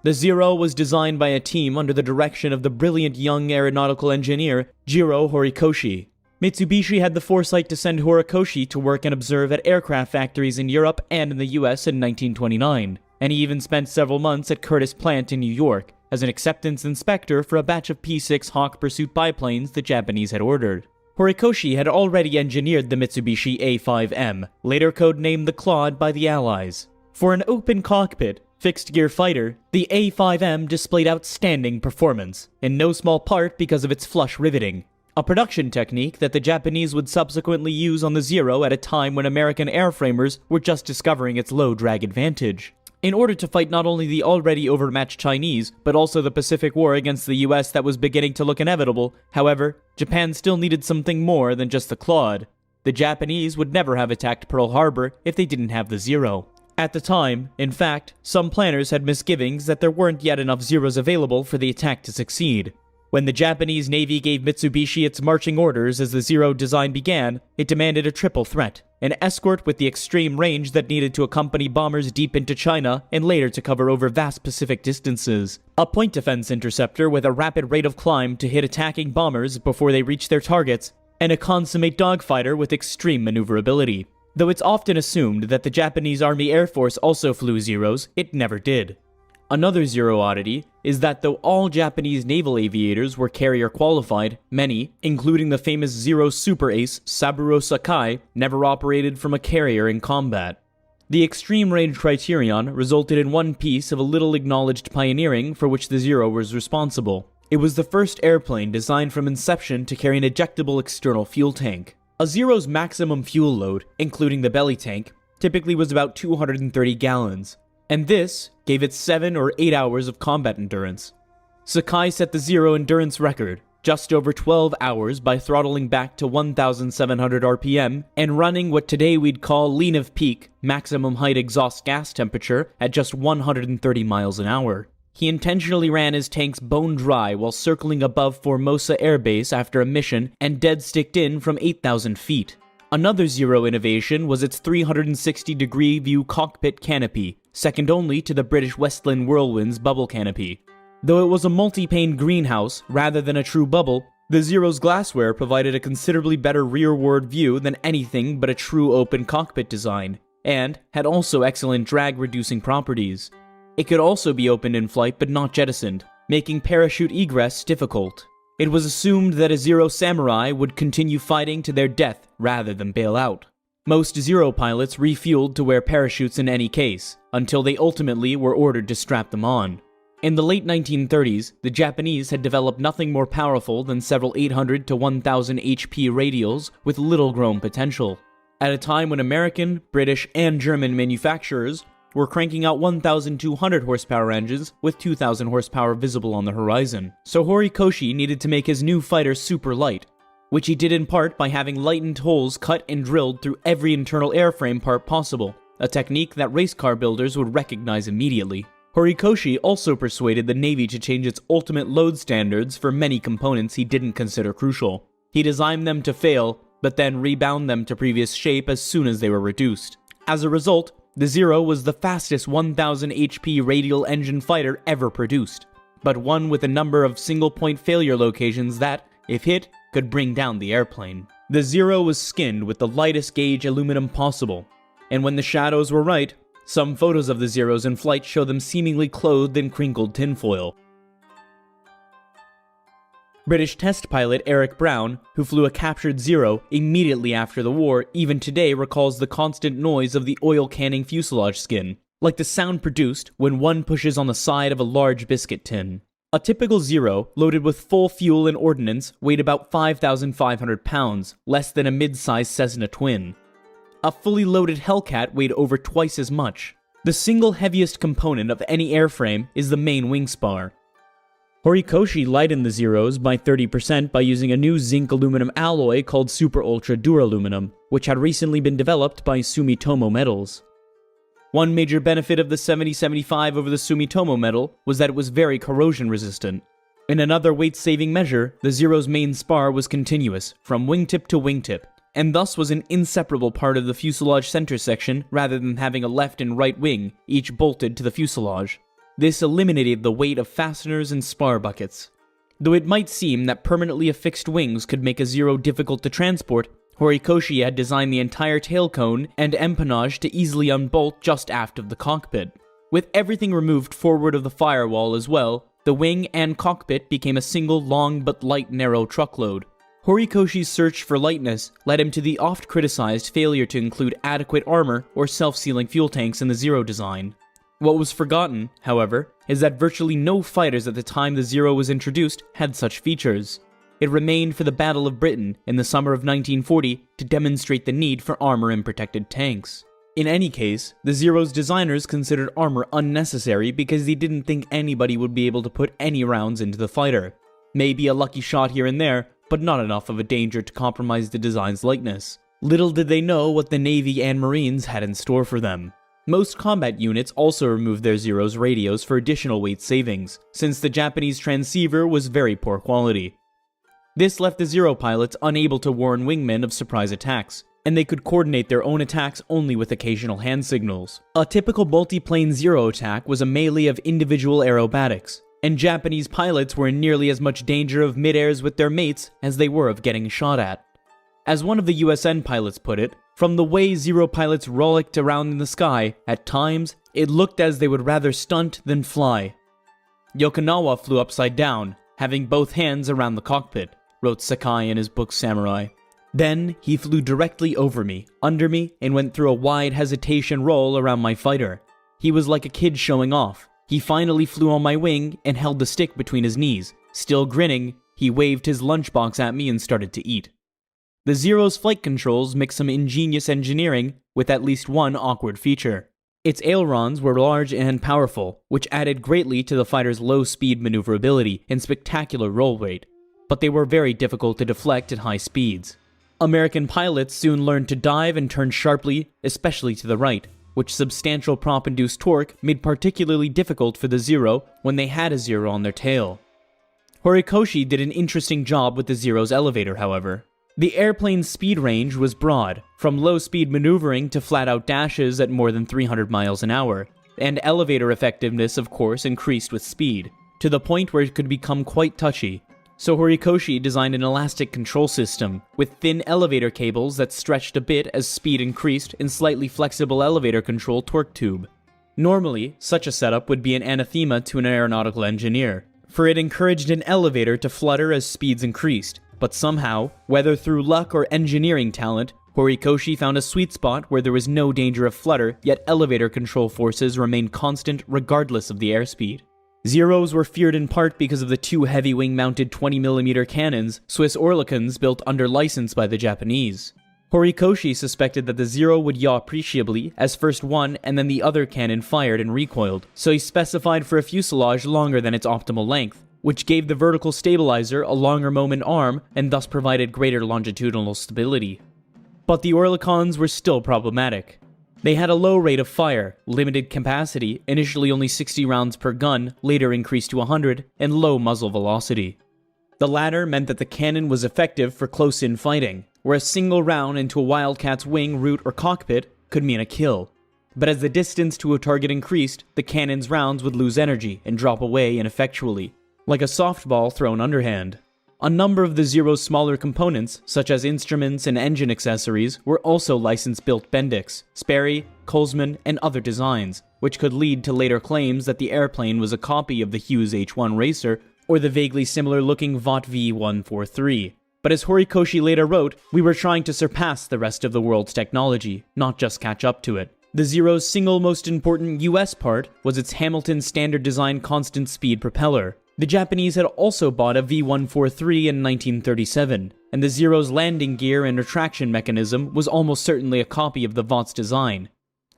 A: The Zero was designed by a team under the direction of the brilliant young aeronautical engineer Jiro Horikoshi. Mitsubishi had the foresight to send Horikoshi to work and observe at aircraft factories in Europe and in the US in 1929, and he even spent several months at Curtiss Plant in New York as an acceptance inspector for a batch of P-6 Hawk pursuit biplanes the Japanese had ordered. Horikoshi had already engineered the Mitsubishi A5M, later codenamed the Claude by the Allies. For an open cockpit, fixed-gear fighter, the A5M displayed outstanding performance, in no small part because of its flush riveting, a production technique that the Japanese would subsequently use on the Zero at a time when American airframers were just discovering its low-drag advantage. In order to fight not only the already overmatched Chinese, but also the Pacific War against the US that was beginning to look inevitable, however, Japan still needed something more than just the Claude. The Japanese would never have attacked Pearl Harbor if they didn't have the Zero. At the time, in fact, some planners had misgivings that there weren't yet enough Zeros available for the attack to succeed. When the Japanese Navy gave Mitsubishi its marching orders as the Zero design began, it demanded a triple threat: an escort with the extreme range that needed to accompany bombers deep into China and later to cover over vast Pacific distances, a point defense interceptor with a rapid rate of climb to hit attacking bombers before they reach their targets, and a consummate dogfighter with extreme maneuverability. Though it's often assumed that the Japanese Army Air Force also flew Zeros, it never did. Another Zero oddity is that though all Japanese naval aviators were carrier qualified, many, including the famous Zero super ace Saburo Sakai, never operated from a carrier in combat. The extreme range criterion resulted in one piece of a little acknowledged pioneering for which the Zero was responsible. It was the first airplane designed from inception to carry an ejectable external fuel tank. A Zero's maximum fuel load, including the belly tank, typically was about 230 gallons. And this gave it 7 or 8 hours of combat endurance. Sakai set the Zero endurance record, just over 12 hours, by throttling back to 1,700 RPM and running what today we'd call lean of peak, maximum height exhaust gas temperature, at just 130 miles an hour. He intentionally ran his tanks bone dry while circling above Formosa Air Base after a mission and dead-sticked in from 8,000 feet. Another Zero innovation was its 360-degree view cockpit canopy, second only to the British Westland Whirlwind's bubble canopy. Though it was a multi-pane greenhouse rather than a true bubble, the Zero's glassware provided a considerably better rearward view than anything but a true open cockpit design, and had also excellent drag-reducing properties. It could also be opened in flight but not jettisoned, making parachute egress difficult. It was assumed that a Zero samurai would continue fighting to their death rather than bail out. Most Zero pilots refueled to wear parachutes in any case, until they ultimately were ordered to strap them on. In the late 1930s, the Japanese had developed nothing more powerful than several 800 to 1000 HP radials with little grown potential. At a time when American, British, and German manufacturers were cranking out 1,200 horsepower engines with 2,000 horsepower visible on the horizon. So Horikoshi needed to make his new fighter super light, which he did in part by having lightened holes cut and drilled through every internal airframe part possible, a technique that race car builders would recognize immediately. Horikoshi also persuaded the Navy to change its ultimate load standards for many components he didn't consider crucial. He designed them to fail, but then rebound them to previous shape as soon as they were reduced. As a result, the Zero was the fastest 1000 HP radial engine fighter ever produced, but one with a number of single-point failure locations that, if hit, could bring down the airplane. The Zero was skinned with the lightest gauge aluminum possible, and when the shadows were right, some photos of the Zeros in flight show them seemingly clothed in crinkled tinfoil. British test pilot Eric Brown, who flew a captured Zero immediately after the war, even today recalls the constant noise of the oil canning fuselage skin, like the sound produced when one pushes on the side of a large biscuit tin. A typical Zero, loaded with full fuel and ordnance, weighed about 5,500 pounds, less than a mid-sized Cessna twin. A fully loaded Hellcat weighed over twice as much. The single heaviest component of any airframe is the main wing spar. Horikoshi lightened the Zeros by 30% by using a new zinc aluminum alloy called Super Ultra Duraluminum, which had recently been developed by Sumitomo Metals. One major benefit of the 7075 over the Sumitomo metal was that it was very corrosion resistant. In another weight-saving measure, the Zero's main spar was continuous, from wingtip to wingtip, and thus was an inseparable part of the fuselage center section rather than having a left and right wing, each bolted to the fuselage. This eliminated the weight of fasteners and spar buckets. Though it might seem that permanently affixed wings could make a Zero difficult to transport, Horikoshi had designed the entire tail cone and empennage to easily unbolt just aft of the cockpit. With everything removed forward of the firewall as well, the wing and cockpit became a single long but light narrow truckload. Horikoshi's search for lightness led him to the oft-criticized failure to include adequate armor or self-sealing fuel tanks in the Zero design. What was forgotten, however, is that virtually no fighters at the time the Zero was introduced had such features. It remained for the Battle of Britain in the summer of 1940 to demonstrate the need for armor and protected tanks. In any case, the Zero's designers considered armor unnecessary because they didn't think anybody would be able to put any rounds into the fighter. Maybe a lucky shot here and there, but not enough of a danger to compromise the design's lightness. Little did they know what the Navy and Marines had in store for them. Most combat units also removed their Zero's radios for additional weight savings, since the Japanese transceiver was very poor quality. This left the Zero pilots unable to warn wingmen of surprise attacks, and they could coordinate their own attacks only with occasional hand signals. A typical multi-plane Zero attack was a melee of individual aerobatics, and Japanese pilots were in nearly as much danger of mid-airs with their mates as they were of getting shot at. As one of the USN pilots put it, from the way Zero pilots rollicked around in the sky, at times, it looked as they would rather stunt than fly. Yokonawa flew upside down, having both hands around the cockpit, wrote Sakai in his book Samurai. Then, he flew directly over me, under me, and went through a wide hesitation roll around my fighter. He was like a kid showing off. He finally flew on my wing and held the stick between his knees. Still grinning, he waved his lunchbox at me and started to eat. The Zero's flight controls mixed some ingenious engineering with at least one awkward feature. Its ailerons were large and powerful, which added greatly to the fighter's low-speed maneuverability and spectacular roll rate, but they were very difficult to deflect at high speeds. American pilots soon learned to dive and turn sharply, especially to the right, which substantial prop-induced torque made particularly difficult for the Zero when they had a Zero on their tail. Horikoshi did an interesting job with the Zero's elevator, however. The airplane's speed range was broad, from low-speed maneuvering to flat-out dashes at more than 300 miles an hour, and elevator effectiveness, of course, increased with speed, to the point where it could become quite touchy. So Horikoshi designed an elastic control system, with thin elevator cables that stretched a bit as speed increased and slightly flexible elevator control torque tube. Normally, such a setup would be an anathema to an aeronautical engineer, for it encouraged an elevator to flutter as speeds increased. But somehow, whether through luck or engineering talent, Horikoshi found a sweet spot where there was no danger of flutter, yet elevator control forces remained constant regardless of the airspeed. Zeros were feared in part because of the two heavy wing-mounted 20mm cannons, Swiss Oerlikons built under license by the Japanese. Horikoshi suspected that the Zero would yaw appreciably as first one and then the other cannon fired and recoiled, so he specified for a fuselage longer than its optimal length, which gave the vertical stabilizer a longer moment arm and thus provided greater longitudinal stability. But the Oerlikons were still problematic. They had a low rate of fire, limited capacity, initially only 60 rounds per gun, later increased to 100, and low muzzle velocity. The latter meant that the cannon was effective for close-in fighting, where a single round into a Wildcat's wing, root, or cockpit could mean a kill. But as the distance to a target increased, the cannon's rounds would lose energy and drop away ineffectually, like a softball thrown underhand. A number of the Zero's smaller components, such as instruments and engine accessories, were also license-built Bendix, Sperry, Colesman, and other designs, which could lead to later claims that the airplane was a copy of the Hughes H-1 Racer or the vaguely similar-looking Vought V-143. But as Horikoshi later wrote, we were trying to surpass the rest of the world's technology, not just catch up to it. The Zero's single most important US part was its Hamilton standard design constant speed propeller. The Japanese had also bought a V-143 in 1937, and the Zero's landing gear and retraction mechanism was almost certainly a copy of the Vought's design.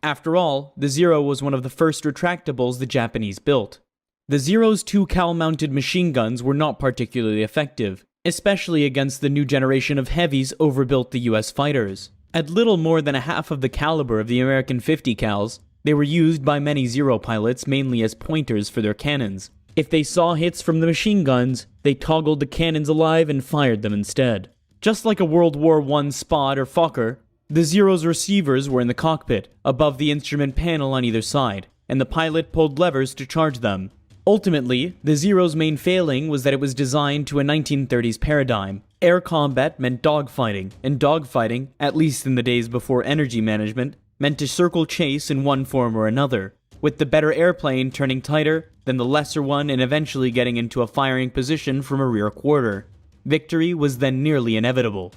A: After all, the Zero was one of the first retractables the Japanese built. The Zero's two cowl-mounted machine guns were not particularly effective, especially against the new generation of heavies overbuilt the US fighters. At little more than a half of the caliber of the American 50 cals, they were used by many Zero pilots mainly as pointers for their cannons. If they saw hits from the machine guns, they toggled the cannons alive and fired them instead. Just like a World War I Spad or Fokker, the Zero's receivers were in the cockpit, above the instrument panel on either side, and the pilot pulled levers to charge them. Ultimately, the Zero's main failing was that it was designed to a 1930s paradigm. Air combat meant dogfighting, and dogfighting, at least in the days before energy management, meant to circle chase in one form or another, with the better airplane turning tighter than the lesser one and eventually getting into a firing position from a rear quarter. Victory was then nearly inevitable.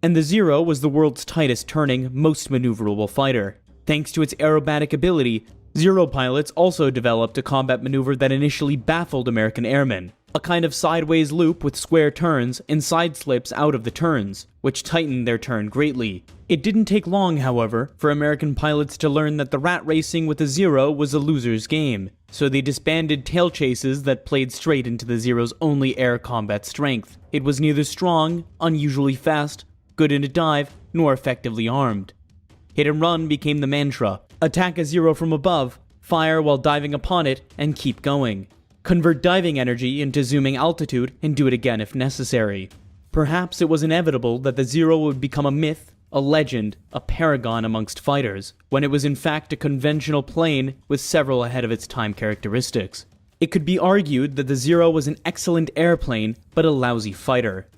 A: And the Zero was the world's tightest turning, most maneuverable fighter. Thanks to its aerobatic ability, Zero pilots also developed a combat maneuver that initially baffled American airmen, a kind of sideways loop with square turns and side slips out of the turns, which tightened their turn greatly. It didn't take long, however, for American pilots to learn that the rat racing with the Zero was a loser's game, so they disbanded tail chases that played straight into the Zero's only air combat strength. It was neither strong, unusually fast, good in a dive, nor effectively armed. Hit and run became the mantra. Attack a Zero from above, fire while diving upon it, and keep going. Convert diving energy into zooming altitude and do it again if necessary. Perhaps it was inevitable that the Zero would become a myth, a legend, a paragon amongst fighters, when it was in fact a conventional plane with several ahead of its time characteristics. It could be argued that the Zero was an excellent airplane, but a lousy fighter.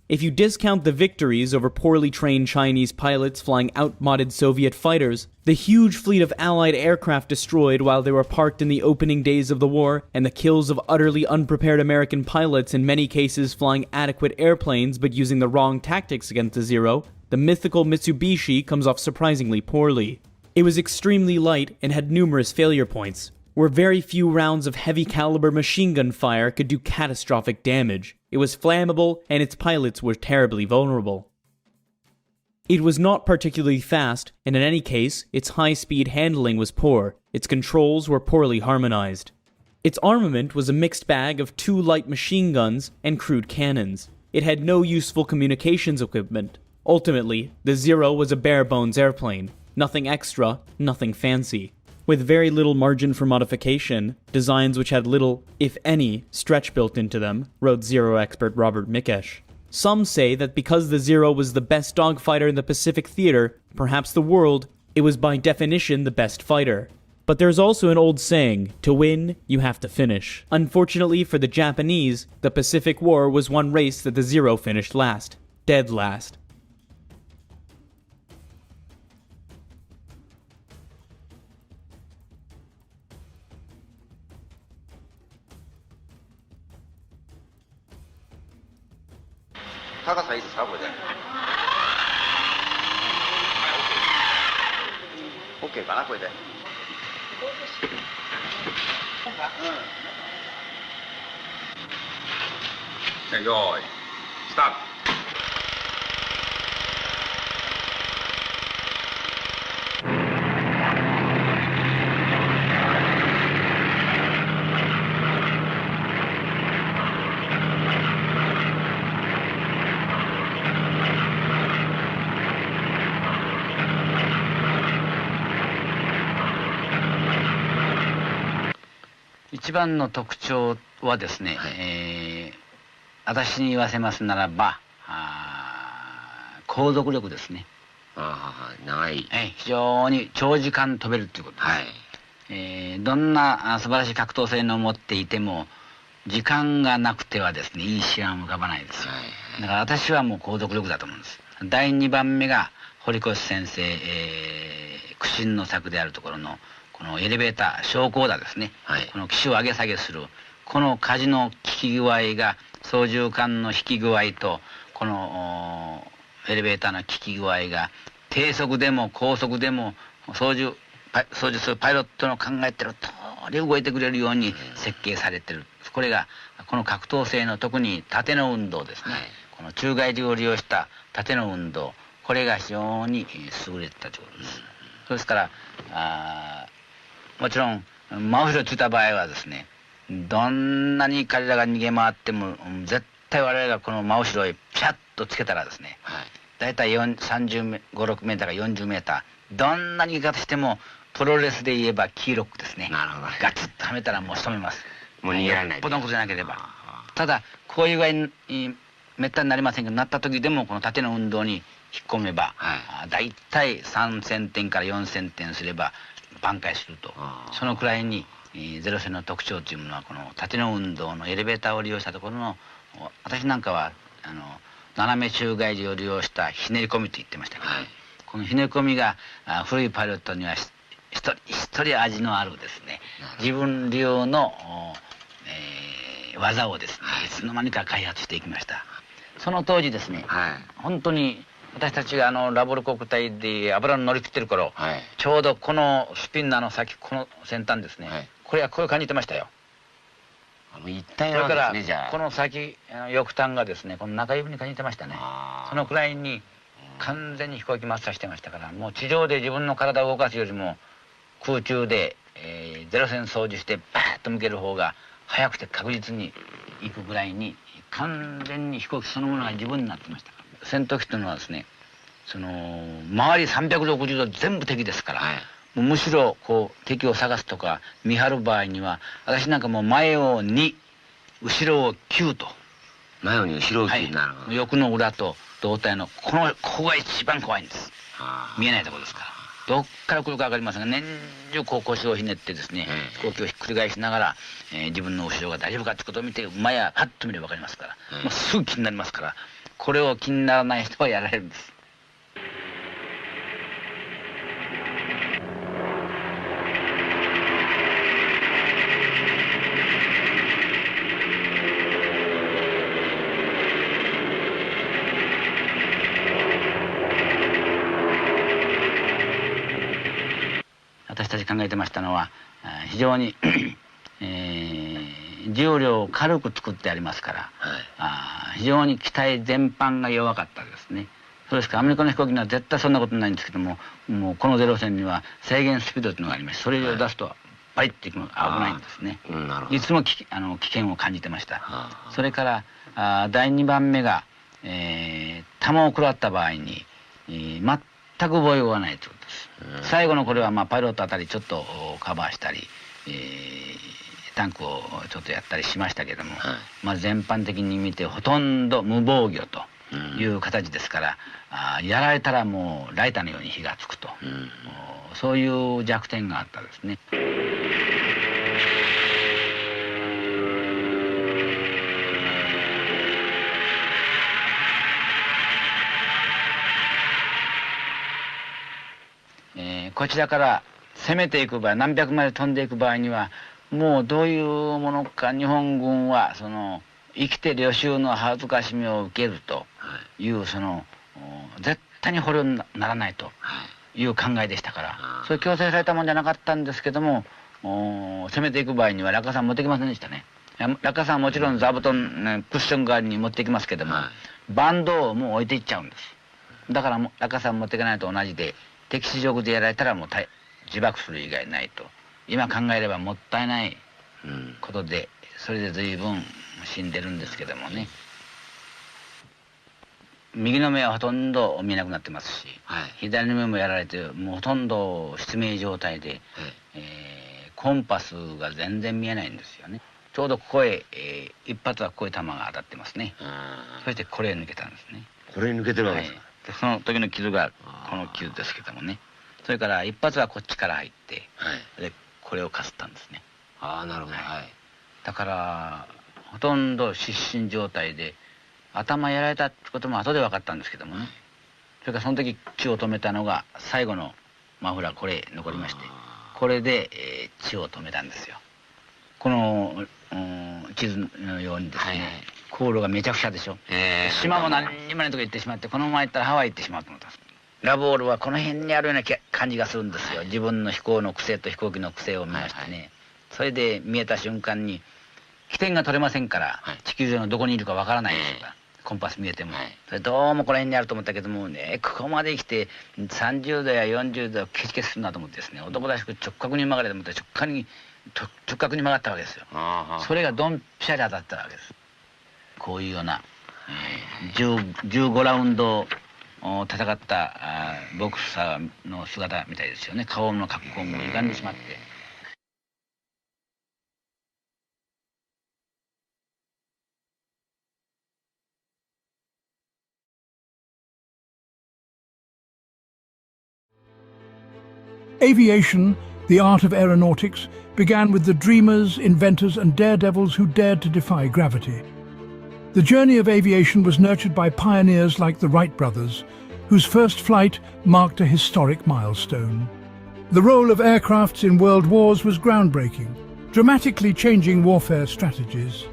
A: If you discount the victories over poorly trained Chinese pilots flying outmoded Soviet fighters, the huge fleet of Allied aircraft destroyed while they were parked in the opening days of the war, and the kills of utterly unprepared American pilots in many cases flying adequate airplanes but using the wrong tactics against the Zero, the mythical Mitsubishi comes off surprisingly poorly. It was extremely light and had numerous failure points, where very few rounds of heavy caliber machine gun fire could do catastrophic damage. It was flammable, and its pilots were terribly vulnerable. It was not particularly fast, and in any case, its high-speed handling was poor. Its controls were poorly harmonized. Its armament was a mixed bag of 2 light machine guns and crude cannons. It had no useful communications equipment. Ultimately, the Zero was a bare-bones airplane. Nothing extra, nothing fancy. With very little margin for modification, designs which had little, if any, stretch built into them, wrote Zero expert Robert Mikesh. Some say that because the Zero was the best dogfighter in the Pacific theater, perhaps the world, it was by definition the best fighter. But there's also an old saying, to win, you have to finish. Unfortunately for the Japanese, the Pacific War was one race that the Zero finished last. Dead last.
G: OK かなこれで。よーい、スタート。一番の特徴はですね、私に言わせますならば、航続力ですね。長い。非常に長時間飛べるということです。どんな素晴らしい格闘性能を持っていても、時間がなくてはですね、いい試案を浮かばないですよ。だから私はもう航続力だと思うんです。第2番目が堀越先生、苦心の作であるところのこのエレベーター昇降舵ですね、この機首を上げ下げするこの舵の効き具合が操縦桿の引き具合とこのエレベーターの効き具合が低速でも高速でも操縦するパイロットの考えてる通り動いてくれるように設計されてる。これがこの格闘性の特に縦の運動ですね、この宙返りを利用した縦の運動、これが非常に優れてたということです。そうですからもちろん真後ろついた場合はですね、どんなに彼らが逃げ回っても絶対我々がこの真後ろへピャッとつけたらですね、だいたい35、6メーターか40メーター、どんな逃げ方してもプロレスで言えばキーロックですね。ガツッとはめたらもう仕留めます。もう逃げられない。よっぽどのことじゃなければ。ただこういう具合にめったになりませんけど、なった時でもこの縦の運動に引っ込めば、だいたい3000点から4000点すれば挽回すると。そのくらいにゼロ戦の特徴というものはこの縦の運動のエレベーターを利用したところの、私なんかは斜め宙返りを利用したひねり込みと言ってましたけど、このひねり込みが古いパイロットには一人味のあるですね、自分流の、技をですね、いつの間にか開発していきました。その当時ですね、本当に私たちがラボル国体で油の乗り切ってる頃、ちょうどこのスピンナーの先、この先端ですね、これはこういう感じてましたよ。一体それからこの先翼端がですね、この中指に感じてましたね。そのくらいに完全に飛行機マスターしてましたから、もう地上で自分の体を動かすよりも空中で、ゼロ戦操縦してバーッと向ける方が速くて確実に行くぐらいに完全に飛行機そのものが自分になってました。戦闘機というのはですね、その周り360度全部敵ですから、もうむしろこう敵を探すとか見張る場合には、私なんかもう前を2、後ろを9と。
H: 前を2、後ろを9、なるほど。
G: 翼の裏と胴体のここが一番怖いんです。見えないところですから。どっから来るか分かりませんが、年中こう腰をひねってですね、飛行機をひっくり返しながら、自分の後ろが大丈夫かってことを見て、前はパッと見れば分かりますから、もうすぐ気になりますから、これを気にならない人はやられるんです。私たち考えてましたのは、非常に、重量を軽く作ってありますから、非常に機体全般が弱かったですね。そうですからアメリカの飛行機には絶対そんなことないんですけども、もうこのゼロ戦には制限スピードというのがありまして、それを出すとバリッていくのが危ないんですね。いつも危険を感じてました。それから第2番目が、弾を食らった場合に、全く防御がないということです。最後のこれはパイロットあたりちょっとカバーしたり、タンクをちょっとやったりしましたけども、全般的に見てほとんど無防御という形ですから、やられたらもうライターのように火がつくと、そういう弱点があったですね。こちらから攻めていく場合、何百マイル飛んでいく場合には、もうどういうものか日本軍はその生きて領収の恥ずかしみを受けるという、その絶対に捕虜にならないという考えでしたから、そういう強制されたもんじゃなかったんですけども、攻めていく場合には落下傘持ってきませんでしたね。落下傘はもちろん座布団、クッション代わりに持ってきますけども、バンドをもう置いていっちゃうんです。だから落下傘持っていかないと同じで、敵視力でやられたらもう自爆する以外ないと。今考えればもったいないことで、それで随分死んでるんですけどもね。右の目はほとんど見えなくなってますし、左の目もやられてもうほとんど失明状態で、コンパスが全然見えないんですよね。ちょうどここへ、一発はこういう弾が当たってますね。そしてこれへ抜けたんですね。
H: これに抜けてるわけですか。
G: でその時の傷がこの傷ですけどもね。それから一発はこっちから入って、でこれをかすったんですね。
H: なるほど。
G: だからほとんど失神状態で、頭やられたってことも後で分かったんですけどもね。それからその時血を止めたのが最後のマフラー、これ残りまして、これで、血を止めたんですよ。この地図のようにですね、航路がめちゃくちゃでしょ。島も何にもないとこ行ってしまって、このまま行ったらハワイ行ってしまうと思ったんです。ラボールはこの辺にあるような感じがするんですよ。自分の飛行の癖と飛行機の癖を見ましてね。それで見えた瞬間に起点が取れませんから、地球上のどこにいるかわからないですから、コンパス見えても、それどうもこの辺にあると思ったけどもね、ここまで来て30度や40度ケチケチするなと思ってですね、男らしく直角に曲がれと思ったら直角に曲がったわけですよ。それがドンピシャリ当たったわけです。こういうような、15ラウンド戦ったボクサーの姿みたいですよね。顔の格好も歪んでしまって。
I: Aviation, the art of aeronautics, began with the dreamers, inventors, and daredevils who dared to defy gravity. The journey of aviation was nurtured by pioneers like the Wright brothers, whose first flight marked a historic milestone. The role of aircrafts in world wars was groundbreaking, dramatically changing warfare strategies.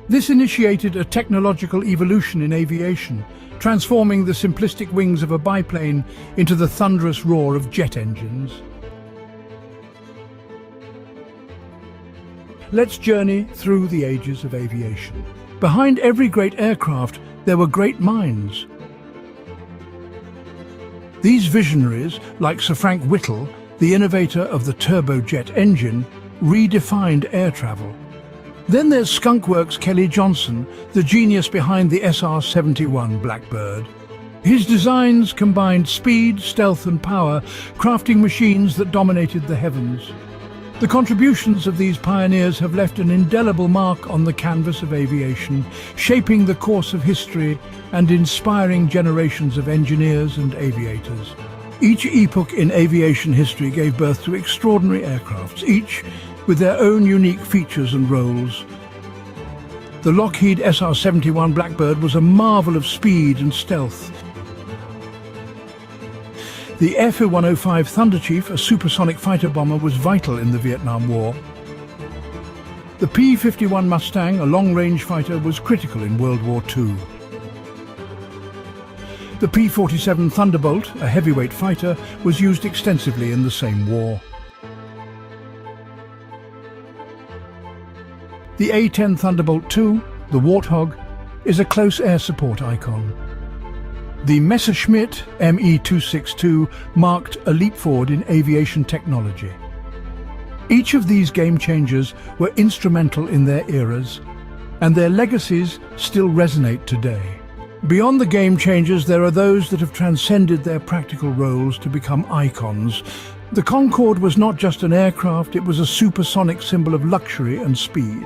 I: This initiated a technological evolution in aviation, transforming the simplistic wings of a biplane into the thunderous roar of jet engines. Let's journey through the ages of aviation. Behind every great aircraft, there were great minds. These visionaries, like Sir Frank Whittle, the innovator of the turbojet engine, redefined air travel. Then there's Skunkworks' Kelly Johnson, the genius behind the SR-71 Blackbird. His designs combined speed, stealth and power, crafting machines that dominated the heavens. The contributions of these pioneers have left an indelible mark on the canvas of aviation, shaping the course of history and inspiring generations of engineers and aviators. Each epoch in aviation history gave birth to extraordinary aircrafts, each with their own unique features and roles. The Lockheed SR-71 Blackbird was a marvel of speed and stealth. The F-105 Thunderchief, a supersonic fighter bomber, was vital in the Vietnam War. The P-51 Mustang, a long-range fighter, was critical in World War II. The P-47 Thunderbolt, a heavyweight fighter, was used extensively in the same war. The A-10 Thunderbolt II, the Warthog, is a close air support icon. The Messerschmitt Me-262 marked a leap forward in aviation technology. Each of these game changers were instrumental in their eras, and their legacies still resonate today. Beyond the game changers, there are those that have transcended their practical roles to become icons. The Concorde was not just an aircraft, it was a supersonic symbol of luxury and speed.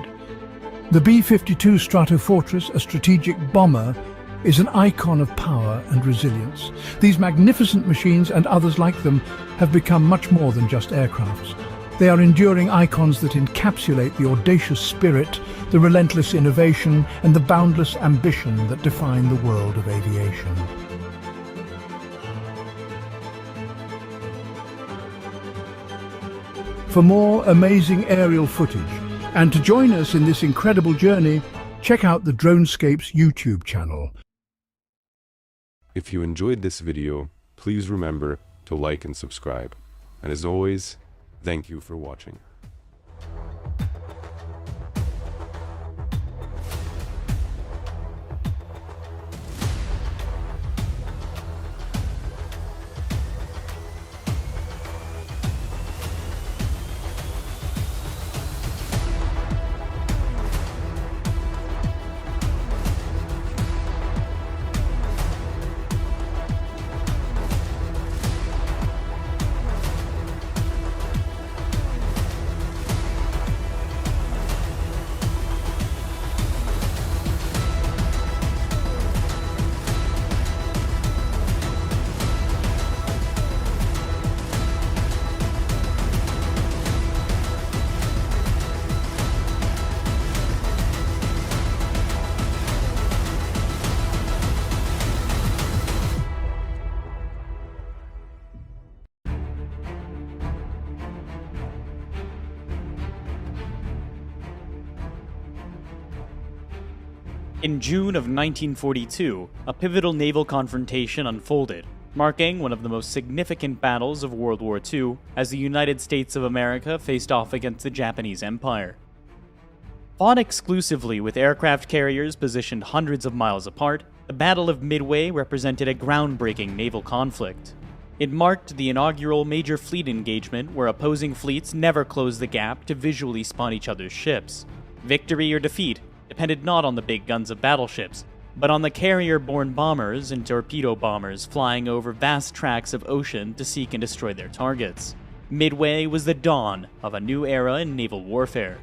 I: The B-52 Stratofortress, a strategic bomber, is an icon of power and resilience. These magnificent machines and others like them have become much more than just aircrafts. They are enduring icons that encapsulate the audacious spirit, the relentless innovation, and the boundless ambition that define the world of aviation. For more amazing aerial footage, and to join us in this incredible journey, check out the Dronescapes YouTube channel.
J: If you enjoyed this video, please remember to like and subscribe. And as always, thank you for watching.
A: In June of 1942, a pivotal naval confrontation unfolded, marking one of the most significant battles of World War II as the United States of America faced off against the Japanese Empire. Fought exclusively with aircraft carriers positioned hundreds of miles apart, the Battle of Midway represented a groundbreaking naval conflict. It marked the inaugural major fleet engagement where opposing fleets never closed the gap to visually spot each other's ships. Victory or defeat depended not on the big guns of battleships, but on the carrier-borne bombers and torpedo bombers flying over vast tracts of ocean to seek and destroy their targets. Midway was the dawn of a new era in naval warfare.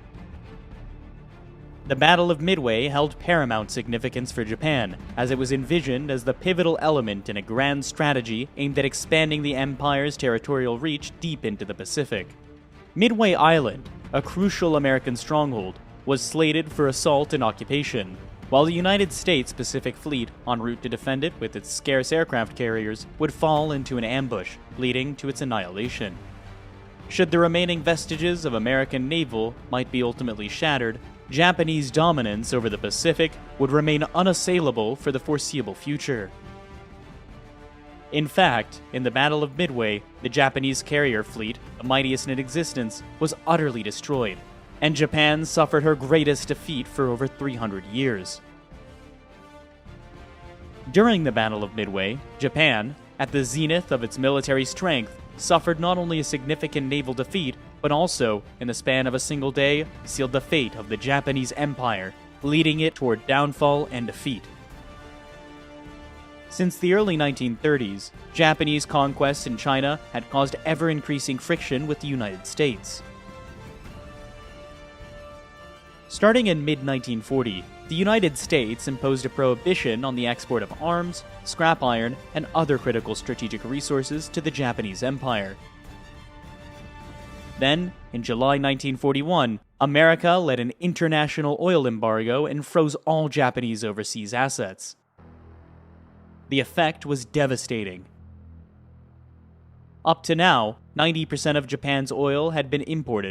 A: The Battle of Midway held paramount significance for Japan, as it was envisioned as the pivotal element in a grand strategy aimed at expanding the Empire's territorial reach deep into the Pacific. Midway Island, a crucial American stronghold, was slated for assault and occupation, while the United States Pacific Fleet, en route to defend it with its scarce aircraft carriers, would fall into an ambush, leading to its annihilation. Should the remaining vestiges of American naval might be ultimately shattered, Japanese dominance over the Pacific would remain unassailable for the foreseeable future. In fact, in the Battle of Midway, the Japanese carrier fleet, the mightiest in existence, was utterly destroyed, and Japan suffered her greatest defeat for over 300 years. During the Battle of Midway, Japan, at the zenith of its military strength, suffered not only a significant naval defeat, but also, in the span of a single day, sealed the fate of the Japanese Empire, leading it toward downfall and defeat. Since the early 1930s, Japanese conquests in China had caused ever-increasing friction with the United States. Starting in mid-1940, the United States imposed a prohibition on the export of arms, scrap iron, and other critical strategic resources to the Japanese Empire. Then, in July 1941, America led an international oil embargo and froze all Japanese overseas assets. The effect was devastating. Up to now, 90% of Japan's oil had been imported,